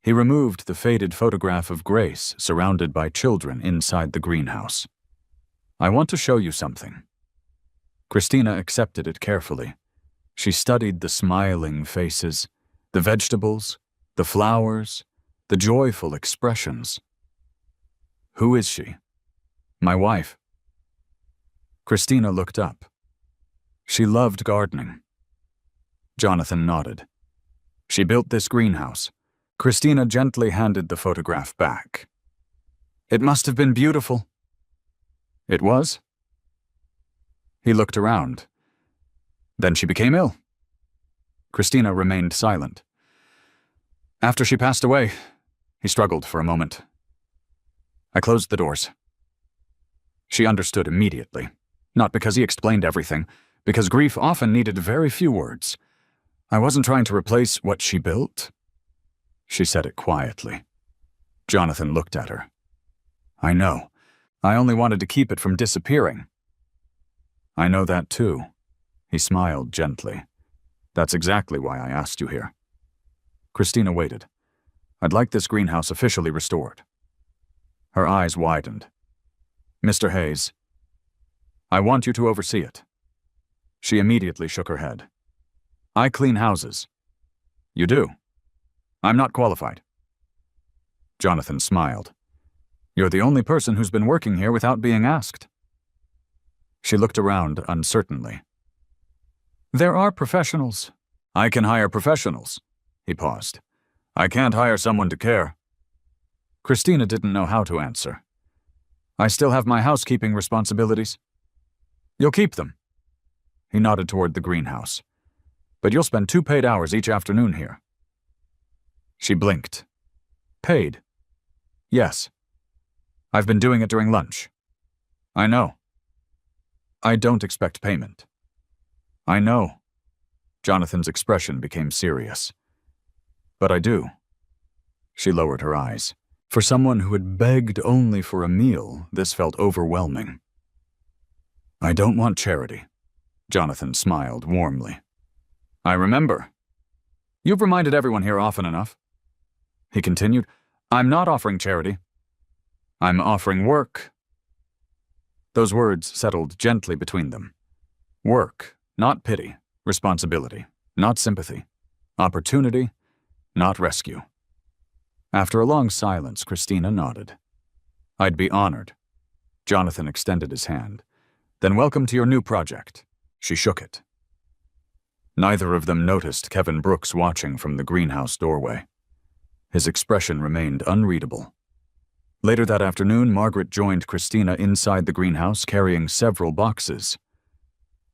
He removed the faded photograph of Grace surrounded by children inside the greenhouse. "I want to show you something." Christina accepted it carefully. She studied the smiling faces, the vegetables, the flowers, the joyful expressions. "Who is she?" "My wife." Christina looked up. "She loved gardening." Jonathan nodded. "She built this greenhouse." Christina gently handed the photograph back. "It must have been beautiful." "It was?" He looked around. "Then she became ill." Christina remained silent. "After she passed away," he struggled for a moment, "I closed the doors." She understood immediately. Not because he explained everything, because grief often needed very few words. "I wasn't trying to replace what she built." She said it quietly. Jonathan looked at her. "I know. I only wanted to keep it from disappearing." "I know that too." He smiled gently. "That's exactly why I asked you here." Christina waited. "I'd like this greenhouse officially restored." Her eyes widened. "Mr. Hayes, I want you to oversee it." She immediately shook her head. "I clean houses." "You do?" "I'm not qualified." Jonathan smiled. "You're the only person who's been working here without being asked." She looked around uncertainly. "There are professionals." "I can hire professionals." He paused. "I can't hire someone to care." Christina didn't know how to answer. "I still have my housekeeping responsibilities." "You'll keep them." He nodded toward the greenhouse. "But you'll spend 2 paid hours each afternoon here." She blinked. "Paid?" "Yes. I've been doing it during lunch." "I know." "I don't expect payment." "I know." Jonathan's expression became serious. "But I do." She lowered her eyes. For someone who had begged only for a meal, this felt overwhelming. "I don't want charity." Jonathan smiled warmly. I remember. You've reminded everyone here often enough. He continued, I'm not offering charity. I'm offering work. Those words settled gently between them. Work, not pity. Responsibility, not sympathy. Opportunity, not rescue. After a long silence, Christina nodded. I'd be honored. Jonathan extended his hand. Then welcome to your new project. She shook it. Neither of them noticed Kevin Brooks watching from the greenhouse doorway. His expression remained unreadable. Later that afternoon, Margaret joined Christina inside the greenhouse carrying several boxes.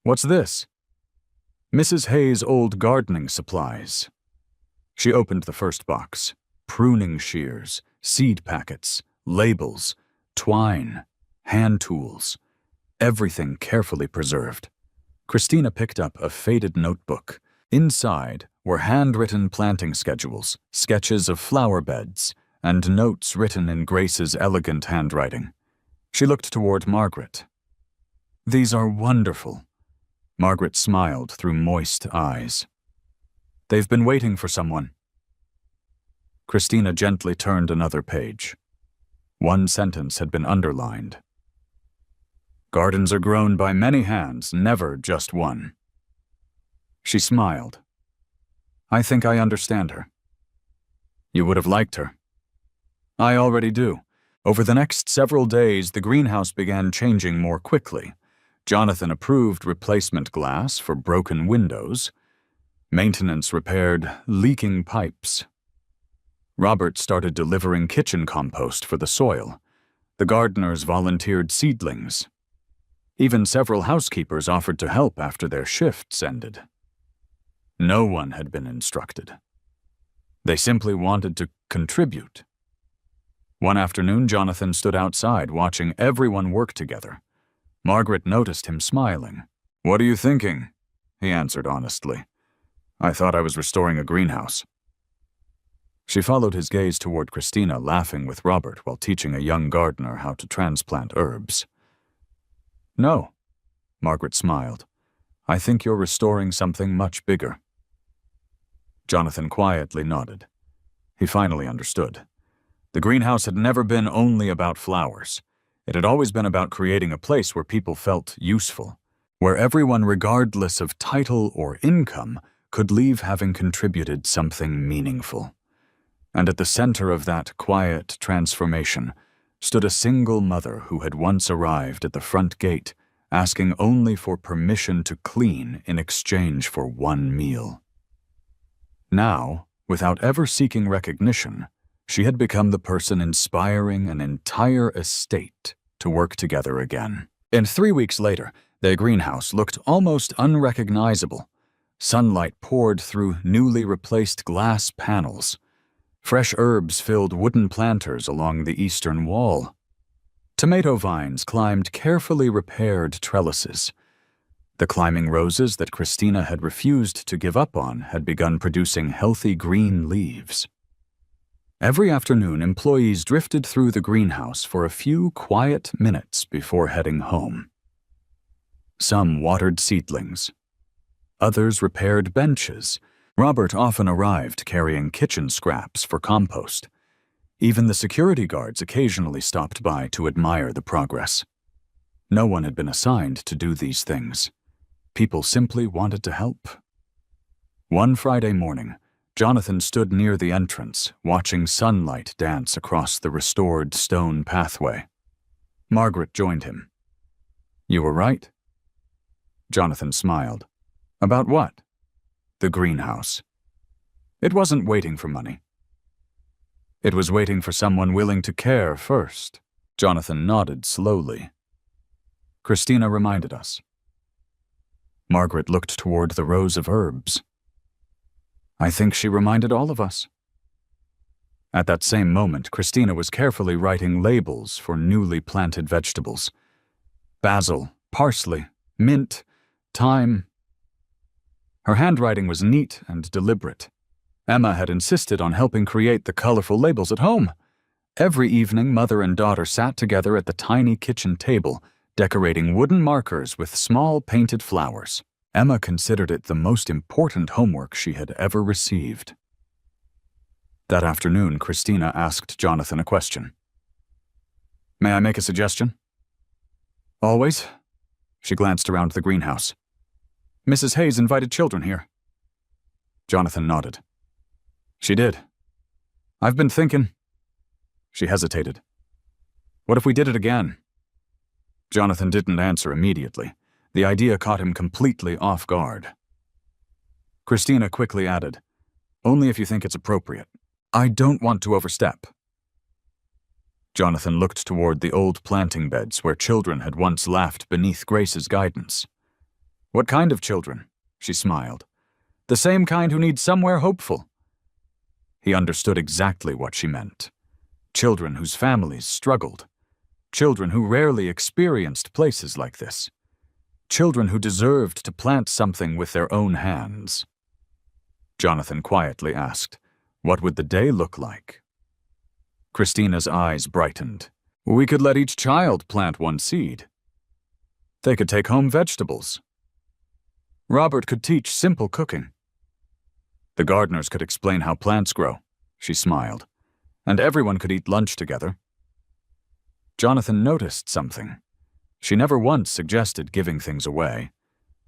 What's this? Mrs. Hayes' old gardening supplies. She opened the first box. Pruning shears, seed packets, labels, twine, hand tools, everything carefully preserved. Christina picked up a faded notebook. Inside were handwritten planting schedules, sketches of flower beds, and notes written in Grace's elegant handwriting. She looked toward Margaret. These are wonderful. Margaret smiled through moist eyes. They've been waiting for someone. Christina gently turned another page. One sentence had been underlined. Gardens are grown by many hands, never just one. She smiled. I think I understand her. You would have liked her. I already do. Over the next several days, the greenhouse began changing more quickly. Jonathan approved replacement glass for broken windows. Maintenance repaired leaking pipes. Robert started delivering kitchen compost for the soil. The gardeners volunteered seedlings. Even several housekeepers offered to help after their shifts ended. No one had been instructed. They simply wanted to contribute. One afternoon, Jonathan stood outside watching everyone work together. Margaret noticed him smiling. What are you thinking? He answered honestly. I thought I was restoring a greenhouse. She followed his gaze toward Christina, laughing with Robert while teaching a young gardener how to transplant herbs. No, Margaret smiled. I think you're restoring something much bigger. Jonathan quietly nodded. He finally understood. The greenhouse had never been only about flowers. It had always been about creating a place where people felt useful, where everyone, regardless of title or income, could leave having contributed something meaningful. And at the center of that quiet transformation stood a single mother who had once arrived at the front gate, asking only for permission to clean in exchange for one meal. Now, without ever seeking recognition, she had become the person inspiring an entire estate to work together again. And 3 weeks later, their greenhouse looked almost unrecognizable. Sunlight poured through newly replaced glass panels. Fresh herbs filled wooden planters along the eastern wall. Tomato vines climbed carefully repaired trellises. The climbing roses that Christina had refused to give up on had begun producing healthy green leaves. Every afternoon, employees drifted through the greenhouse for a few quiet minutes before heading home. Some watered seedlings. Others repaired benches. Robert often arrived carrying kitchen scraps for compost. Even the security guards occasionally stopped by to admire the progress. No one had been assigned to do these things. People simply wanted to help. One Friday morning, Jonathan stood near the entrance, watching sunlight dance across the restored stone pathway. Margaret joined him. You were right. Jonathan smiled. About what? The greenhouse. It wasn't waiting for money. It was waiting for someone willing to care first. Jonathan nodded slowly. Christina reminded us. Margaret looked toward the rows of herbs. I think she reminded all of us. At that same moment, Christina was carefully writing labels for newly planted vegetables. Basil, parsley, mint, thyme. Her handwriting was neat and deliberate. Emma had insisted on helping create the colorful labels at home. Every evening, mother and daughter sat together at the tiny kitchen table, decorating wooden markers with small painted flowers. Emma considered it the most important homework she had ever received. That afternoon, Christina asked Jonathan a question. "May I make a suggestion?" "Always." She glanced around the greenhouse. "Mrs. Hayes invited children here." Jonathan nodded. "She did. I've been thinking—" She hesitated. "What if we did it again?" Jonathan didn't answer immediately. The idea caught him completely off guard. Christina quickly added, "Only if you think it's appropriate. I don't want to overstep." Jonathan looked toward the old planting beds where children had once laughed beneath Grace's guidance. "What kind of children?" She smiled. "The same kind who need somewhere hopeful." He understood exactly what she meant. Children whose families struggled. Children who rarely experienced places like this. Children who deserved to plant something with their own hands. Jonathan quietly asked, "What would the day look like?" Christina's eyes brightened. "We could let each child plant one seed. They could take home vegetables. Robert could teach simple cooking. The gardeners could explain how plants grow," she smiled, "and everyone could eat lunch together." Jonathan noticed something. She never once suggested giving things away.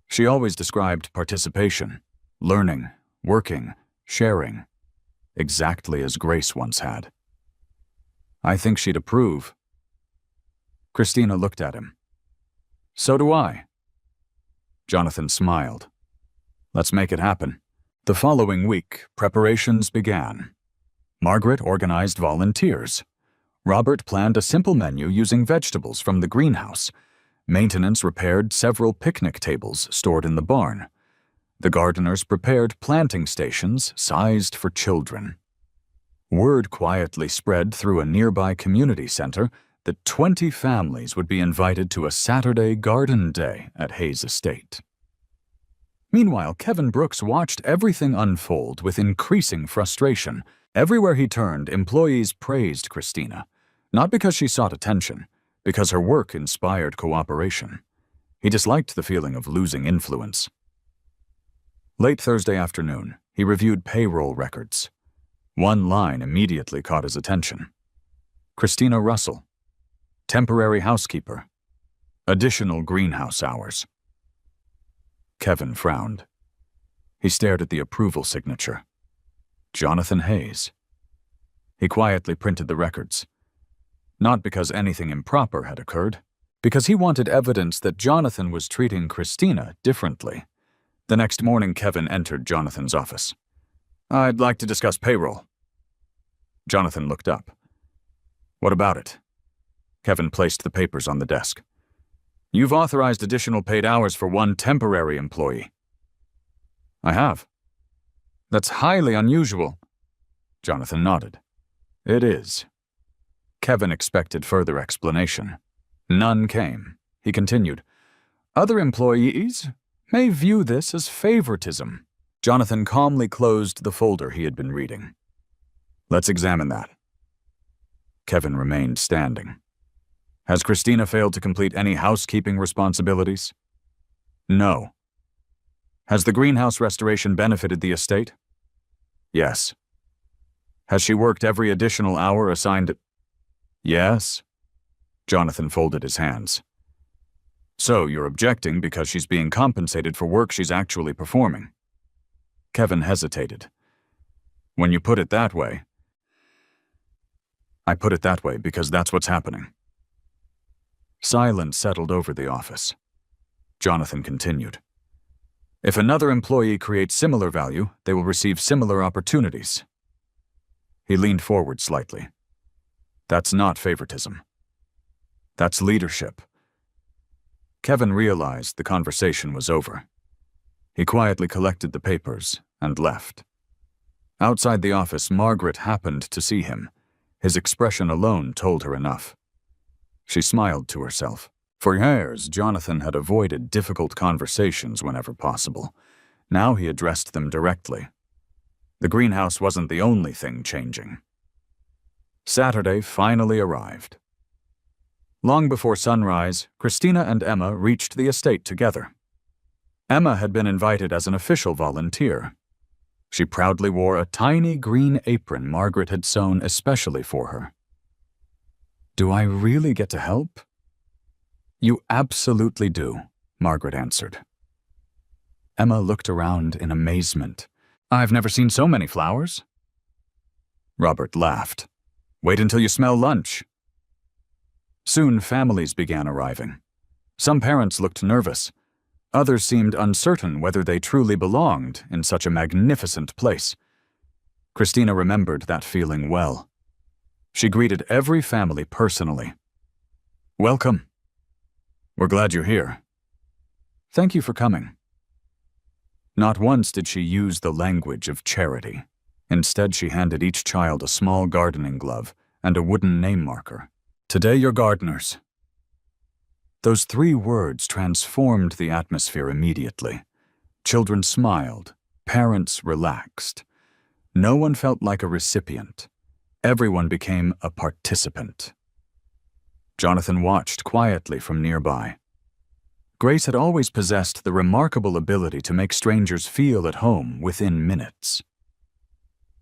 She always described participation, learning, working, sharing, exactly as Grace once had. "I think she'd approve." Christina looked at him. "So do I." Jonathan smiled. "Let's make it happen." The following week, preparations began. Margaret organized volunteers. Robert planned a simple menu using vegetables from the greenhouse. Maintenance repaired several picnic tables stored in the barn. The gardeners prepared planting stations sized for children. Word quietly spread through a nearby community center that 20 families would be invited to a Saturday garden day at Hayes Estate. Meanwhile, Kevin Brooks watched everything unfold with increasing frustration. Everywhere he turned, employees praised Christina, not because she sought attention, because her work inspired cooperation. He disliked the feeling of losing influence. Late Thursday afternoon, he reviewed payroll records. One line immediately caught his attention. Christina Russell, temporary housekeeper, additional greenhouse hours. Kevin frowned. He stared at the approval signature. Jonathan Hayes. He quietly printed the records. Not because anything improper had occurred, because he wanted evidence that Jonathan was treating Christina differently. The next morning, Kevin entered Jonathan's office. "I'd like to discuss payroll." Jonathan looked up. "What about it?" Kevin placed the papers on the desk. "You've authorized additional paid hours for one temporary employee." "I have." "That's highly unusual." Jonathan nodded. "It is." Kevin expected further explanation. None came. He continued, "Other employees may view this as favoritism." Jonathan calmly closed the folder he had been reading. "Let's examine that." Kevin remained standing. "Has Christina failed to complete any housekeeping responsibilities?" "No." "Has the greenhouse restoration benefited the estate?" "Yes." "Has she worked every additional hour assigned?" "Yes." Jonathan folded his hands. "So you're objecting because she's being compensated for work she's actually performing?" Kevin hesitated. "When you put it that way..." "I put it that way because that's what's happening." Silence settled over the office. Jonathan continued. "If another employee creates similar value, they will receive similar opportunities." He leaned forward slightly. "That's not favoritism. That's leadership." Kevin realized the conversation was over. He quietly collected the papers and left. Outside the office, Margaret happened to see him. His expression alone told her enough. She smiled to herself. For years, Jonathan had avoided difficult conversations whenever possible. Now he addressed them directly. The greenhouse wasn't the only thing changing. Saturday finally arrived. Long before sunrise, Christina and Emma reached the estate together. Emma had been invited as an official volunteer. She proudly wore a tiny green apron Margaret had sewn especially for her. "Do I really get to help?" "You absolutely do," Margaret answered. Emma looked around in amazement. "I've never seen so many flowers." Robert laughed. "Wait until you smell lunch." Soon families began arriving. Some parents looked nervous. Others seemed uncertain whether they truly belonged in such a magnificent place. Christina remembered that feeling well. She greeted every family personally. "Welcome. We're glad you're here. Thank you for coming." Not once did she use the language of charity. Instead, she handed each child a small gardening glove and a wooden name marker. "Today you're gardeners." Those 3 words transformed the atmosphere immediately. Children smiled, parents relaxed. No one felt like a recipient. Everyone became a participant. Jonathan watched quietly from nearby. Grace had always possessed the remarkable ability to make strangers feel at home within minutes.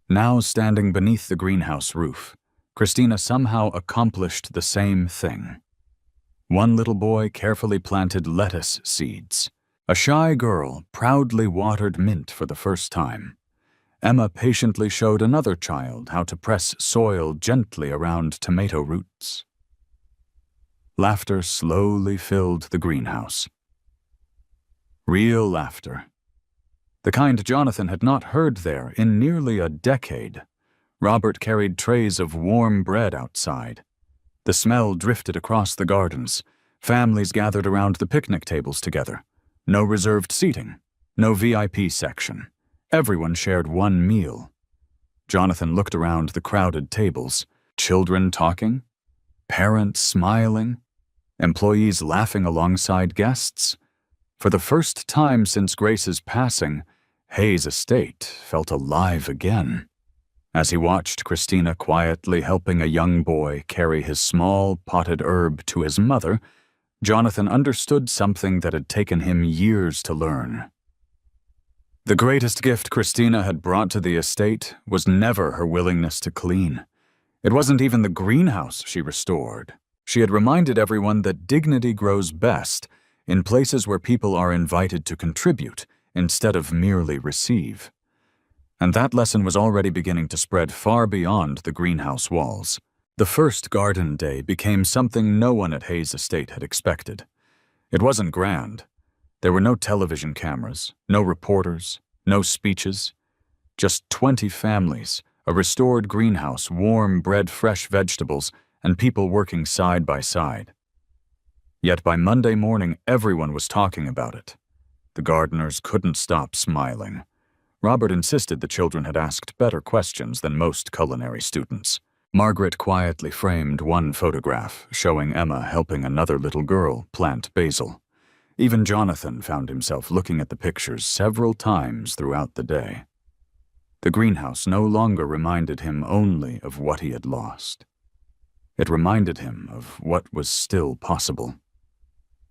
Now, standing beneath the greenhouse roof, Christina somehow accomplished the same thing. One little boy carefully planted lettuce seeds. A shy girl proudly watered mint for the first time. Emma patiently showed another child how to press soil gently around tomato roots. Laughter slowly filled the greenhouse. Real laughter. The kind Jonathan had not heard there in nearly a decade. Robert carried trays of warm bread outside. The smell drifted across the gardens. Families gathered around the picnic tables together. No reserved seating. No VIP section. Everyone shared one meal. Jonathan looked around the crowded tables. Children talking. Parents smiling. Employees laughing alongside guests. For the first time since Grace's passing, Hayes Estate felt alive again. As he watched Christina quietly helping a young boy carry his small potted herb to his mother, Jonathan understood something that had taken him years to learn. The greatest gift Christina had brought to the estate was never her willingness to clean. It wasn't even the greenhouse she restored. She had reminded everyone that dignity grows best in places where people are invited to contribute instead of merely receive. And that lesson was already beginning to spread far beyond the greenhouse walls. The first garden day became something no one at Hayes Estate had expected. It wasn't grand. There were no television cameras, no reporters, no speeches. Just 20 families, a restored greenhouse, warm, bred fresh vegetables, and people working side by side. Yet by Monday morning, everyone was talking about it. The gardeners couldn't stop smiling. Robert insisted the children had asked better questions than most culinary students. Margaret quietly framed one photograph showing Emma helping another little girl plant basil. Even Jonathan found himself looking at the pictures several times throughout the day. The greenhouse no longer reminded him only of what he had lost. It reminded him of what was still possible.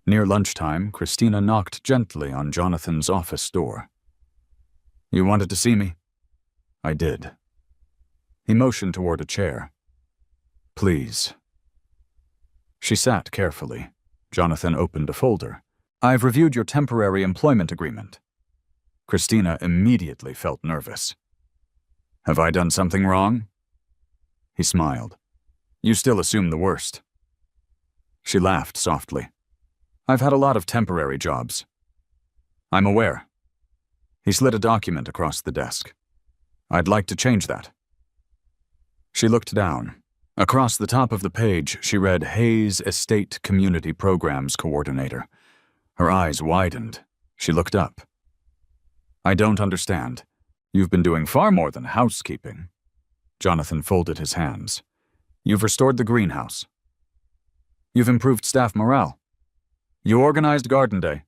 Near lunchtime, Christina knocked gently on Jonathan's office door. "You wanted to see me?" "I did." He motioned toward a chair. "Please." She sat carefully. Jonathan opened a folder. "I've reviewed your temporary employment agreement." Christina immediately felt nervous. "Have I done something wrong?" He smiled. "You still assume the worst." She laughed softly. "I've had a lot of temporary jobs." "I'm aware." He slid a document across the desk. "I'd like to change that." She looked down. Across the top of the page, she read Hayes Estate Community Programs Coordinator. Her eyes widened. She looked up. "I don't understand. You've been doing far more than housekeeping." Jonathan folded his hands. "You've restored the greenhouse. You've improved staff morale. You organized Garden Day.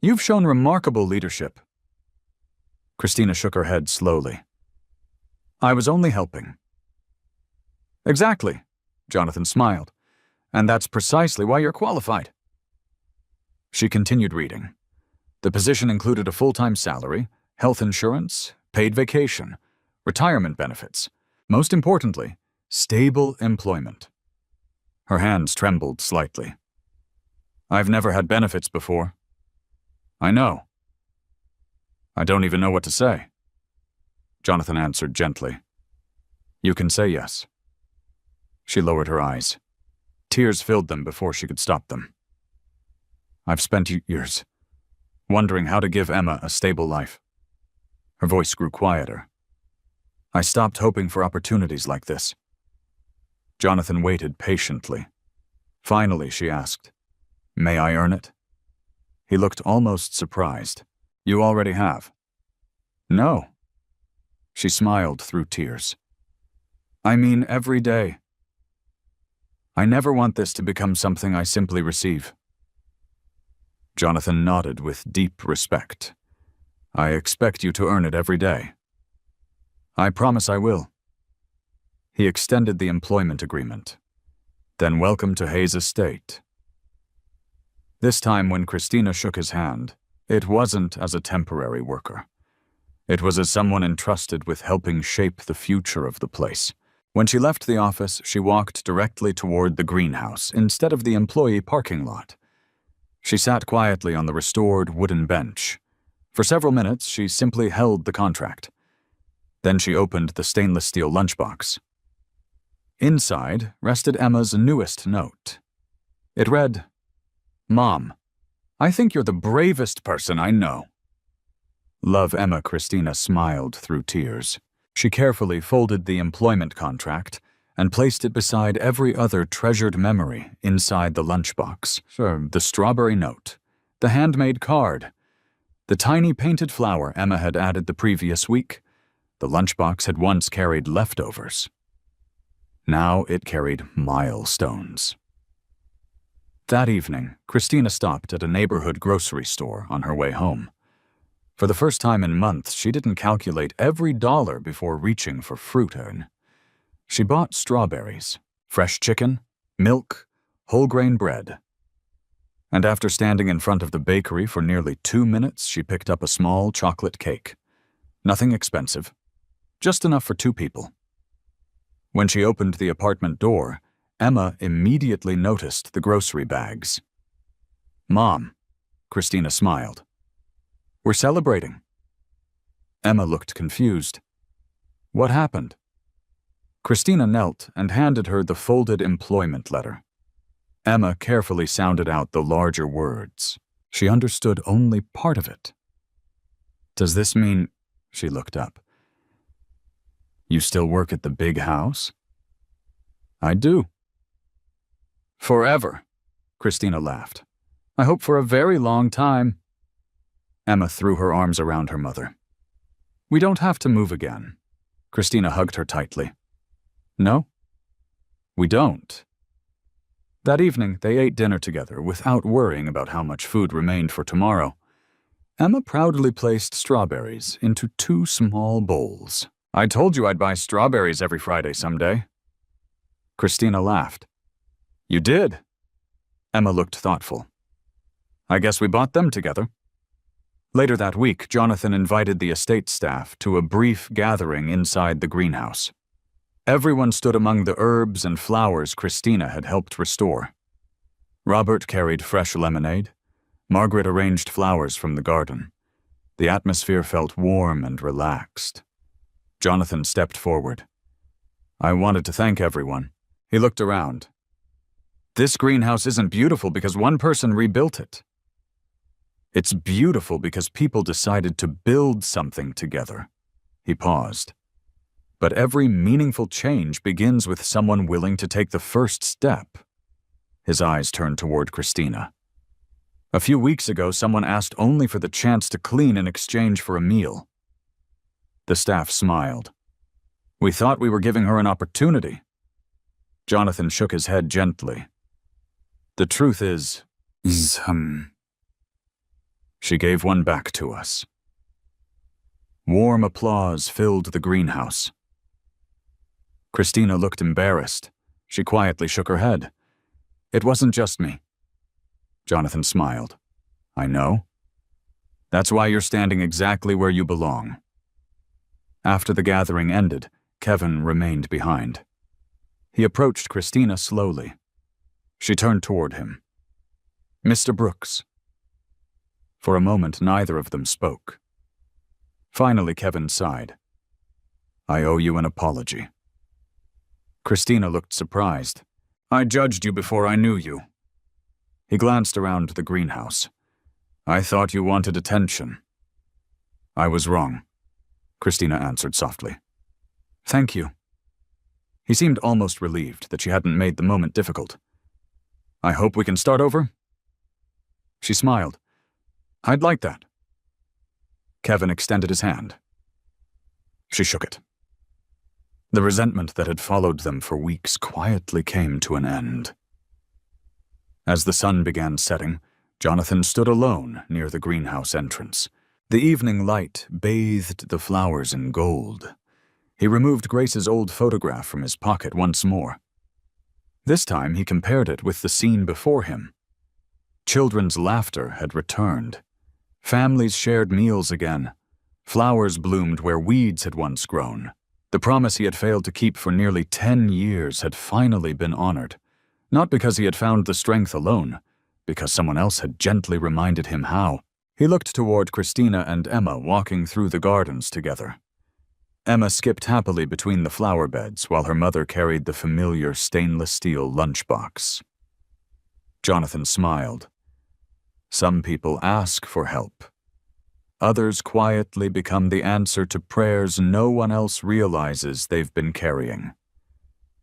You've shown remarkable leadership." Christina shook her head slowly. "I was only helping." "Exactly," Jonathan smiled. And that's precisely why you're qualified. She continued reading. The position included a full-time salary, health insurance, paid vacation, retirement benefits. Most importantly, stable employment. Her hands trembled slightly. I've never had benefits before. I know. I don't even know what to say. Jonathan answered gently. You can say yes. She lowered her eyes. Tears filled them before she could stop them. I've spent years wondering how to give Emma a stable life. Her voice grew quieter. I stopped hoping for opportunities like this. Jonathan waited patiently. Finally, she asked, May I earn it? He looked almost surprised. You already have. No. She smiled through tears. I mean every day. I never want this to become something I simply receive. Jonathan nodded with deep respect. I expect you to earn it every day. I promise I will. He extended the employment agreement. Then welcome to Hayes Estate. This time when Christina shook his hand, it wasn't as a temporary worker. It was as someone entrusted with helping shape the future of the place. When she left the office, she walked directly toward the greenhouse instead of the employee parking lot. She sat quietly on the restored wooden bench. For several minutes, she simply held the contract. Then she opened the stainless steel lunchbox. Inside rested Emma's newest note. It read, Mom, I think you're the bravest person I know. Love, Emma. Christina smiled through tears. She carefully folded the employment contract and placed it beside every other treasured memory inside the lunchbox. Sure, the strawberry note, the handmade card, the tiny painted flower Emma had added the previous week. The lunchbox had once carried leftovers. Now it carried milestones. That evening, Christina stopped at a neighborhood grocery store on her way home. For the first time in months, she didn't calculate every dollar before reaching for fruit. She bought strawberries, fresh chicken, milk, whole grain bread. And after standing in front of the bakery for nearly 2 minutes, she picked up a small chocolate cake. Nothing expensive, just enough for 2 people. When she opened the apartment door, Emma immediately noticed the grocery bags. Mom, Christina smiled. We're celebrating. Emma looked confused. What happened? Christina knelt and handed her the folded employment letter. Emma carefully sounded out the larger words. She understood only part of it. Does this mean... She looked up. You still work at the big house? I do. Forever, Christina laughed. I hope for a very long time. Emma threw her arms around her mother. We don't have to move again. Christina hugged her tightly. No? We don't. That evening, they ate dinner together without worrying about how much food remained for tomorrow. Emma proudly placed strawberries into 2 small bowls. I told you I'd buy strawberries every Friday someday. Christina laughed. You did? Emma looked thoughtful. I guess we bought them together. Later that week, Jonathan invited the estate staff to a brief gathering inside the greenhouse. Everyone stood among the herbs and flowers Christina had helped restore. Robert carried fresh lemonade. Margaret arranged flowers from the garden. The atmosphere felt warm and relaxed. Jonathan stepped forward. I wanted to thank everyone. He looked around. This greenhouse isn't beautiful because one person rebuilt it. It's beautiful because people decided to build something together. He paused. But every meaningful change begins with someone willing to take the first step. His eyes turned toward Christina. A few weeks ago, someone asked only for the chance to clean in exchange for a meal. The staff smiled. We thought we were giving her an opportunity. Jonathan shook his head gently. The truth is, She gave one back to us. Warm applause filled the greenhouse. Christina looked embarrassed. She quietly shook her head. It wasn't just me. Jonathan smiled. I know. That's why you're standing exactly where you belong. After the gathering ended, Kevin remained behind. He approached Christina slowly. She turned toward him. Mr. Brooks. For a moment, neither of them spoke. Finally, Kevin sighed. I owe you an apology. Christina looked surprised. I judged you before I knew you. He glanced around the greenhouse. I thought you wanted attention. I was wrong, Christina answered softly. Thank you. He seemed almost relieved that she hadn't made the moment difficult. I hope we can start over? She smiled. I'd like that. Kevin extended his hand. She shook it. The resentment that had followed them for weeks quietly came to an end. As the sun began setting, Jonathan stood alone near the greenhouse entrance. The evening light bathed the flowers in gold. He removed Grace's old photograph from his pocket once more. This time he compared it with the scene before him. Children's laughter had returned. Families shared meals again. Flowers bloomed where weeds had once grown. The promise he had failed to keep for nearly 10 years had finally been honored. Not because he had found the strength alone, because someone else had gently reminded him how. He looked toward Christina and Emma walking through the gardens together. Emma skipped happily between the flower beds while her mother carried the familiar stainless steel lunchbox. Jonathan smiled. Some people ask for help. Others quietly become the answer to prayers no one else realizes they've been carrying.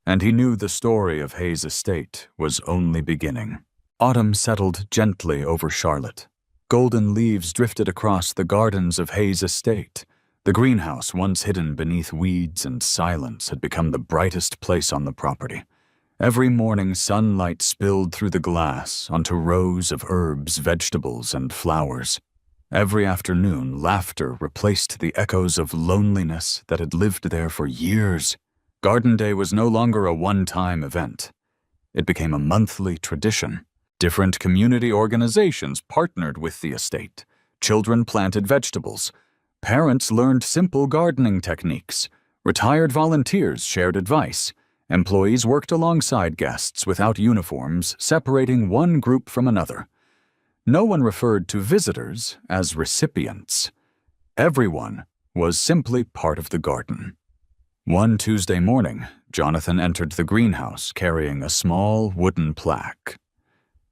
And he knew the story of Hayes Estate was only beginning. Autumn settled gently over Charlotte. Golden leaves drifted across the gardens of Hayes Estate. The greenhouse, once hidden beneath weeds and silence, had become the brightest place on the property. Every morning, sunlight spilled through the glass onto rows of herbs, vegetables, and flowers. Every afternoon, laughter replaced the echoes of loneliness that had lived there for years. Garden Day was no longer a one-time event. It became a monthly tradition. Different community organizations partnered with the estate. Children planted vegetables. Parents learned simple gardening techniques. Retired volunteers shared advice. Employees worked alongside guests without uniforms, separating one group from another. No one referred to visitors as recipients. Everyone was simply part of the garden. One Tuesday morning, Jonathan entered the greenhouse carrying a small wooden plaque.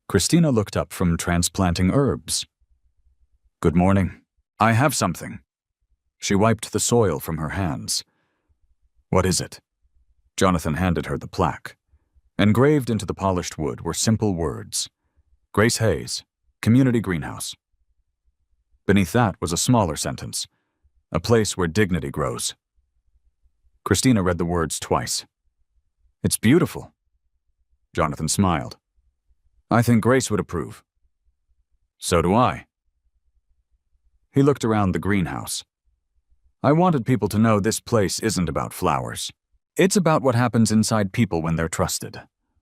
Christina looked up from transplanting herbs. Good morning. I have something. She wiped the soil from her hands. What is it? Jonathan handed her the plaque. Engraved into the polished wood were simple words. Grace Hayes, Community Greenhouse. Beneath that was a smaller sentence. A place where dignity grows. Christina read the words twice. It's beautiful. Jonathan smiled. I think Grace would approve. So do I. He looked around the greenhouse. I wanted people to know this place isn't about flowers. It's about what happens inside people when they're trusted.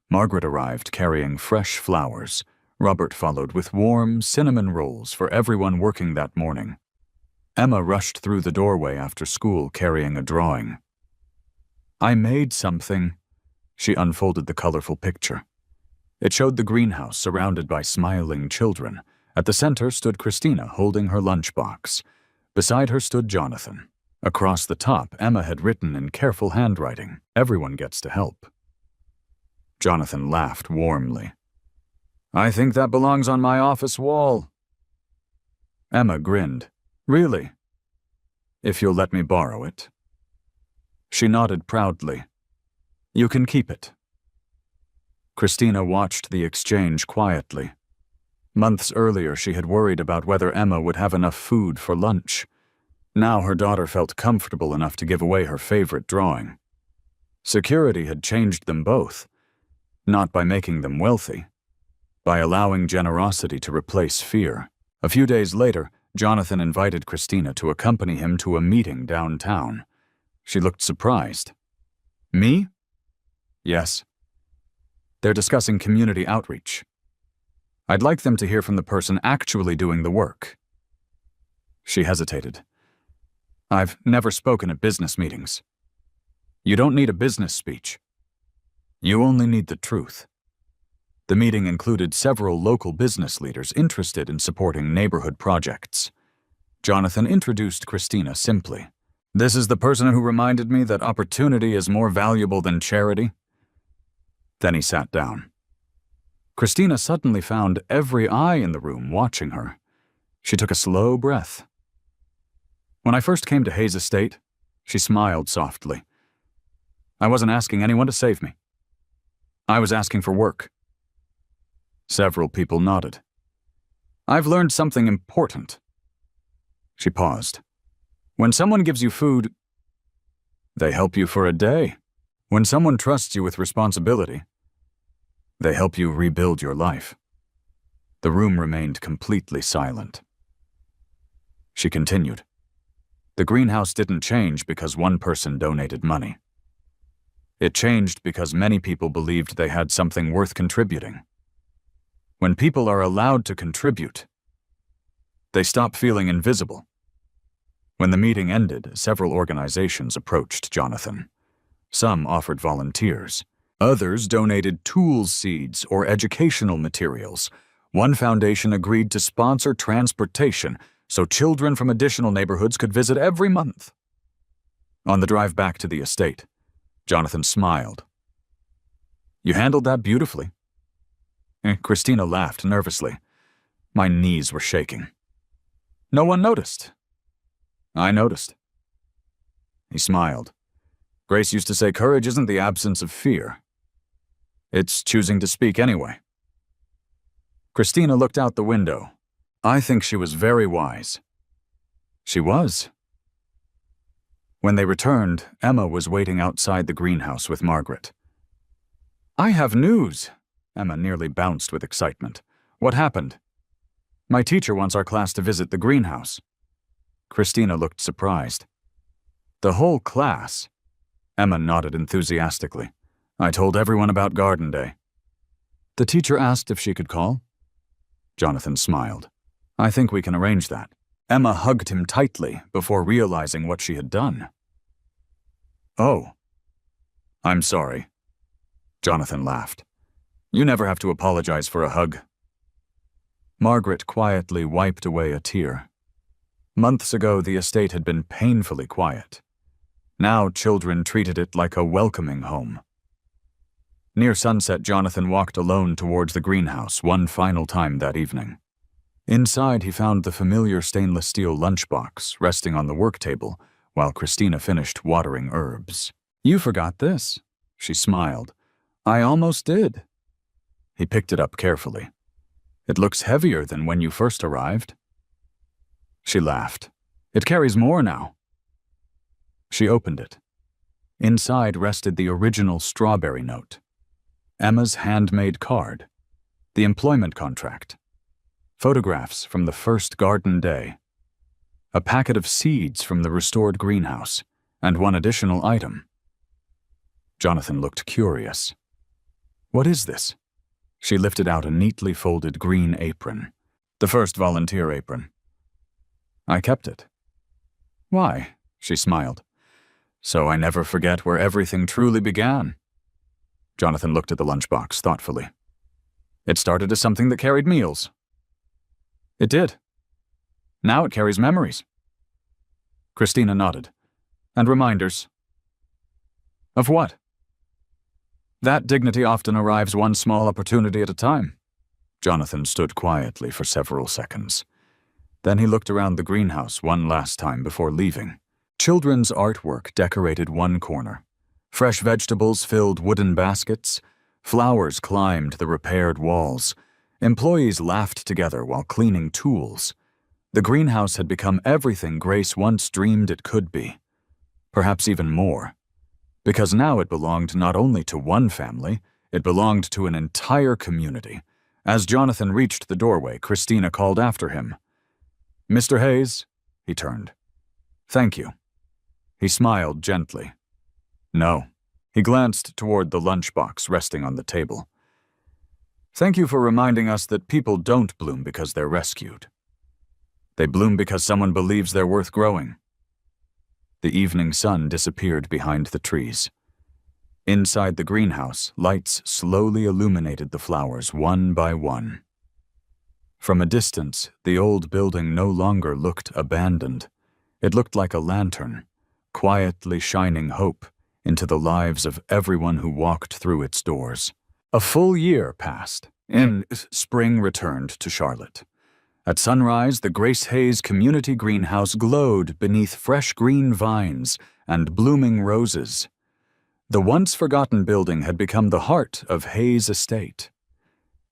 Margaret arrived carrying fresh flowers. Robert followed with warm cinnamon rolls for everyone working that morning. Emma rushed through the doorway after school carrying a drawing. I made something. She unfolded the colorful picture. It showed the greenhouse surrounded by smiling children. At the center stood Christina holding her lunchbox. Beside her stood Jonathan. Across the top, Emma had written in careful handwriting, "Everyone gets to help." Jonathan laughed warmly. I think that belongs on my office wall. Emma grinned. Really? If you'll let me borrow it. She nodded proudly. You can keep it. Christina watched the exchange quietly. Months earlier, she had worried about whether Emma would have enough food for lunch. Now her daughter felt comfortable enough to give away her favorite drawing. Security had changed them both, not by making them wealthy, by allowing generosity to replace fear. A few days later, Jonathan invited Christina to accompany him to a meeting downtown. She looked surprised. Me? Yes. They're discussing community outreach. I'd like them to hear from the person actually doing the work. She hesitated. I've never spoken at business meetings. You don't need a business speech. You only need the truth. The meeting included several local business leaders interested in supporting neighborhood projects. Jonathan introduced Christina simply. This is the person who reminded me that opportunity is more valuable than charity. Then he sat down. Christina suddenly found every eye in the room watching her. She took a slow breath. When I first came to Hayes Estate, she smiled softly. I wasn't asking anyone to save me. I was asking for work. Several people nodded. I've learned something important. She paused. When someone gives you food, they help you for a day. When someone trusts you with responsibility, they help you rebuild your life. The room remained completely silent. She continued. The greenhouse didn't change because one person donated money. It changed because many people believed they had something worth contributing. When people are allowed to contribute, they stop feeling invisible. When the meeting ended, several organizations approached Jonathan. Some offered volunteers. Others donated tool seeds or educational materials. One foundation agreed to sponsor transportation so children from additional neighborhoods could visit every month. On the drive back to the estate, Jonathan smiled. You handled that beautifully. Christina laughed nervously. My knees were shaking. No one noticed. I noticed. He smiled. Grace used to say courage isn't the absence of fear. It's choosing to speak anyway. Christina looked out the window. I think she was very wise. She was. When they returned, Emma was waiting outside the greenhouse with Margaret. I have news. Emma nearly bounced with excitement. What happened? My teacher wants our class to visit the greenhouse. Christina looked surprised. The whole class? Emma nodded enthusiastically. I told everyone about Garden Day. The teacher asked if she could call. Jonathan smiled. I think we can arrange that. Emma hugged him tightly before realizing what she had done. Oh. I'm sorry. Jonathan laughed. You never have to apologize for a hug. Margaret quietly wiped away a tear. Months ago, the estate had been painfully quiet. Now children treated it like a welcoming home. Near sunset, Jonathan walked alone towards the greenhouse one final time that evening. Inside, he found the familiar stainless steel lunchbox resting on the work table while Christina finished watering herbs. You forgot this, she smiled. I almost did. He picked it up carefully. It looks heavier than when you first arrived. She laughed. It carries more now. She opened it. Inside rested the original strawberry note. Emma's handmade card. The employment contract. Photographs from the first garden day. A packet of seeds from the restored greenhouse, and one additional item. Jonathan looked curious. What is this? She lifted out a neatly folded green apron. The first volunteer apron. I kept it. Why? She smiled. So I never forget where everything truly began. Jonathan looked at the lunchbox thoughtfully. It started as something that carried meals. It did. Now it carries memories. Christina nodded. And reminders. Of what? That dignity often arrives one small opportunity at a time. Jonathan stood quietly for several seconds. Then he looked around the greenhouse one last time before leaving. Children's artwork decorated one corner. Fresh vegetables filled wooden baskets. Flowers climbed the repaired walls. Employees laughed together while cleaning tools. The greenhouse had become everything Grace once dreamed it could be. Perhaps even more. Because now it belonged not only to one family, it belonged to an entire community. As Jonathan reached the doorway, Christina called after him. Mr. Hayes, he turned. Thank you. He smiled gently. No. He glanced toward the lunchbox resting on the table. Thank you for reminding us that people don't bloom because they're rescued. They bloom because someone believes they're worth growing. The evening sun disappeared behind the trees. Inside the greenhouse, lights slowly illuminated the flowers one by one. From a distance, the old building no longer looked abandoned. It looked like a lantern, quietly shining hope into the lives of everyone who walked through its doors. A full year passed, and spring returned to Charlotte. At sunrise, the Grace Hayes Community Greenhouse glowed beneath fresh green vines and blooming roses. The once-forgotten building had become the heart of Hayes Estate.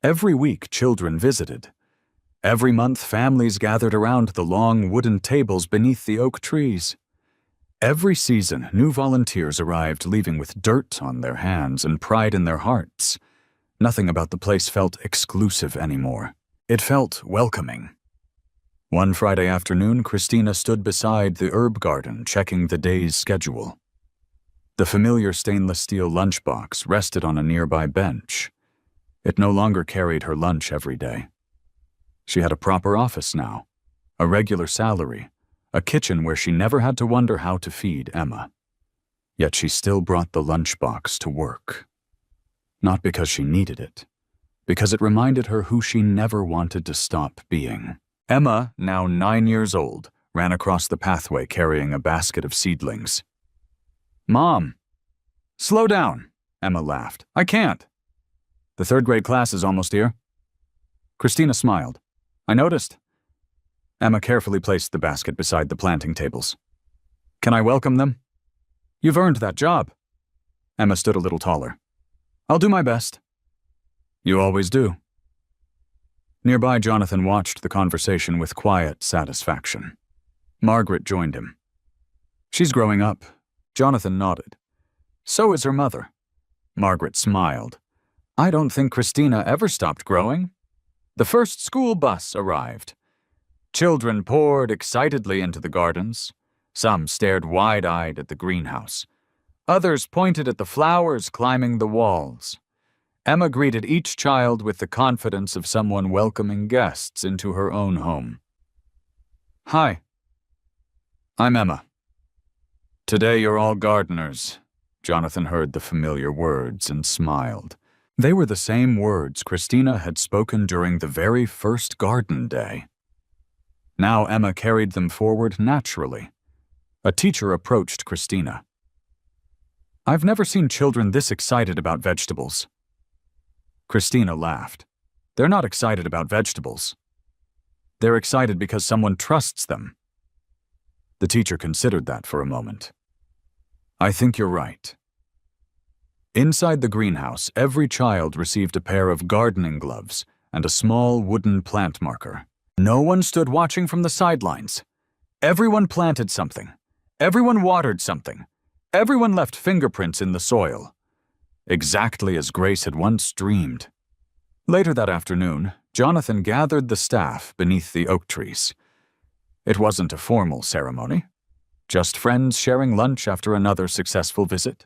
Every week, children visited. Every month, families gathered around the long wooden tables beneath the oak trees. Every season, new volunteers arrived, leaving with dirt on their hands and pride in their hearts. Nothing about the place felt exclusive anymore. It felt welcoming. One Friday afternoon, Christina stood beside the herb garden, checking the day's schedule. The familiar stainless steel lunchbox rested on a nearby bench. It no longer carried her lunch every day. She had a proper office now, a regular salary, a kitchen where she never had to wonder how to feed Emma. Yet she still brought the lunchbox to work. Not because she needed it, because it reminded her who she never wanted to stop being. Emma, now 9 years old, ran across the pathway carrying a basket of seedlings. "Mom, slow down," Emma laughed. "I can't. The third-grade class is almost here." Christina smiled. "I noticed." Emma carefully placed the basket beside the planting tables. "Can I welcome them?" "You've earned that job." Emma stood a little taller. "I'll do my best." "You always do." Nearby, Jonathan watched the conversation with quiet satisfaction. Margaret joined him. "She's growing up." Jonathan nodded. "So is her mother." Margaret smiled. "I don't think Christina ever stopped growing." The first school bus arrived. Children poured excitedly into the gardens. Some stared wide-eyed at the greenhouse. Others pointed at the flowers climbing the walls. Emma greeted each child with the confidence of someone welcoming guests into her own home. "Hi, I'm Emma. Today you're all gardeners." Jonathan heard the familiar words and smiled. They were the same words Christina had spoken during the very first garden day. Now Emma carried them forward naturally. A teacher approached Christina. "I've never seen children this excited about vegetables." Christina laughed. "They're not excited about vegetables. They're excited because someone trusts them." The teacher considered that for a moment. "I think you're right." Inside the greenhouse, every child received a pair of gardening gloves and a small wooden plant marker. No one stood watching from the sidelines. Everyone planted something. Everyone watered something. Everyone left fingerprints in the soil. Exactly as Grace had once dreamed. Later that afternoon, Jonathan gathered the staff beneath the oak trees. It wasn't a formal ceremony. Just friends sharing lunch after another successful visit.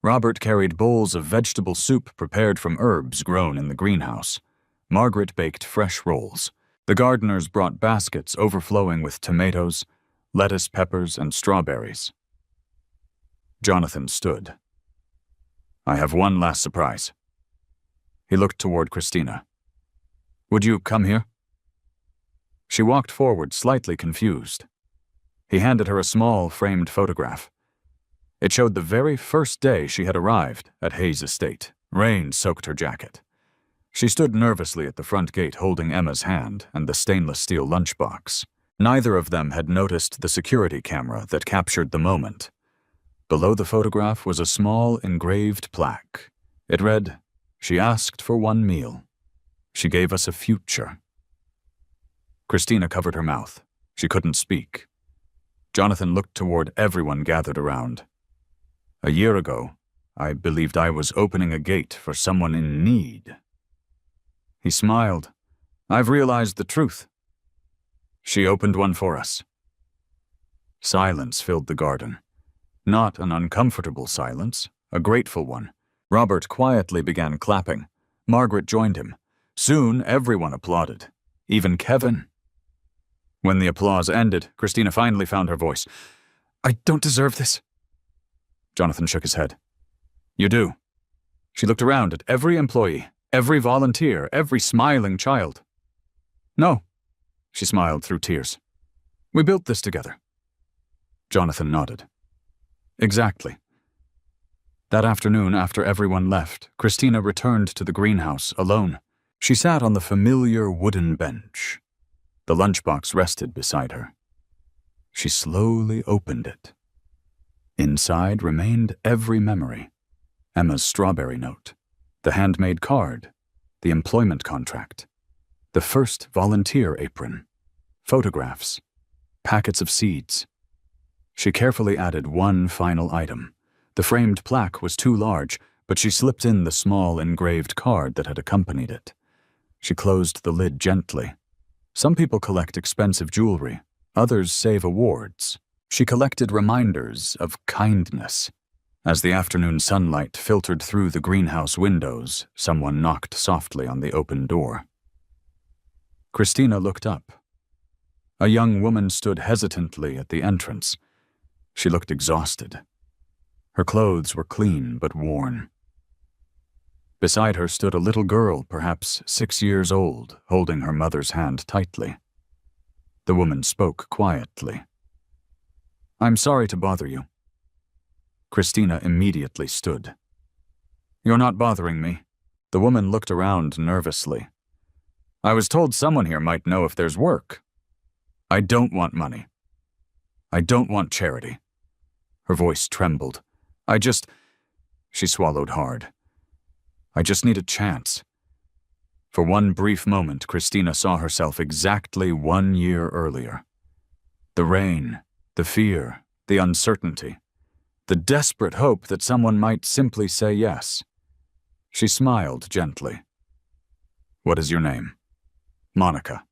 Robert carried bowls of vegetable soup prepared from herbs grown in the greenhouse. Margaret baked fresh rolls. The gardeners brought baskets overflowing with tomatoes, lettuce, peppers, and strawberries. Jonathan stood. "I have one last surprise." He looked toward Christina. "Would you come here?" She walked forward, slightly confused. He handed her a small, framed photograph. It showed the very first day she had arrived at Hayes Estate. Rain soaked her jacket. She stood nervously at the front gate holding Emma's hand and the stainless steel lunchbox. Neither of them had noticed the security camera that captured the moment. Below the photograph was a small engraved plaque. It read, "She asked for one meal. She gave us a future." Christina covered her mouth. She couldn't speak. Jonathan looked toward everyone gathered around. "A year ago, I believed I was opening a gate for someone in need." He smiled. "I've realized the truth. She opened one for us." Silence filled the garden. Not an uncomfortable silence, a grateful one. Robert quietly began clapping. Margaret joined him. Soon, everyone applauded, even Kevin. When the applause ended, Christina finally found her voice. "I don't deserve this." Jonathan shook his head. "You do." She looked around at every employee, every volunteer, every smiling child. "No," she smiled through tears. "We built this together." Jonathan nodded. "Exactly." That afternoon, after everyone left, Christina returned to the greenhouse alone. She sat on the familiar wooden bench. The lunchbox rested beside her. She slowly opened it. Inside remained every memory: Emma's strawberry note, the handmade card, the employment contract, the first volunteer apron, photographs, packets of seeds. She carefully added one final item. The framed plaque was too large, but she slipped in the small engraved card that had accompanied it. She closed the lid gently. Some people collect expensive jewelry, others save awards. She collected reminders of kindness. As the afternoon sunlight filtered through the greenhouse windows, someone knocked softly on the open door. Christina looked up. A young woman stood hesitantly at the entrance. She looked exhausted. Her clothes were clean but worn. Beside her stood a little girl, perhaps 6 years old, holding her mother's hand tightly. The woman spoke quietly. "I'm sorry to bother you." Christina immediately stood. "You're not bothering me." The woman looked around nervously. "I was told someone here might know if there's work. I don't want money. I don't want charity." Her voice trembled. She swallowed hard. "I just need a chance." For one brief moment, Christina saw herself exactly 1 year earlier. The rain, the fear, the uncertainty, the desperate hope that someone might simply say yes. She smiled gently. "What is your name?" "Monica."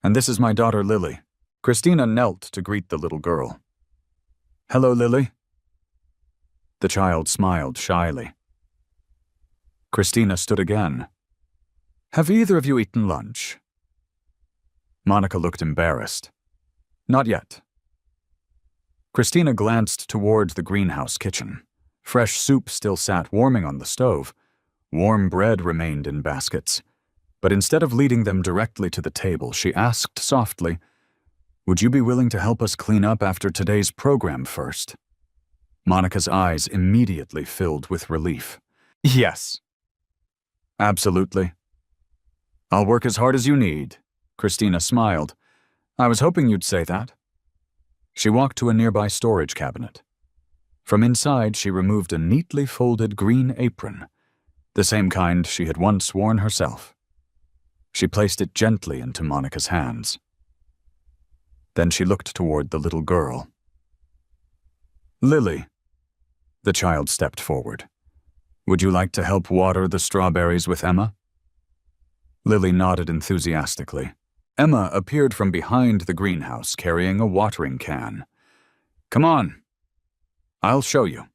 "And this is my daughter Lily." Christina knelt to greet the little girl. "Hello, Lily." The child smiled shyly. Christina stood again. "Have either of you eaten lunch?" Monica looked embarrassed. "Not yet." Christina glanced toward the greenhouse kitchen. Fresh soup still sat warming on the stove. Warm bread remained in baskets. But instead of leading them directly to the table, she asked softly, "Would you be willing to help us clean up after today's program first?" Monica's eyes immediately filled with relief. "Yes." "Absolutely." "I'll work as hard as you need." Christina smiled. "I was hoping you'd say that." She walked to a nearby storage cabinet. From inside, she removed a neatly folded green apron, the same kind she had once worn herself. She placed it gently into Monica's hands. Then she looked toward the little girl. "Lily." The child stepped forward. "Would you like to help water the strawberries with Emma?" Lily nodded enthusiastically. Emma appeared from behind the greenhouse carrying a watering can. "Come on. I'll show you."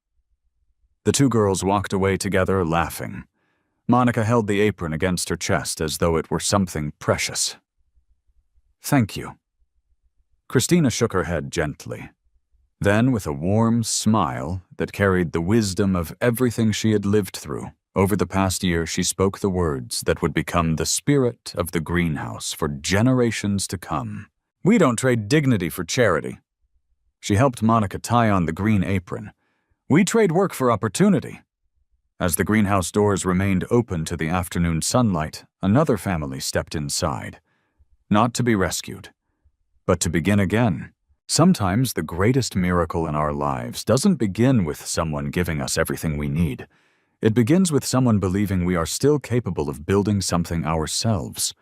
The two girls walked away together, laughing. Monica held the apron against her chest as though it were something precious. "Thank you." Christina shook her head gently. Then, with a warm smile that carried the wisdom of everything she had lived through, over the past year she spoke the words that would become the spirit of the greenhouse for generations to come. "We don't trade dignity for charity." She helped Monica tie on the green apron. "We trade work for opportunity." As the greenhouse doors remained open to the afternoon sunlight, another family stepped inside. Not to be rescued, but to begin again. Sometimes the greatest miracle in our lives doesn't begin with someone giving us everything we need. It begins with someone believing we are still capable of building something ourselves.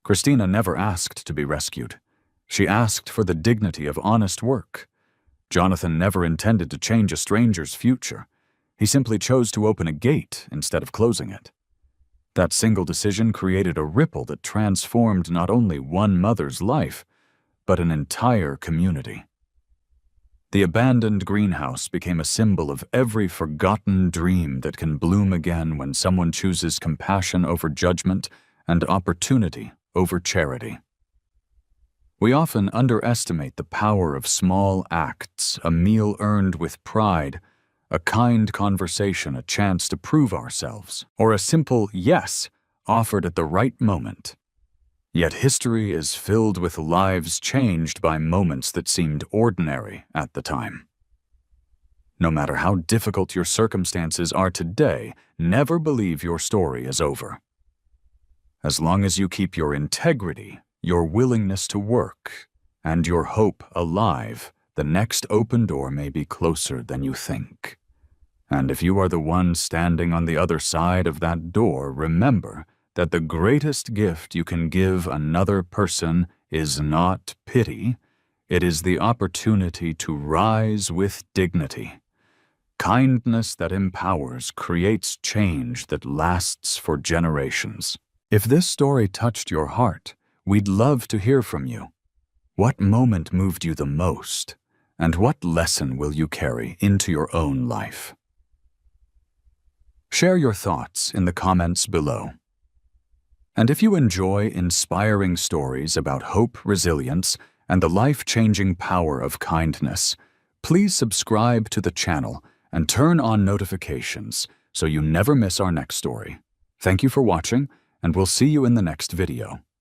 Christina never asked to be rescued. She asked for the dignity of honest work. Jonathan never intended to change a stranger's future. He simply chose to open a gate instead of closing it. That single decision created a ripple that transformed not only one mother's life, but an entire community. The abandoned greenhouse became a symbol of every forgotten dream that can bloom again when someone chooses compassion over judgment and opportunity over charity. We often underestimate the power of small acts, a meal earned with pride, a kind conversation, a chance to prove ourselves, or a simple yes offered at the right moment. Yet history is filled with lives changed by moments that seemed ordinary at the time. No matter how difficult your circumstances are today, never believe your story is over. As long as you keep your integrity, your willingness to work, and your hope alive, the next open door may be closer than you think. And if you are the one standing on the other side of that door, remember that the greatest gift you can give another person is not pity, it is the opportunity to rise with dignity. Kindness that empowers creates change that lasts for generations. If this story touched your heart, we'd love to hear from you. What moment moved you the most, and what lesson will you carry into your own life? Share your thoughts in the comments below. And if you enjoy inspiring stories about hope, resilience, and the life-changing power of kindness, please subscribe to the channel and turn on notifications so you never miss our next story. Thank you for watching, and we'll see you in the next video.